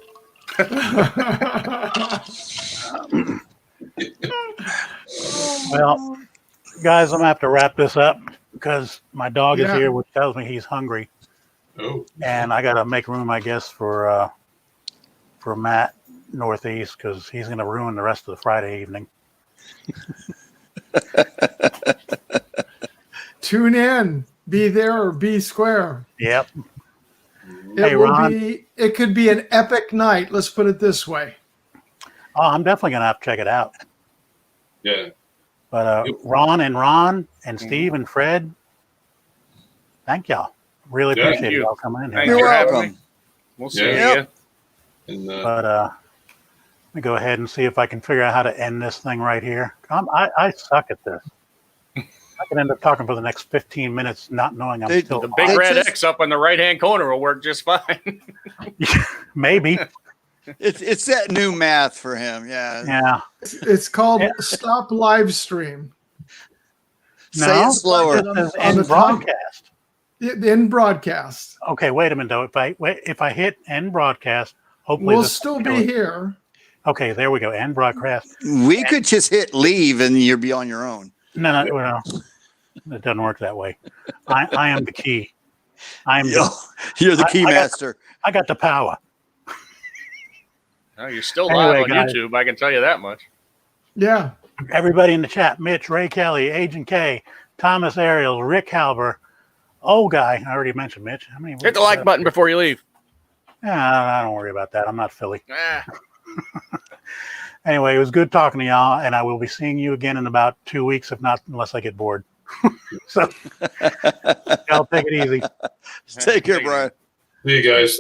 Well, guys, I'm going to have to wrap this up because my dog is here, which tells me he's hungry. Oh. And I got to make room, I guess, for Matt Northeast because he's going to ruin the rest of the Friday evening. Tune in. Be there or be square. Yep. It could be an epic night. Let's put it this way. Oh, I'm definitely going to have to check it out. Yeah. But Ron and Steve and Fred, thank y'all. Really appreciate y'all coming in here. You're welcome. We'll see you again. But let me go ahead and see if I can figure out how to end this thing right here. I suck at this. I could end up talking for the next 15 minutes not knowing I'm still the big red X up in the right-hand corner will work just fine. Maybe. It's that new math for him. Yeah. Yeah. It's called Stop Live Stream. Say it slower. End broadcast. End broadcast. Okay, wait a minute though. If I hit end broadcast, hopefully we'll still be here. Okay, there we go. End broadcast. We could just hit leave and you'll be on your own. No. It doesn't work that way. I am the key. You're the key master. I got the power. Oh, you're still Anyway, live on guys. YouTube. I can tell you that much. Yeah. Everybody in the chat: Mitch, Ray Kelly, Agent K, Thomas Ariel, Rick Halber, old guy. I already mentioned Mitch. How many? Hit the like button before you leave. Yeah, I don't worry about that. I'm not Philly. Ah. Anyway, it was good talking to y'all, and I will be seeing you again in about 2 weeks, if not, unless I get bored. So, y'all take it easy. Take care, Brian. See you guys.